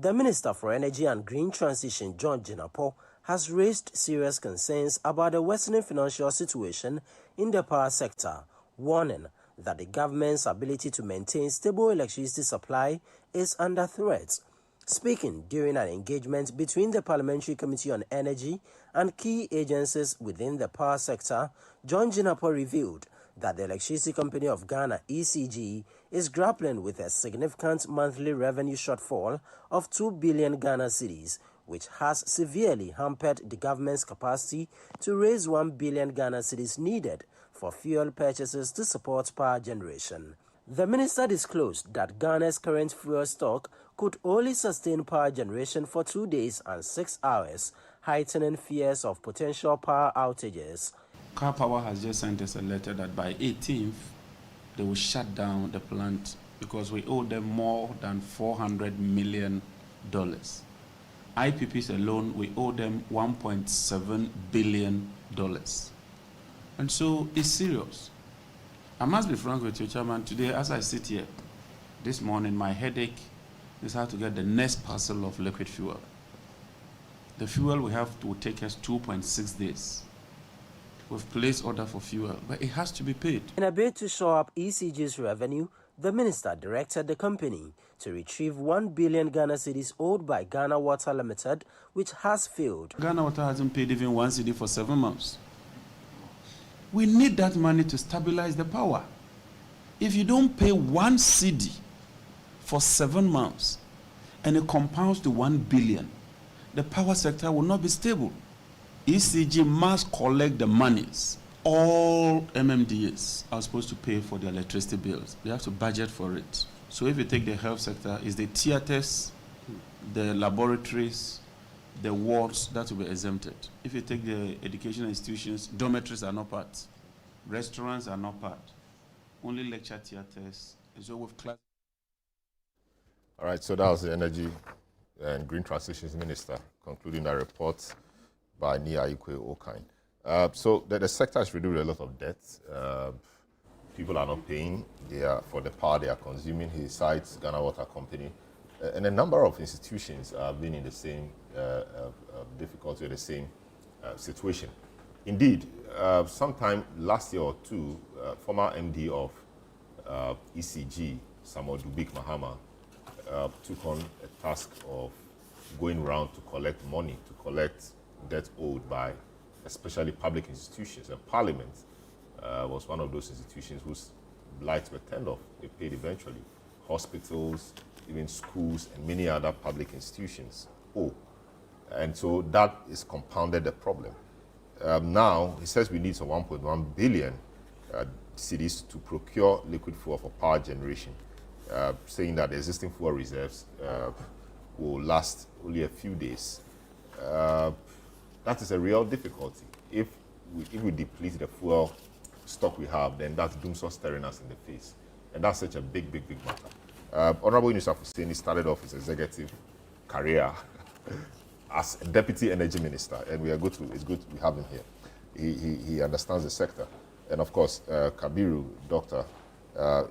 The Minister for Energy and Green Transition, John Jinapor, has raised serious concerns about the worsening financial situation in the power sector, warning that the government's ability to maintain stable electricity supply is under threat. Speaking during an engagement between the Parliamentary Committee on Energy and key agencies within the power sector, John Jinapor revealed that the Electricity Company of Ghana, ECG, is grappling with a significant monthly revenue shortfall of 2 billion Ghana cedis, which has severely hampered the government's capacity to raise 1 billion Ghana cedis needed for fuel purchases to support power generation. The minister disclosed that Ghana's current fuel stock could only sustain power generation for 2 days and 6 hours, heightening fears of potential power outages. Car Power has just sent us a letter that by 18th, they will shut down the plant because we owe them more than $400 million. IPPs alone, we owe them $1.7 billion. And so it's serious. I must be frank with you, Chairman. Today, as I sit here, this morning, my headache is how to get the next parcel of liquid fuel. The fuel we have to take us 2.6 days. We've placed order for fuel, but it has to be paid. In a bid to shore up ECG's revenue, the minister directed the company to retrieve 1 billion Ghana cedis owed by Ghana Water Limited, which has failed. Ghana Water hasn't paid even 1 cedi for 7 months. We need that money to stabilize the power. If you don't pay 1 cedi for 7 months and it compounds to 1 billion, the power sector will not be stable. ECG must collect the monies. All MMDAs are supposed to pay for their electricity bills. They have to budget for it. So if you take the health sector, it's the theaters, the laboratories, the wards that will be exempted. If you take the educational institutions, dormitories are not part. Restaurants are not part. Only lecture theaters. And so with class. All right, so that was the Energy and Green Transitions Minister concluding that report by Ni Ayukwe Okain. So the sector has reduced a lot of debt. People are not paying for the power they are consuming. He cites Ghana Water Company. And a number of institutions have been in the same difficulty or the same situation. Indeed, sometime last year or two, former MD of ECG, Samuel Dubik Mahama, took on a task of going around to collect money, to collect debt owed by especially public institutions. And Parliament was one of those institutions whose lights were turned off. They paid eventually. Hospitals, even schools, and many other public institutions owe. And so that is compounded the problem. Now, he says we need some 1.1 billion cedis to procure liquid fuel for power generation, saying that the existing fuel reserves will last only a few days. That is a real difficulty. If we deplete the fuel stock we have, then that's doomsday staring us in the face. And that's such a big matter. Honorable Yunus Hussein started off his executive career as a deputy energy minister, and it's good we have him here. He understands the sector. And of course, Kabiru, doctor,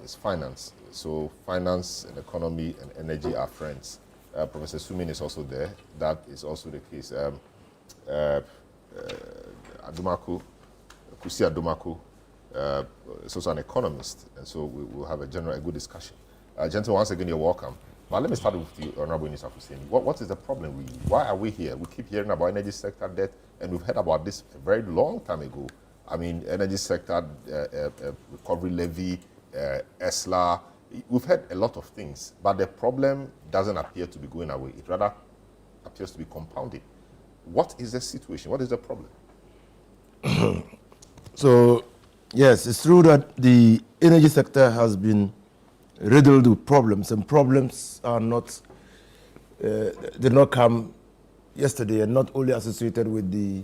is finance. So finance and economy and energy are friends. Professor Sumin is also there. That is also the case. Adumaku, Kusi Adumaku, is also an economist, and so we'll have a good discussion. Gentlemen, once again, you're welcome. But let me start with you, Honorable Yunus Hussein. What is the problem really? Why are we here? We keep hearing about energy sector debt, and we've heard about this a very long time ago. I mean, energy sector recovery levy, ESLA. We've heard a lot of things, but the problem doesn't appear to be going away. It rather appears to be compounding. What is the situation? What is the problem? So, yes, it's true that the energy sector has been riddled with problems, and problems are not did not come yesterday, and not only associated with the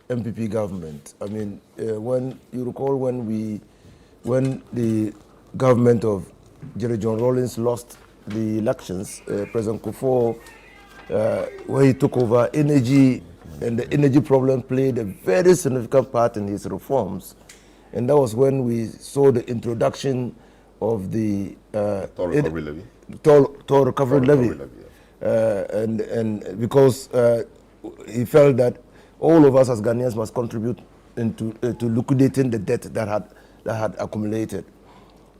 MPP government. I mean, when you recall when the government of Jerry John Rawlings lost the elections, President Kufuor, when he took over energy, and the energy problem played a very significant part in his reforms. And that was when we saw the introduction of the Toll recovery levy. Toll recovery levy. And because he felt that all of us as Ghanaians must contribute into to liquidating the debt that had accumulated.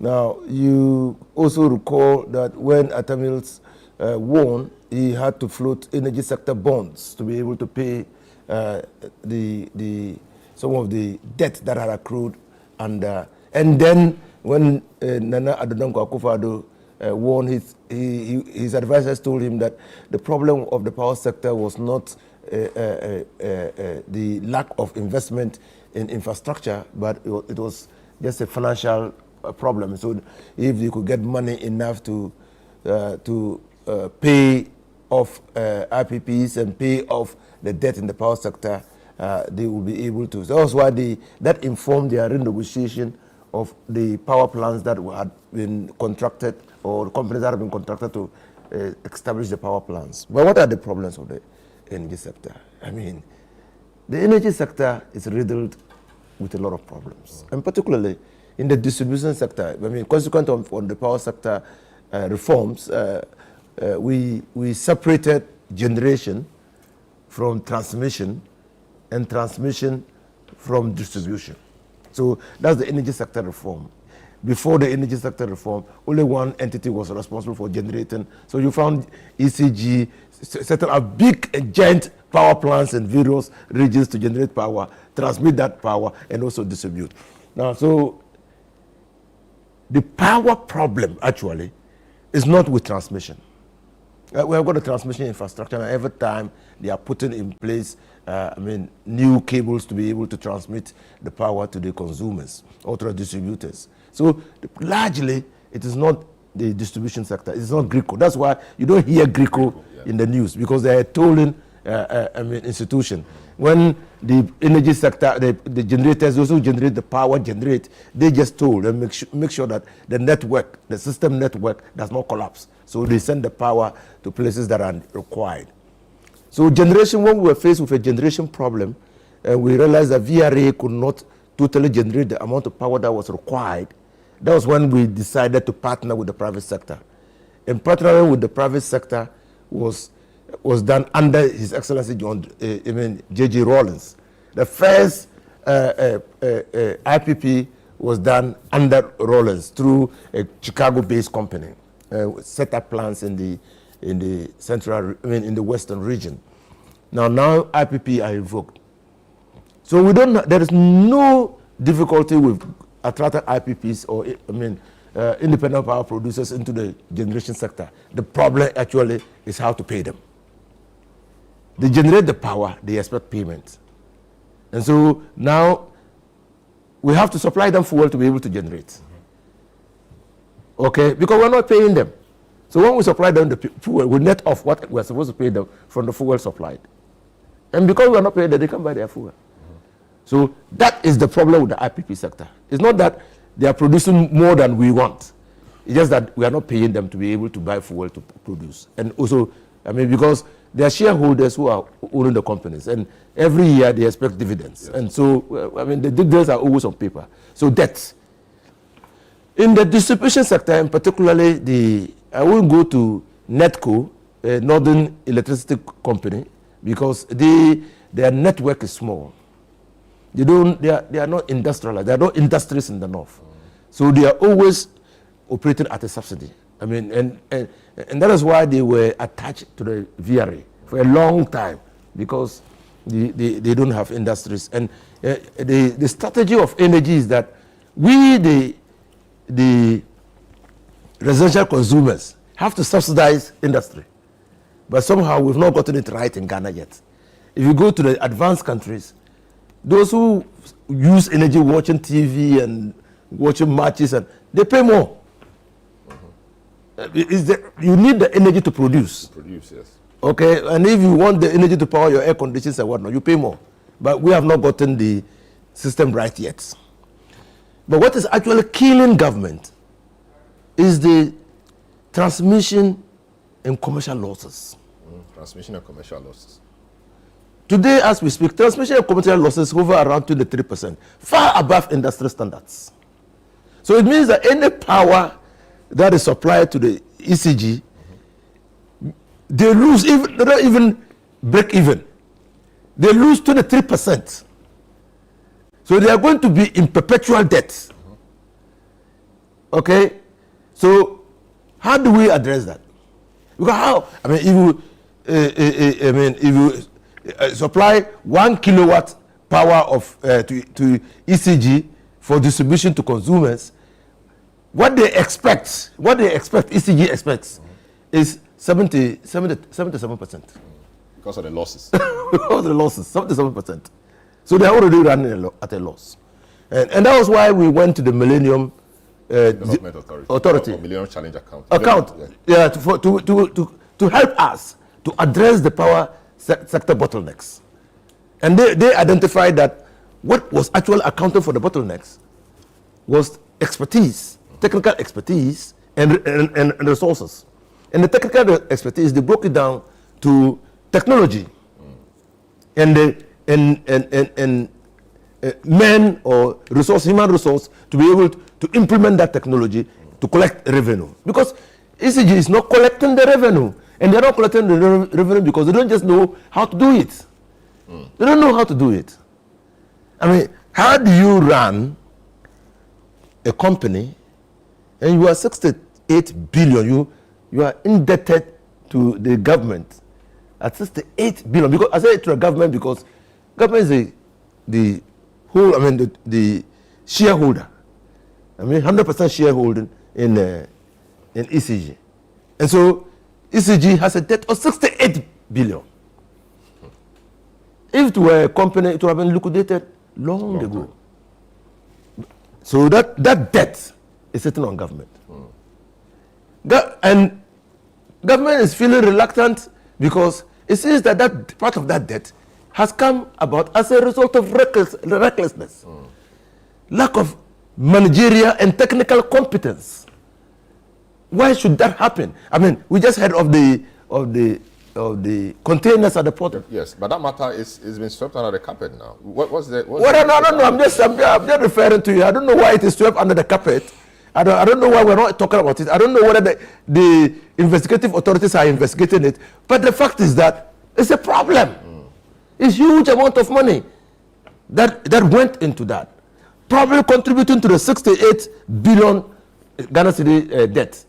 Now, you also recall that when Atamils won, he had to float energy sector bonds to be able to pay some of the debt that had accrued. And then when Nana Adonoo Akufo-Addo won, his advisors told him that the problem of the power sector was not the lack of investment in infrastructure, but it was just a financial problem. So if you could get money enough to pay off IPPs and pay off the debt in the power sector, they will be able to. So that's why that informed their renegotiation of the power plants that had been contracted, or the companies that have been contracted to establish the power plants. But what are the problems of the energy sector? I mean, the energy sector is riddled with a lot of problems, and particularly in the distribution sector. I mean, consequent on the power sector reforms, we separated generation from transmission, and transmission from distribution. So that's the energy sector reform. Before the energy sector reform, only one entity was responsible for generating. So you found ECG setting up big, giant power plants in various regions to generate power, transmit that power, and also distribute. Now, so the power problem actually is not with transmission. We have got a transmission infrastructure, and every time they are putting in place new cables to be able to transmit the power to the consumers or to the distributors. So largely, it is not the distribution sector. It's not GRICO. That's why you don't hear GRICO in the news, because they are tolling institution. When the energy sector, the generators also generate the power, they just toll and make sure that the network, the system network, does not collapse. So they send the power to places that are required. So generation, when we were faced with a generation problem, we realized that VRA could not totally generate the amount of power that was required. That was when we decided to partner with the private sector. And partnering with the private sector was done under His Excellency J.J. Rawlings. The first IPP was done under Rawlings through a Chicago-based company. Set up plants in the central, in the western region. Now IPP are invoked. So there is no difficulty with attracting IPPs or independent power producers into the generation sector. The problem actually is how to pay them. They generate the power, they expect payment. And so now we have to supply them fuel to be able to generate. Okay, because we're not paying them. So when we supply them the fuel, we net off what we're supposed to pay them from the fuel supplied. And because we're not paying them, they can't buy their fuel. So that is the problem with the IPP sector. It's not that they are producing more than we want. It's just that we are not paying them to be able to buy fuel to produce. And also, because they are shareholders who are owning the companies. And every year they expect dividends. Yes. And so, the dividends are always on paper. So debts. In the distribution sector, and particularly I won't go to NETCO, Northern Electricity Company, because their network is small. They are not industrialized. There are no industries in the north. So they are always operating at a subsidy. And that is why they were attached to the VRA for a long time, because they don't have industries. And the strategy of energy is that we, the residential consumers, have to subsidize industry. But somehow we've not gotten it right in Ghana yet. If you go to the advanced countries, Those who use energy watching TV and watching matches, and they pay more. You need the energy to produce. Produce, yes. Okay, and if you want the energy to power your air conditions and whatnot, you pay more. But we have not gotten the system right yet. But what is actually killing government is the transmission and commercial losses. Transmission and commercial losses. Today, as we speak, transmission and commercial losses hover around 23%, far above industry standards. So it means that any power that is supplied to the ECG, they lose, they don't even break even. They lose 23%. So they are going to be in perpetual debt. Okay? So how do we address that? Because how? I mean, if you supply 1 kilowatt power of to ECG for distribution to consumers, what they expect, ECG expects, is 77%. Because of the losses. Because of the losses, 77%. So they are already running at a loss. And that was why we went to the Millennium Development Authority. Or Millennium Challenge Account. Yeah, to help us to address the power sector bottlenecks. And they identified that what was actually accounting for the bottlenecks was expertise, technical expertise, and resources. And the technical expertise, they broke it down to technology and men or human resource to be able to implement that technology to collect revenue. Because ECG is not collecting the revenue. And they're not collecting the revenue because they don't just know how to do it. They don't know how to do it. I mean, how do you run a company and you are 68 billion, you are indebted to the government at 68 billion? Because I say it to the government because government is the whole, I mean, the shareholder. I mean, 100% shareholding in ECG. And so ECG has a debt of 68 billion. If it were a company, it would have been liquidated long ago. So that debt is sitting on government. And government is feeling reluctant because it seems that part of that debt has come about as a result of recklessness, lack of managerial and technical competence. Why should that happen? I mean, we just heard of the containers at the port. Yes, but that matter is been swept under the carpet now. No. I'm just referring to you. I don't know why it is swept under the carpet. I don't know why we're not talking about it. I don't know whether the investigative authorities are investigating it. But the fact is that it's a problem. It's huge amount of money that went into that, probably contributing to the 68 billion Ghana cedi debt.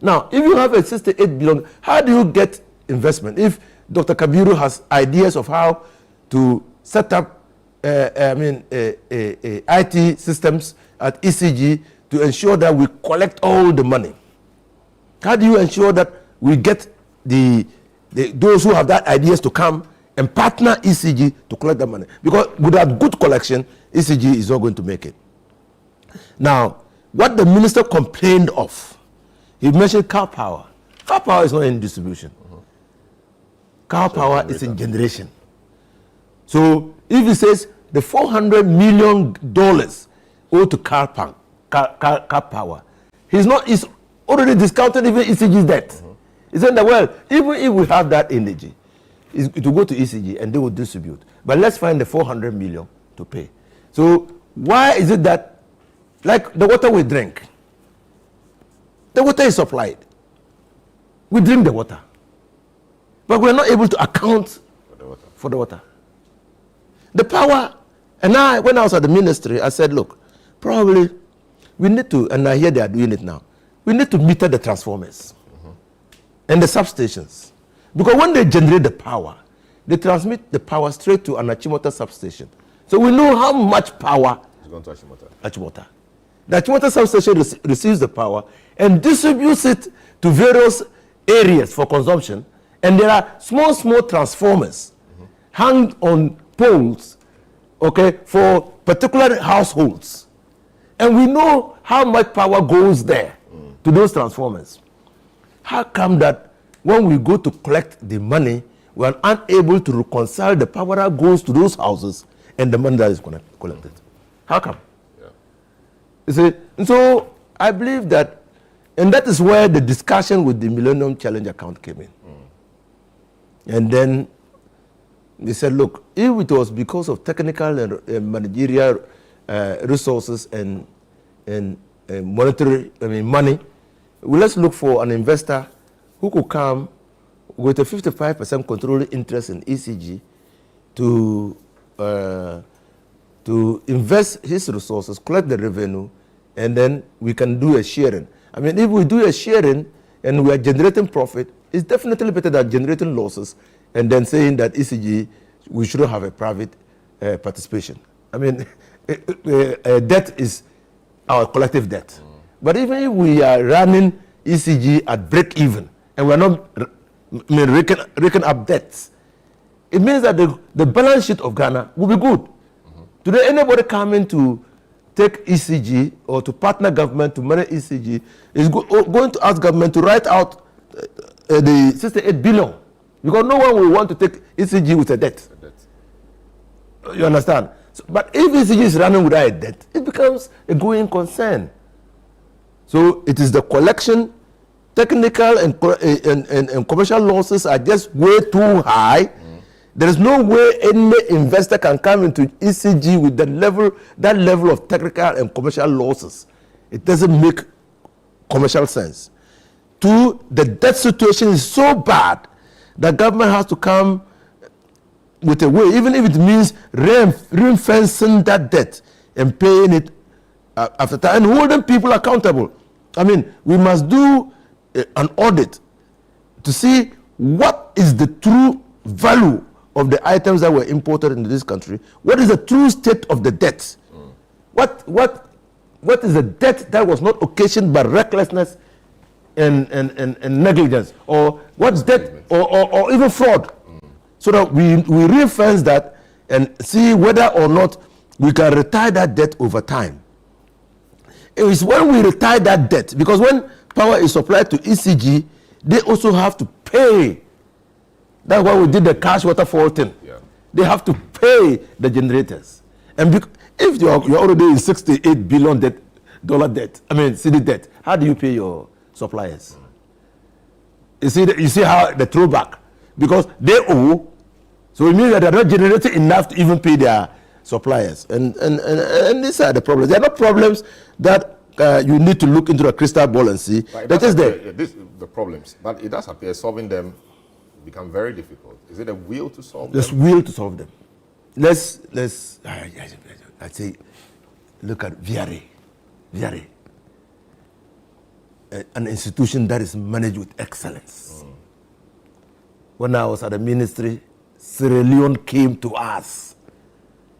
Now, if you have a 68 billion, how do you get investment? If Dr. Kabiru has ideas of how to set up IT systems at ECG to ensure that we collect all the money, how do you ensure that we get those who have that ideas to come and partner ECG to collect the money? Because without good collection, ECG is not going to make it. Now, what the minister complained of, he mentioned cow power. Cow power is not in distribution. Cow power is in generation. So if he says the $400 million owed to cow power, he's already discounted even ECG's debt. He said that, well, even if we have that energy, it will go to ECG and they will distribute. But let's find the 400 million to pay. So why is it that, like the water we drink, the water is supplied. We drink the water. But we're not able to account for the water. The power, and when I was at the ministry, I said, look, probably we need to, and I hear they are doing it now, we need to meter the transformers and the substations. Because when they generate the power, they transmit the power straight to an Achimota substation. So we know how much power is going to Achimota. The Achimota substation receives the power and distributes it to various areas for consumption. And there are small transformers hung on poles okay, for particular households. And we know how much power goes there to those transformers. How come that when we go to collect the money, we are unable to reconcile the power that goes to those houses and the money that is collected? How come? Yeah. You see, and so I believe that, and that is where the discussion with the Millennium Challenge account came in. And then they said, look, if it was because of technical and managerial resources and monetary, money, well, let's look for an investor who could come with a 55% controlling interest in ECG to invest his resources, collect the revenue, and then we can do a sharing. I mean, if we do a sharing and we are generating profit, it's definitely better than generating losses and then saying that ECG, we shouldn't have a private participation. I mean, debt is our collective debt. But even if we are running ECG at break even and we're not raking up debts, it means that the balance sheet of Ghana will be good. Today, anybody coming to take ECG or to partner government to manage ECG is going to ask government to write out the 68 billion, because no one will want to take ECG with a debt. You understand? So, but if ECG is running without a debt, it becomes a going concern. So it is the collection, technical and commercial losses are just way too high. There is no way any investor can come into ECG with that level of technical and commercial losses. It doesn't make commercial sense. Two, the debt situation is so bad that government has to come with a way, even if it means ring-fencing that debt and paying it after time and holding people accountable. I mean, we must do an audit to see what is the true value of the items that were imported into this country. What is the true state of the debt? What is the debt that was not occasioned by recklessness and negligence, or what's debt or even fraud? So that we ring-fence that and see whether or not we can retire that debt over time. It is when we retire that debt, because when power is supplied to ECG, they also have to pay. That's why we did the cash waterfall thing. Yeah. They have to pay the generators. And if you're already in $68 billion debt, cedi debt, how do you pay your suppliers? You see how the throwback, because they owe, so it means that they're not generating enough to even pay their suppliers. And these are the problems. They are not problems that you need to look into a crystal ball and see. They're just there. The problems, but it does appear solving them become very difficult. Is it a will to solve them? There's will to solve them. Let's I'd say, look at VRA. An institution that is managed with excellence. When I was at the ministry, Sierra Leone came to us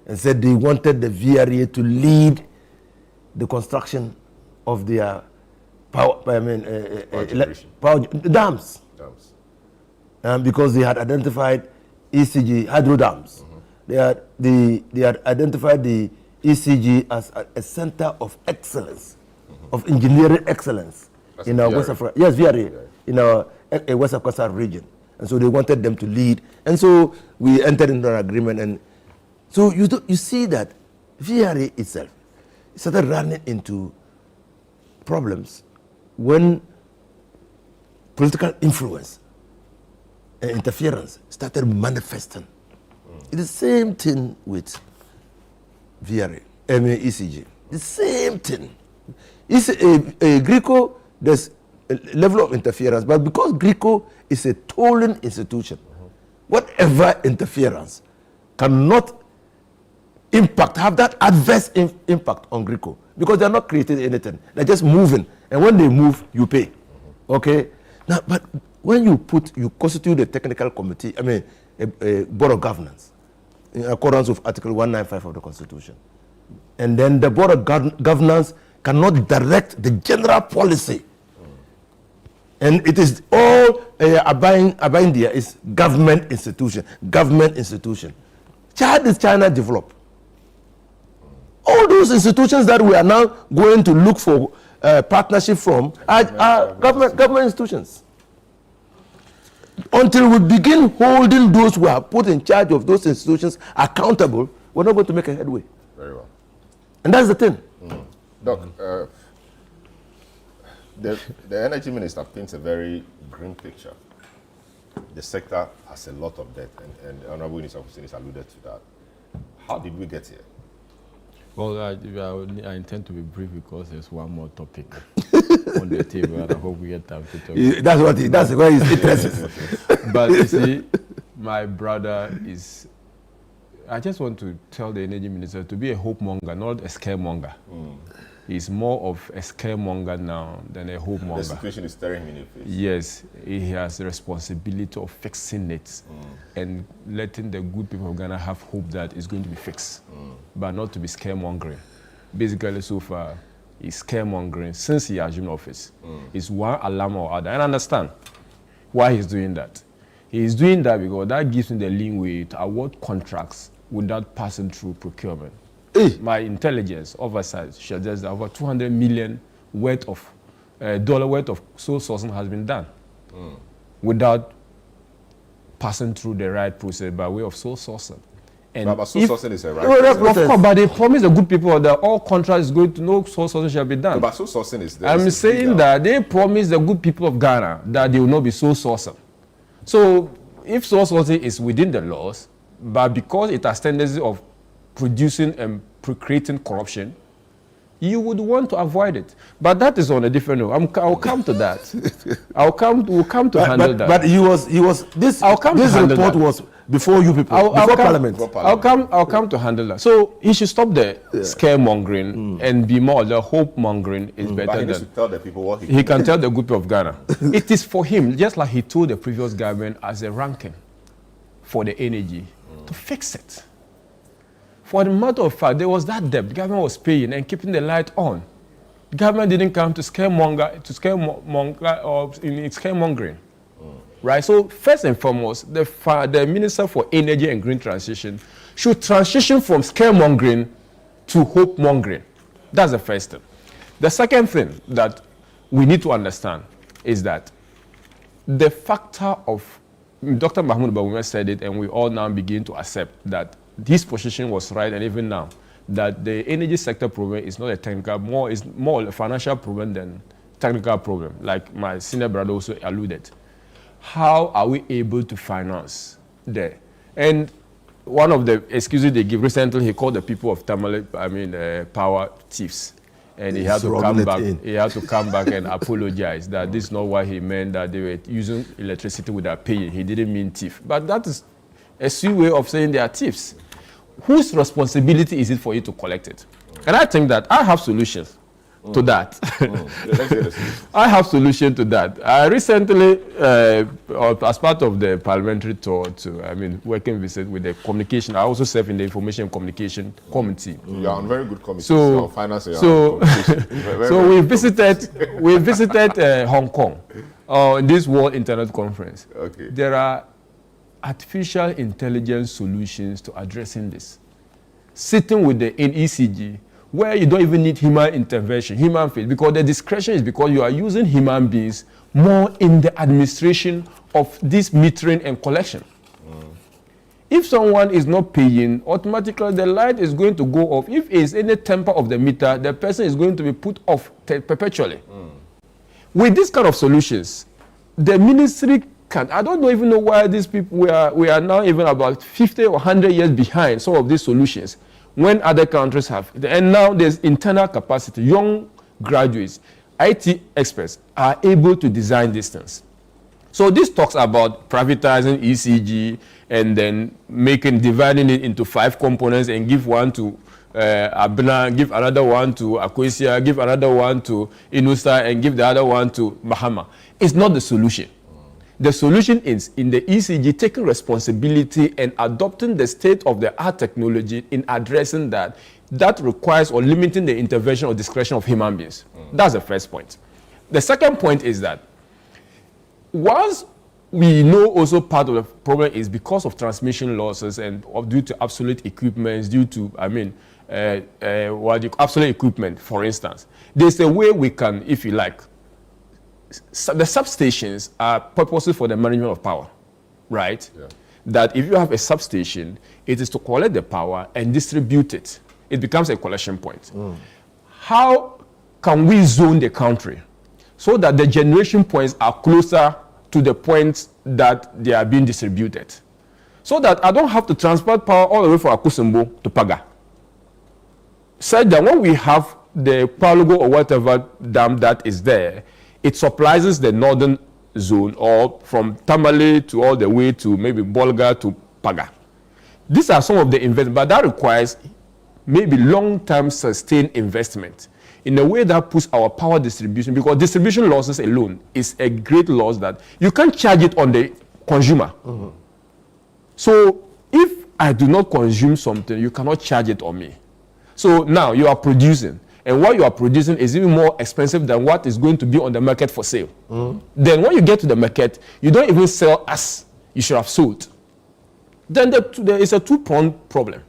and said they wanted the VRA to lead the construction of their dams. Because they had identified ECG hydro dams. They had identified the ECG as a center of excellence, of engineering excellence. That's in our West Africa, yes, VRA, in our West Africa region, and so they wanted them to lead, and so we entered into an agreement, and so you see that VRA itself started running into problems when political influence and interference started manifesting. It's the same thing with VRA, ECG. The same thing. It's a Greco. There's a level of interference, but because Greco is a tolling institution, whatever interference cannot have that adverse impact on Greco, because they're not creating anything. They're just moving, and when they move, you pay. Okay? Now, but when you constitute a technical committee, a board of governance, in accordance with Article 195 of the Constitution, and then the board of governance cannot direct the general policy. And it is all abiding there is government institution. China developed. All those institutions that we are now going to look for partnership from are government institutions. Until we begin holding those who are put in charge of those institutions accountable, we're not going to make a headway. Very well. And that's the thing. Doc, the energy minister paints a very grim picture. The sector has a lot of debt, and the Honorable Minister Hussein has alluded to that. How did we get here? Well, I intend to be brief because there's one more topic on the table, and I hope we get time to talk. That's why he's interested. But you see, my brother is. I just want to tell the energy minister to be a hope monger, not a scaremonger. He's more of a scaremonger now than a hope monger. The situation is staring him in the face. Yes, he has the responsibility of fixing it and letting the good people of Ghana have hope that it's going to be fixed, but not to be scaremongering. Basically, so far, he's scaremongering since he assumed office. It's one alarm or other. And I understand why he's doing that. He's doing that because that gives him the leeway to award contracts without passing through procurement. My intelligence oversight suggests that over $200 million dollar worth of sole sourcing has been done without passing through the right process by way of sole sourcing. And but sole sourcing is a right process. Of course, but they promise the good people that all contracts is going to no sole sourcing shall be done. No, but sole sourcing is there. I'm saying that they promise the good people of Ghana that they will not be sole sourcing. So if sole sourcing is within the laws, but because it has tendency of producing and creating corruption, you would want to avoid it. But that is on a different note. I'll come to that. We'll come to handle that. But this report was before you people, before Parliament. I'll come to handle that. So he should stop the scaremongering and be more the hope mongering is better but he than. needs to tell the people what he can tell the good people of Ghana. It is for him, just like he told the previous government as a ranking for the energy to fix it. For the matter of fact, there was that debt. The government was paying and keeping the light on. The government didn't come to scaremonger or in scaremongering. Right? So first and foremost, the Minister for Energy and Green Transition should transition from scaremongering to hope mongering. That's the first thing. The second thing that we need to understand is that the factor of Dr. Mahmoud Bawumia said it, and we all now begin to accept that his position was right, and even now, that the energy sector problem is not a technical, is more a financial problem than technical problem, like my senior brother also alluded. How are we able to finance there? And one of the excuses they give recently, he called the people of Tamale, power thieves. And he had to come back. He had to come back and apologize that this is not what he meant, that they were using electricity without paying. He didn't mean thief. But that is a sweet way of saying they are thieves. Whose responsibility is it for you to collect it? And I think that I have solutions to that. I have solution to that. I recently, as part of the parliamentary tour to, working visit with the communication, I also serve in the information and communication committee. You are on very good committee. So, finance. So we visited Hong Kong, this World Internet Conference. Okay. There are artificial intelligence solutions to addressing this. Sitting with the ECG, where you don't even need human intervention, human face, because the discretion is because you are using human beings more in the administration of this metering and collection. If someone is not paying, automatically the light is going to go off. If it's any temper of the meter, the person is going to be put off perpetually. With this kind of solutions, the ministry can, I don't even know why these people, we are now even about 50 or 100 years behind some of these solutions when other countries have. And now there's internal capacity. Young graduates, IT experts are able to design these things. So this talks about privatizing ECG and then dividing it into 5 components and give one to Abna, give another one to Akwessia, give another one to Inusa, and give the other one to Mahama. It's not the solution. The solution is in the ECG taking responsibility and adopting the state-of-the-art technology in addressing that. That requires or limiting the intervention or discretion of human beings. That's the first point. The second point is that once we know also part of the problem is because of transmission losses and due to obsolete equipment, due to, obsolete equipment, for instance. There's a way we can, if you like, the substations are purposes for the management of power, right? Yeah. That if you have a substation, it is to collect the power and distribute it. It becomes a collection point. How can we zone the country so that the generation points are closer to the points that they are being distributed? So that I don't have to transport power all the way from Akusumbo to Paga. Said that when we have the Palugo or whatever dam that is there, it supplies the northern zone, or from Tamale to all the way to maybe Bolga to Paga. These are some of the investments, but that requires maybe long-term sustained investment in a way that puts our power distribution, because distribution losses alone is a great loss that you can't charge it on the consumer. So if I do not consume something, you cannot charge it on me. So now you are producing, and what you are producing is even more expensive than what is going to be on the market for sale. Then when you get to the market, you don't even sell as you should have sold. Then there is a two-pronged problem.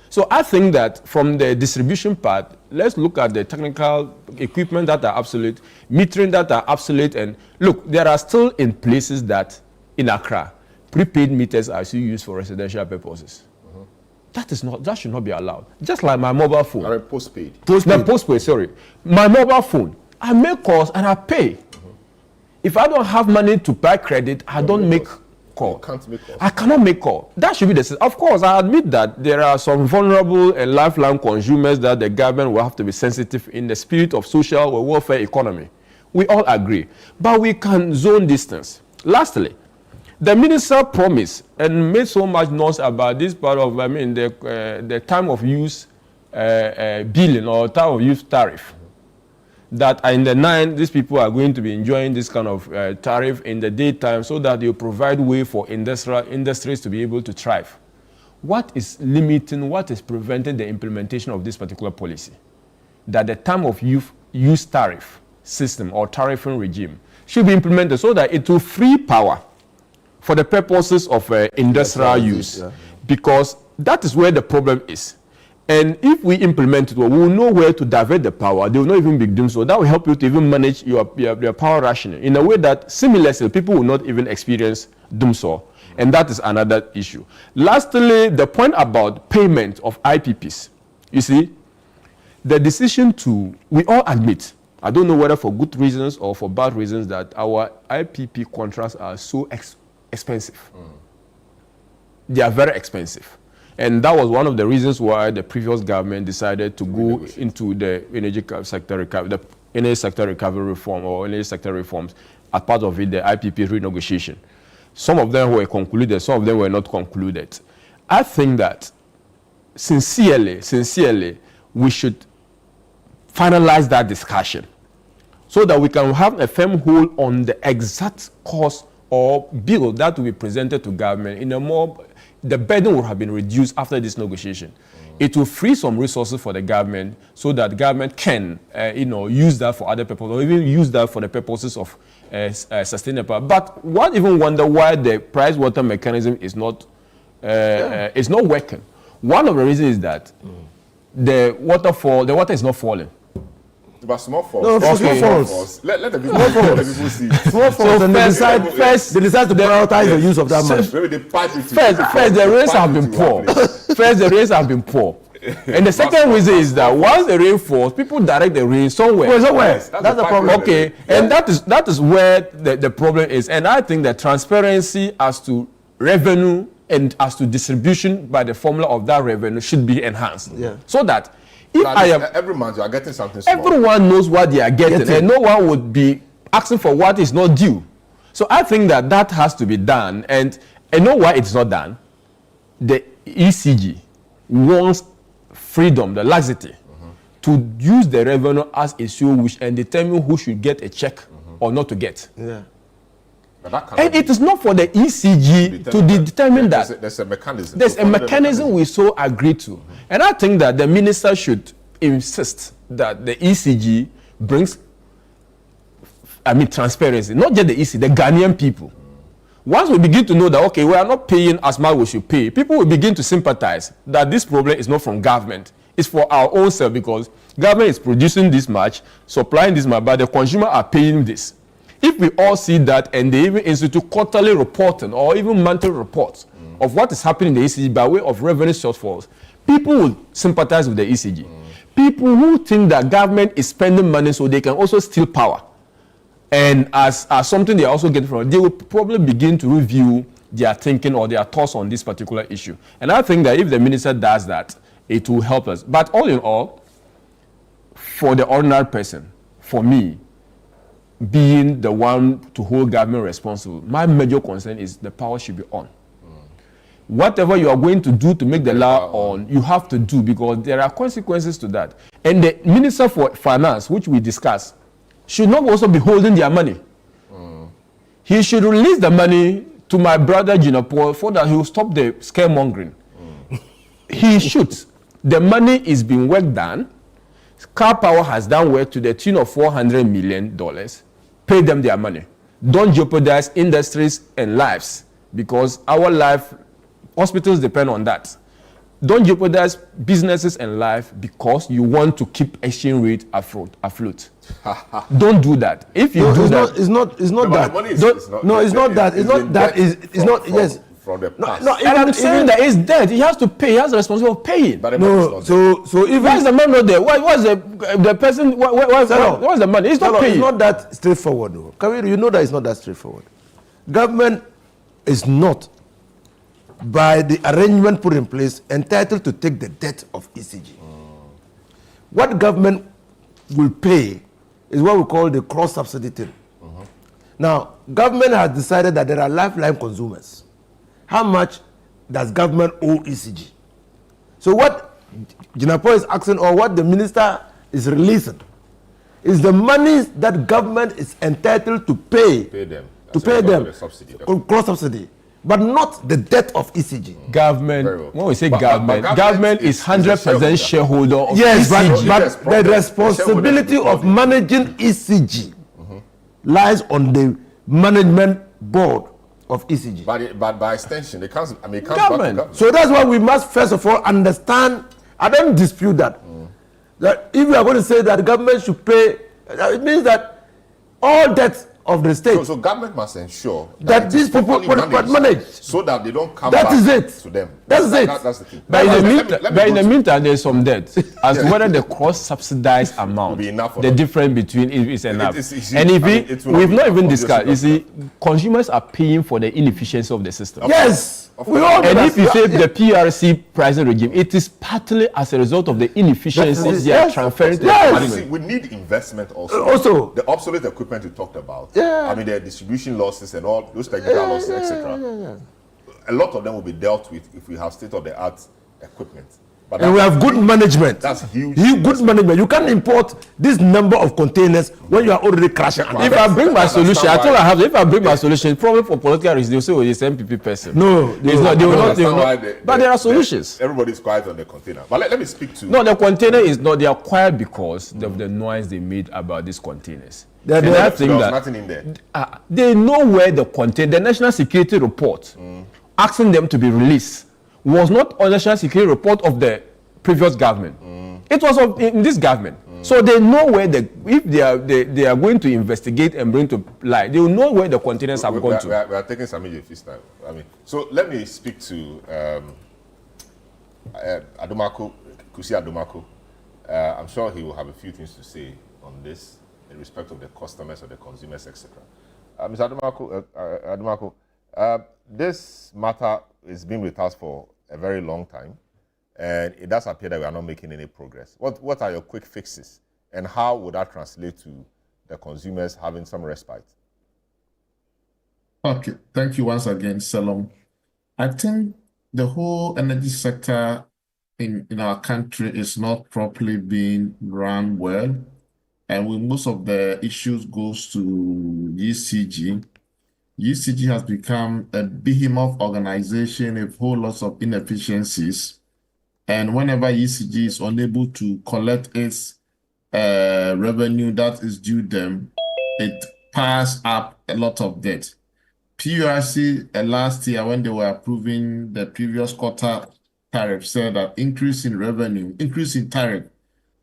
So I think that from the distribution part, let's look at the technical equipment that are obsolete, metering that are obsolete, and look, there are still in places that in Accra, prepaid meters are still used for residential purposes. That should not be allowed. Just like my mobile phone. Or postpaid. Postpaid, sorry. My mobile phone, I make calls and I pay. If I don't have money to buy credit, I don't make call. You can't make call. I cannot make call. That should be the system. Of course, I admit that there are some vulnerable and lifelong consumers that the government will have to be sensitive in the spirit of social or welfare economy. We all agree. But we can zone distance. Lastly, the minister promised and made so much noise about this part of, the time of use billing or time of use tariff. That in the 9, these people are going to be enjoying this kind of tariff in the daytime so that they provide way for industries to be able to thrive. What is limiting, what is preventing the implementation of this particular policy? That the time of use tariff system or tariffing regime should be implemented so that it will free power for the purposes of industrial use, because that is where the problem is. And if we implement it, we will know where to divert the power. They will not even be doing so. That will help you to even manage your power rationing in a way that seamlessly people will not even experience doom so. And that is another issue. Lastly, the point about payment of IPPs. You see, the decision we all admit, I don't know whether for good reasons or for bad reasons, that our IPP contracts are so expensive. They are very expensive. And that was one of the reasons why the previous government decided to go into the energy sector recovery reform or energy sector reforms. As part of it, the IPP renegotiation. Some of them were concluded, some of them were not concluded. I think that sincerely, we should finalize that discussion so that we can have a firm hold on the exact cost or bill that will be presented to government in a more, the burden will have been reduced after this negotiation. It will free some resources for the government so that government can, use that for other purposes or even use that for the purposes of sustainable. But one even wonder why the price water mechanism is not working. One of the reasons is that the water is not falling. But small falls. No, small falls. Let the people see. Small falls, so and they decide to prioritize the use of that money. Maybe they pipe it. First, the rains have been poor. And the second reason is that once the rain falls, people direct the rain somewhere. That's the problem. Okay, and that is where the problem is. And I think that transparency as to revenue and as to distribution by the formula of that revenue should be enhanced. So that if every month you are getting something small. Everyone knows what they are getting, and no one would be asking for what is not due. So I think that has to be done, and I know why it's not done. The ECG wants freedom, the laxity, to use the revenue as a so wish and determine who should get a check or not to get. And it is not for the ECG to determine that. There's a mechanism. There's a mechanism we so agree to. And I think that the minister should insist that the ECG brings, transparency. Not just the ECG, the Ghanaian people. Once we begin to know that, okay, we are not paying as much as we should pay, people will begin to sympathize that this problem is not from government. It's for our own self, because government is producing this much, supplying this much, but the consumer are paying this. If we all see that, and they even institute quarterly reporting or even monthly reports of what is happening in the ECG by way of revenue shortfalls, people will sympathize with the ECG. People who think that government is spending money so they can also steal power, and as something they are also getting from it, they will probably begin to review their thinking or their thoughts on this particular issue. And I think that if the minister does that, it will help us. But all in all, for the ordinary person, for me, being the one to hold government responsible, my major concern is the power should be on. Whatever you are going to do to make the law on, you have to do, because there are consequences to that. And the Minister for Finance, which we discussed, should not also be holding their money. He should release the money to my brother Jinapor so that he will stop the scaremongering. He should. The money is being work done. Car Power has done work to the tune of $400 million. Pay them their money. Don't jeopardize industries and lives, because our life, hospitals depend on that. Don't jeopardize businesses and life because you want to keep exchange rate afloat. Don't do that. If you do that, it's not that. Yes. From the past. No, and I'm saying that it's dead. He has to pay. He has the responsibility of paying. But so if why is the man not there? What's the person? What's the money? It's not paying. It's not that straightforward, though. Kabiru, you know that it's not that straightforward. Government is not, by the arrangement put in place, entitled to take the debt of ECG. What government will pay is what we call the cross-subsidy thing. Now, government has decided that there are lifeline consumers. How much does government owe ECG? So what Jinapor is asking, or what the minister is releasing, is the money that government is entitled to pay them. Cross subsidy, but not the debt of ECG. Government, when we say government is 100% shareholder of ECG. But the responsibility of managing ECG lies on the management board of ECG. But by extension, it comes back to government. So that's why we must first of all understand. I don't dispute that. That if we are going to say that government should pay, it means that all debts of the state. So government must ensure that these people manage, so that they don't come back to them. That's it. That's the thing. But in the meantime, there's some debt. As to whether the cross-subsidized amount, the difference between is enough. And if we've not even discussed, you see, consumers are paying for the inefficiency of the system. Yes. And if you say the PRC pricing regime, it is partly as a result of the inefficiencies they are transferring to the government. We need investment also. Also, the obsolete equipment you talked about. Yeah. I mean, the distribution losses and all those technical losses, etc. A lot of them will be dealt with if we have state-of-the-art equipment. But and we have good management. That's huge. Good management. You can't import this number of containers when you are already crashing. If I bring my solution, I told I have. If I bring my solution, probably for political reasons, they'll say, "Oh, it's MPP person." No, it's not. They will not. But there are solutions. Everybody's quiet on the container. But let me speak to. No, the container is not. They are quiet because of the noise they made about these containers. There's nothing in there. They know where the container. The National Security Report asking them to be released was not a national security report of the previous government. It was in this government. So they know where if they are going to investigate and bring to light, they will know where the containers have gone to. We are taking some major fees now. I mean, so let me speak to Adomako, Kusi Adomako. I'm sure he will have a few things to say on this in respect of the customers or the consumers, etc. Mr. Adomako, this matter has been with us for a very long time, and it does appear that we are not making any progress. What are your quick fixes, and how would that translate to the consumers having some respite? Okay, thank you once again, Salom. I think the whole energy sector in our country is not properly being run well, and with most of the issues goes to ECG. ECG has become a behemoth organization with whole lots of inefficiencies. And whenever ECG is unable to collect its revenue that is due them, it piles up a lot of debt. PURC last year, when they were approving the previous quarter tariff said that increase in revenue, increase in tariff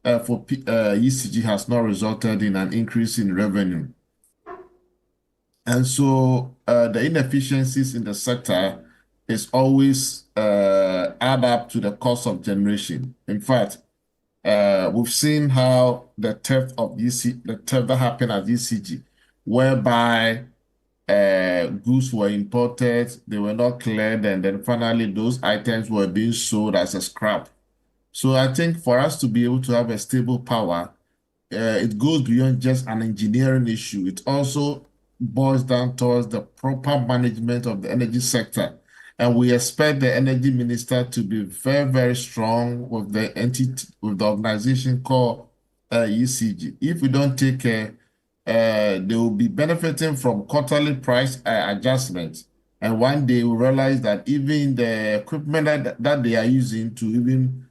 for ECG has not resulted in an increase in revenue. And so the inefficiencies in the sector is always add up to the cost of generation. In fact, we've seen how the theft that happened at ECG, whereby goods were imported, they were not cleared, and then finally those items were being sold as a scrap. So I think for us to be able to have a stable power, it goes beyond just an engineering issue. It also boils down towards the proper management of the energy sector. And we expect the energy minister to be very, very strong with the entity, with the organization called ECG. If we don't take care, they will be benefiting from quarterly price adjustments. And one day we realize that even the equipment that they are using to even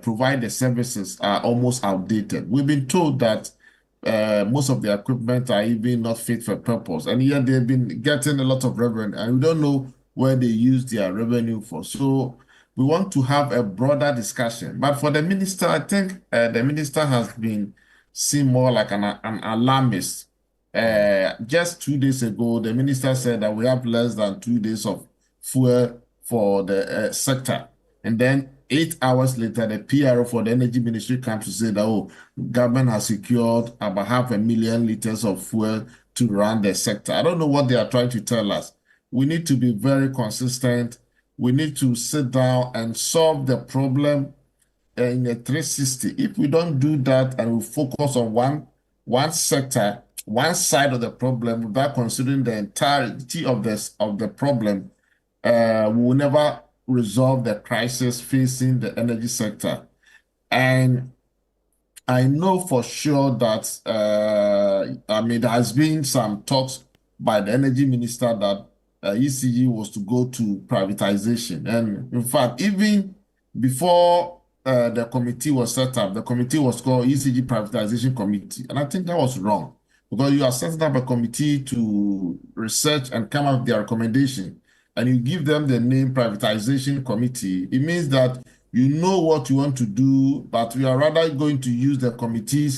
provide the services are almost outdated. We've been told that most of the equipment are even not fit for purpose, and yet they've been getting a lot of revenue, and we don't know where they use their revenue for. So we want to have a broader discussion. But for the minister, I think the minister has been seen more like an alarmist. Just 2 days ago, the minister said that we have less than 2 days of fuel for the sector. And then 8 hours later, the PRO for the energy ministry comes to say that, oh, government has secured about 500,000 liters of fuel to run the sector. I don't know what they are trying to tell us. We need to be very consistent. We need to sit down and solve the problem in a 360. If we don't do that and we focus on one sector, one side of the problem without considering the entirety of the problem, we will never resolve the crisis facing the energy sector. And I know for sure that there has been some talks by the energy minister that ECG was to go to privatization. And in fact, even before the committee was set up, the committee was called ECG Privatization Committee. And I think that was wrong, because you are setting up a committee to research and come up with their recommendation, and you give them the name Privatization Committee. It means that you know what you want to do, but we are rather going to use the committee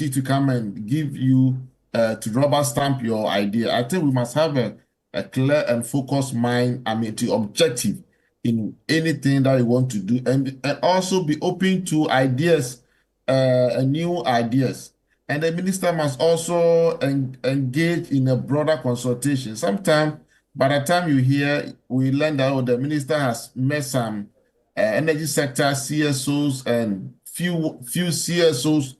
to come and give you to rubber stamp your idea. I think we must have a clear and focused mind, to objective in anything that we want to do, and also be open to ideas, new ideas. And the minister must also engage in a broader consultation. Sometimes, by the time you hear, we learn that the minister has met some energy sector CSOs, and few CSOs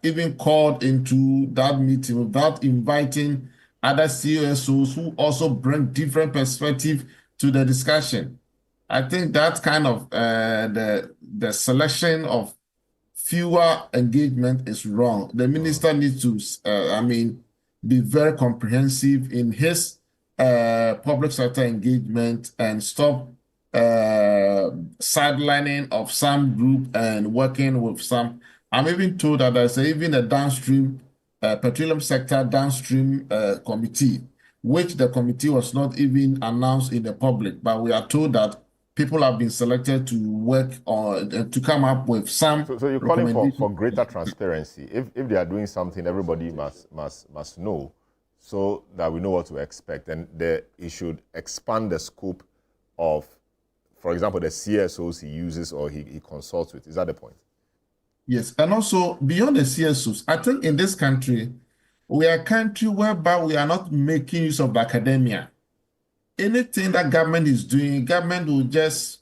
even called into that meeting without inviting other CSOs who also bring different perspective to the discussion. I think that kind of the selection of fewer engagement is wrong. The minister needs to, be very comprehensive in his public sector engagement and stop sidelining of some group and working with some. I'm even told that there's even a downstream petroleum sector downstream committee, which the committee was not even announced in the public, but we are told that people have been selected to work on to come up with some. So you're calling for greater transparency. If they are doing something, everybody must know, so that we know what to expect, and he should expand the scope of, for example, the CSOs he uses or he consults with. Is that the point? Yes, and also beyond the CSOs, I think in this country, we are a country whereby we are not making use of the academia. Anything that government is doing, government will just,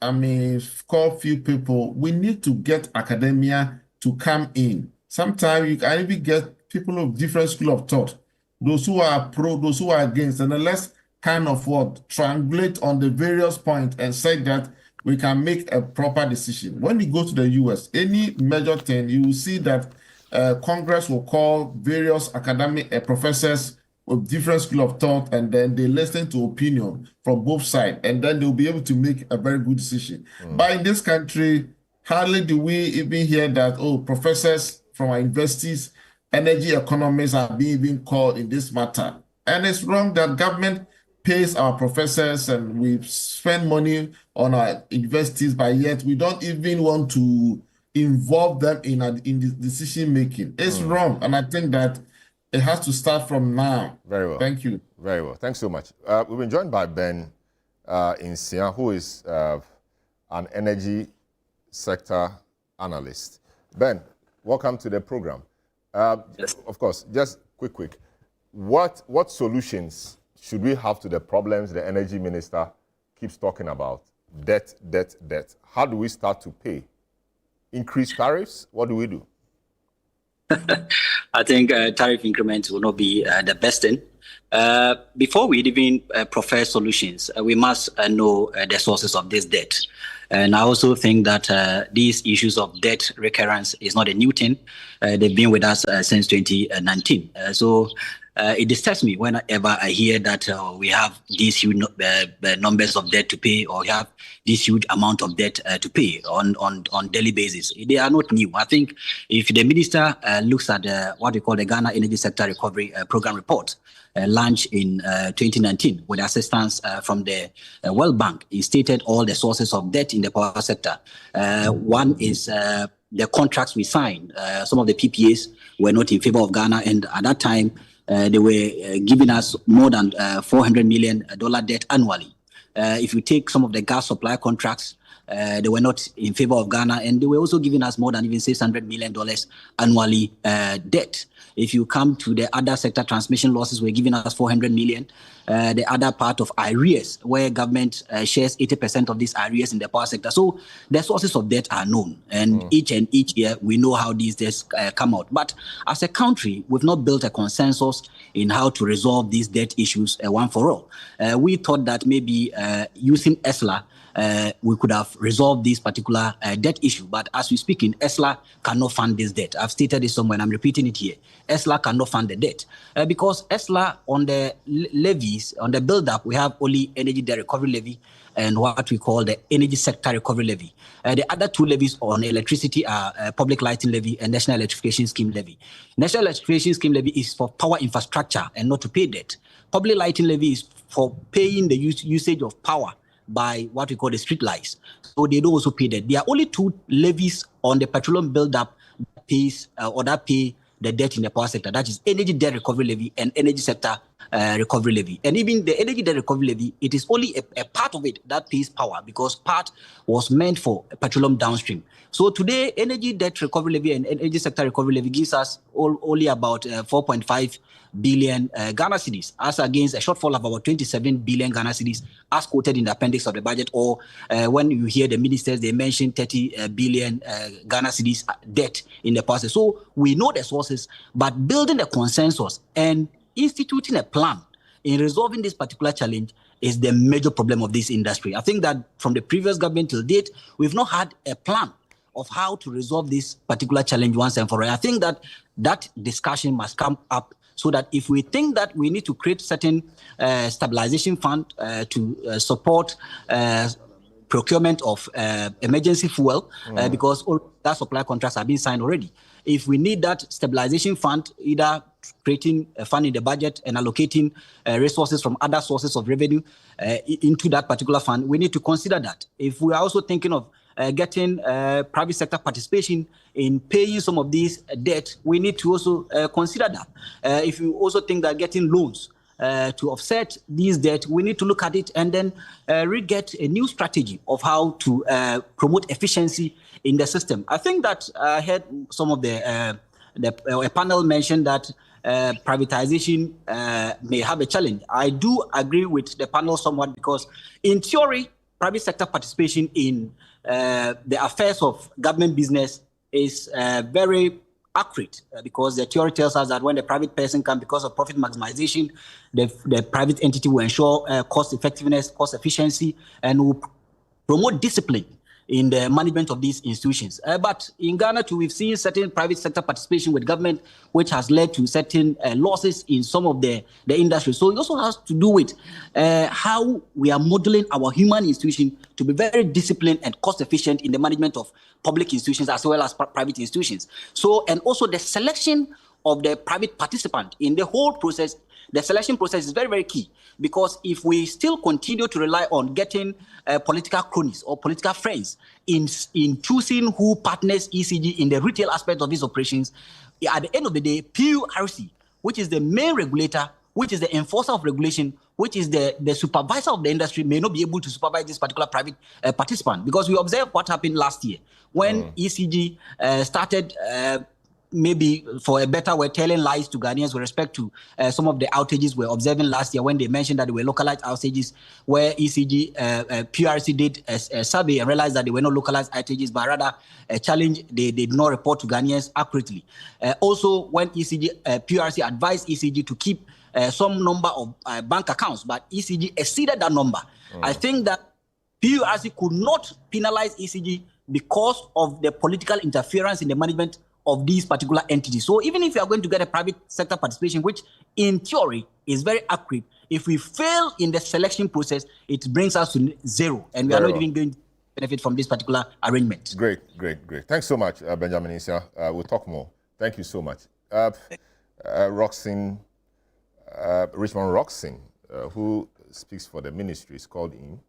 call few people. We need to get academia to come in. Sometimes you can even get people of different school of thought, those who are pro, those who are against, and then let's kind of triangulate on the various points and say that we can make a proper decision. When you go to the US, any major thing, you will see that Congress will call various academic professors with different school of thought, and then they listen to opinion from both sides, and then they'll be able to make a very good decision. But in this country, hardly do we even hear that, professors from our universities, energy economists are being called in this matter. And it's wrong that government pays our professors and we spend money on our investees, but yet we don't even want to involve them in the decision making. It's wrong, and I think that it has to start from now. Very well. Thank you. Very well. Thanks so much. We've been joined by Ben Insia, who is an energy sector analyst. Ben, welcome to the program. Yes. Of course, just quick. What solutions should we have to the problems the energy minister keeps talking about? Debt. How do we start to pay? Increase tariffs? What do we do? I think tariff increments will not be the best thing. Before we even profess solutions, we must know the sources of this debt. And I also think that these issues of debt recurrence is not a new thing. They've been with us since 2019. So it disturbs me whenever I hear that we have these huge numbers of debt to pay, or we have this huge amount of debt to pay on daily basis. They are not new. I think if the minister looks at what we call the Ghana Energy Sector Recovery Program report, launched in 2019 with assistance from the World Bank, he stated all the sources of debt in the power sector. One is the contracts we signed. Some of the PPAs were not in favor of Ghana, and at that time, they were giving us more than $400 million debt annually. If you take some of the gas supply contracts, they were not in favor of Ghana, and they were also giving us more than even $600 million annually debt. If you come to the other sector, transmission losses were giving us $400 million. The other part of arrears, where government shares 80% of these arrears in the power sector. So the sources of debt are known, and each year we know how these debts come out. But as a country, we've not built a consensus in how to resolve these debt issues one for all. We thought that maybe using ESLA, we could have resolved this particular debt issue. But as we speak, ESLA cannot fund this debt. I've stated this somewhere and I'm repeating it here. ESLA cannot fund the debt because ESLA, on the levies, on the build-up, we have only energy debt recovery levy and what we call the energy sector recovery levy. The other two levies on electricity are public lighting levy and national electrification scheme levy. National electrification scheme levy is for power infrastructure and not to pay debt. Public lighting levy is for paying the usage of power by what we call the street lights. So they don't also pay that. There are only two levies on the petroleum build-up that pays or that pay the debt in the power sector. That is energy debt recovery levy and energy sector recovery levy. And even the energy debt recovery levy, it is only a part of it that pays power, because part was meant for petroleum downstream. So today, energy debt recovery levy and energy sector recovery levy gives us only about 4.5 billion Ghana cedis, as against a shortfall of about 27 billion Ghana cedis, as quoted in the appendix of the budget. Or when you hear the ministers, they mention 30 billion Ghana cedis debt in the past. So we know the sources, but building a consensus and instituting a plan in resolving this particular challenge is the major problem of this industry. I think that from the previous government till date, we've not had a plan of how to resolve this particular challenge once and for all. I think that that discussion must come up, so that if we think that we need to create certain stabilization fund to support procurement of emergency fuel, because all that supply contracts have been signed already. If we need that stabilization fund, either creating a fund in the budget and allocating resources from other sources of revenue into that particular fund, we need to consider that. If we are also thinking of getting private sector participation in paying some of these debt, we need to also consider that. If you also think that getting loans to offset these debt, we need to look at it and then get a new strategy of how to promote efficiency in the system. I think that I heard some of the panel mention that privatization may have a challenge. I do agree with the panel somewhat, because in theory, private sector participation in the affairs of government business is very accurate, because the theory tells us that when the private person can, because of profit maximization, the private entity will ensure cost effectiveness, cost efficiency, and will promote discipline in the management of these institutions. But in Ghana too, we've seen certain private sector participation with government, which has led to certain losses in some of the industry. So it also has to do with how we are modeling our human institution to be very disciplined and cost efficient in the management of public institutions as well as private institutions. So, and also the selection of the private participant in the whole process the selection process is very, very key, because if we still continue to rely on getting political cronies or political friends in choosing who partners ECG in the retail aspect of these operations, at the end of the day, PURC, which is the main regulator, which is the enforcer of regulation, which is the supervisor of the industry, may not be able to supervise this particular private participant. Because we observed what happened last year when ECG started maybe, for a better word, telling lies to Ghanaians with respect to some of the outages we were observing last year, when they mentioned that they were localized outages, where ECG, PRC did a survey and realized that they were not localized outages, but rather a challenge they did not report to Ghanaians accurately. Also, when ECG, PRC advised ECG to keep some number of bank accounts, but ECG exceeded that number. I think that PRC could not penalize ECG because of the political interference in the management of these particular entities. So even if you are going to get a private sector participation, which in theory is very accurate, if we fail in the selection process, it brings us to zero, and we are not even going to benefit from this particular arrangement. Great. Thanks so much, Benjamin Issa. We'll talk more. Thank you so much. Richmond Roxin, who speaks for the ministry, is called in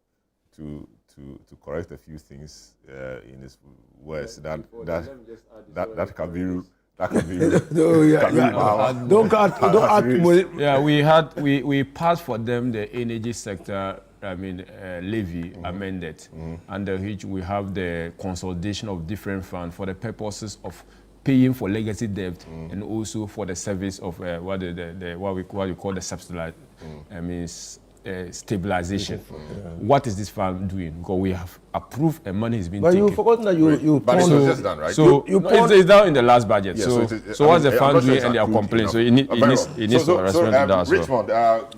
to correct a few things in his words that can be. Don't act. We passed for them the energy sector. Levy amended, under which we have the consolidation of different funds for the purposes of paying for legacy debt and also for the service of what we call the subsidized. Stabilization. What is this fund doing? Because we have approved and money has been taken. But you forgot that you but it's just done, right? So it's down in the last budget. Yeah, so what's the fund doing and they are complaining? So it needs to respond to that as well. Richmond,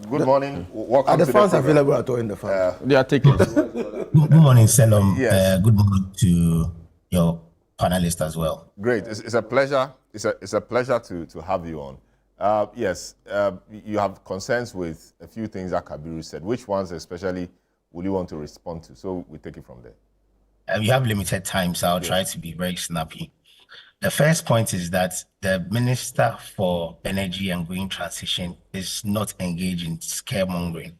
good morning. Welcome Are the to funds program. available at all in the fund? They are taken. Good morning, Salom. Yes. Good morning to your panelists as well. Great. It's a pleasure. It's a pleasure to have you on. Yes, you have concerns with a few things that Kabiru said. Which ones especially will you want to respond to? So we take it from there. We have limited time, so I'll try to be very snappy. The first point is that the Minister for Energy and Green Transition is not engaged in scaremongering.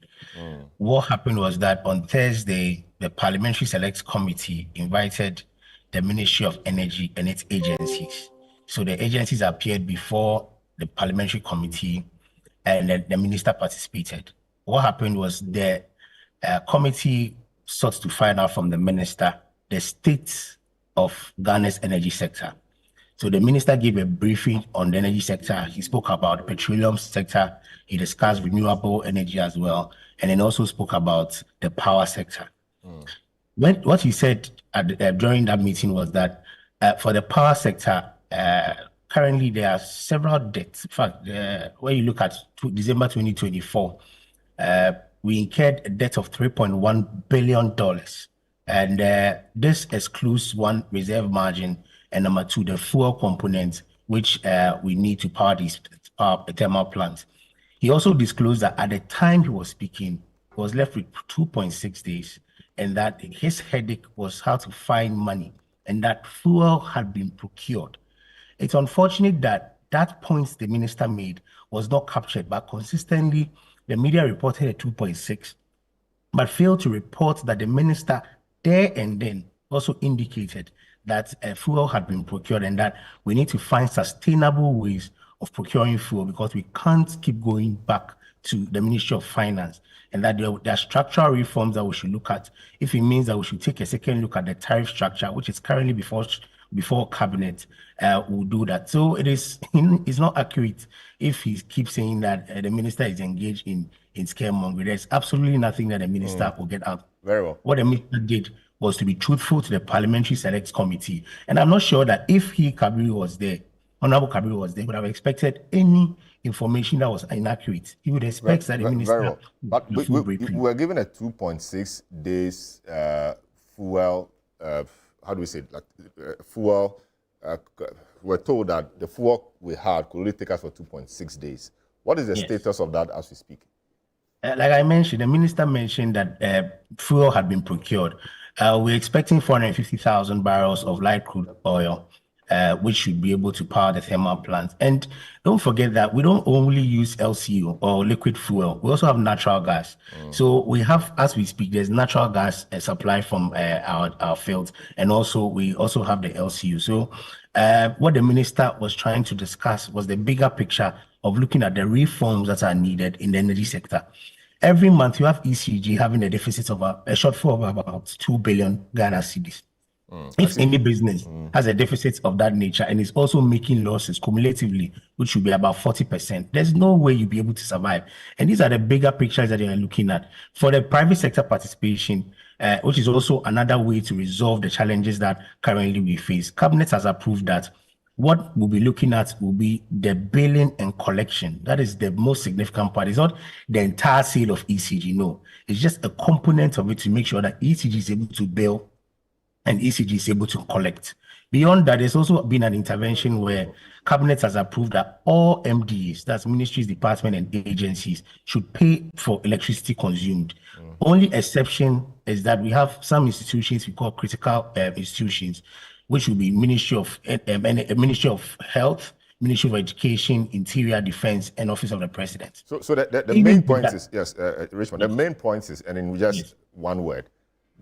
What happened was that on Thursday, the Parliamentary Select Committee invited the Ministry of Energy and its agencies. So the agencies appeared before the Parliamentary Committee, and the minister participated. What happened was the committee sought to find out from the minister the state of Ghana's energy sector. So the minister gave a briefing on the energy sector. He spoke about the petroleum sector. He discussed renewable energy as well, and then also spoke about the power sector. What he said during that meeting was that for the power sector, currently, there are several debts. In fact, when you look at December 2024, we incurred a debt of $3.1 billion. And this excludes one, reserve margin, and number two, the fuel component, which we need to power these thermal plants. He also disclosed that at the time he was speaking, he was left with 2.6 days, and that his headache was how to find money, and that fuel had been procured. It's unfortunate that that point the minister made was not captured, but consistently the media reported a 2.6, but failed to report that the minister there and then also indicated that fuel had been procured and that we need to find sustainable ways of procuring fuel, because we can't keep going back to the Ministry of Finance, and that there are structural reforms that we should look at. If it means that we should take a second look at the tariff structure, which is currently before cabinet, will do that. So it's not accurate if he keeps saying that the minister is engaged in scaremongering. There's absolutely nothing that the minister will get out. Very well. What the minister did was to be truthful to the Parliamentary Select Committee. And I'm not sure that if Kabiru was there, Honorable Kabiru was there, would have expected any information that was inaccurate. He would expect that the minister... Very well. But we were given a 2.6 days fuel... how do we say it? Fuel, we're told that the fuel we had could only take us for 2.6 days. What is the status of that as we speak? Like I mentioned, the minister mentioned that fuel had been procured. We're expecting 450,000 barrels of light crude oil. which should be able to power the thermal plants. And don't forget that we don't only use LCO or liquid fuel. We also have natural gas. So we have, as we speak, there's natural gas supply from our fields, and also we also have the LCU. So what the minister was trying to discuss was the bigger picture of looking at the reforms that are needed in the energy sector. Every month, you have ECG having a deficit of a shortfall of about 2 billion Ghana cedis. If any business has a deficit of that nature and is also making losses cumulatively, which should be about 40%, there's no way you'll be able to survive. And these are the bigger pictures that they are looking at. For the private sector participation, which is also another way to resolve the challenges that currently we face, Cabinet has approved that what we'll be looking at will be the billing and collection. That is the most significant part. It's not the entire sale of ECG, no. It's just a component of it to make sure that ECG is able to bill and ECG is able to collect. Beyond that, there's also been an intervention where Cabinet has approved that all MDs, that's ministries, departments, and agencies, should pay for electricity consumed. Only exception is that we have some institutions we call critical institutions, which will be Ministry of Health, Ministry of Education, Interior, Defense, and Office of the President. So the main point is, yes, Richmond, the main point is, and in just one word,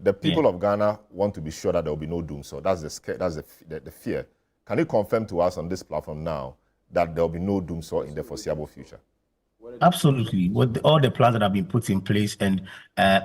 the people of Ghana want to be sure that there will be no doom. So that's the fear. Can you confirm to us on this platform now that there will be no doom in the foreseeable future? Absolutely. With all the plans that have been put in place and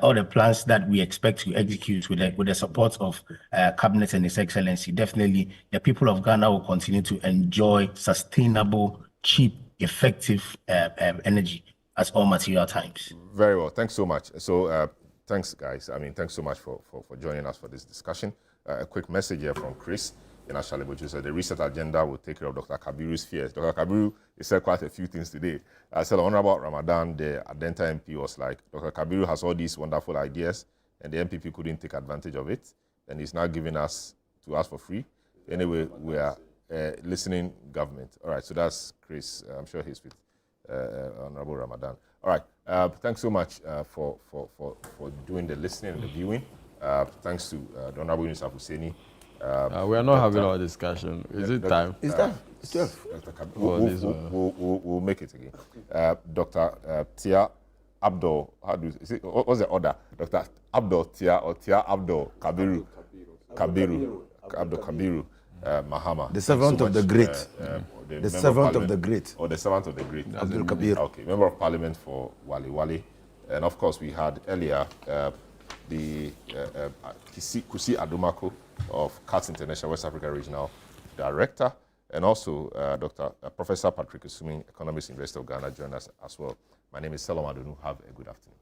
all the plans that we expect to execute with the support of Cabinet and His Excellency, definitely the people of Ghana will continue to enjoy sustainable, cheap, effective energy at all material times. Very well. Thanks so much. So thanks, guys. I mean, thanks so much for joining us for this discussion. A quick message here from Chris in Ashale, which said the reset agenda will take care of Dr. Kabiru's fears. Dr. Kabiru said quite a few things today. I said, Honorable Ramadan, the Adenta MP, was like, Dr. Kabiru has all these wonderful ideas, and the MPP couldn't take advantage of it, and he's now giving us to us for free. Anyway, we are listening government. All right, so that's Chris. I'm sure he's with Honorable Ramadan. All right, thanks so much for doing the listening and the viewing. Thanks to the Honorable Yunus Husseini. We are not having our discussion. Is it time? It's time. It's 12. We'll make it again. Dr. Tia Abdul, what's the order? Dr. Abdul Tia or Tia Abdul Kabiru Abdul Kabiru Mahama. The servant of the great. The servant of the great. Or the servant of the great. Abdul Kabir. Okay, Member of Parliament for Wali Wali. And of course, we had earlier the Kusi Adumako of CATS International West Africa Regional Director, and also Professor Patrick Isumi, Economist Investor of Ghana, joined us as well. My name is Selorm Adonoo. Have a good afternoon.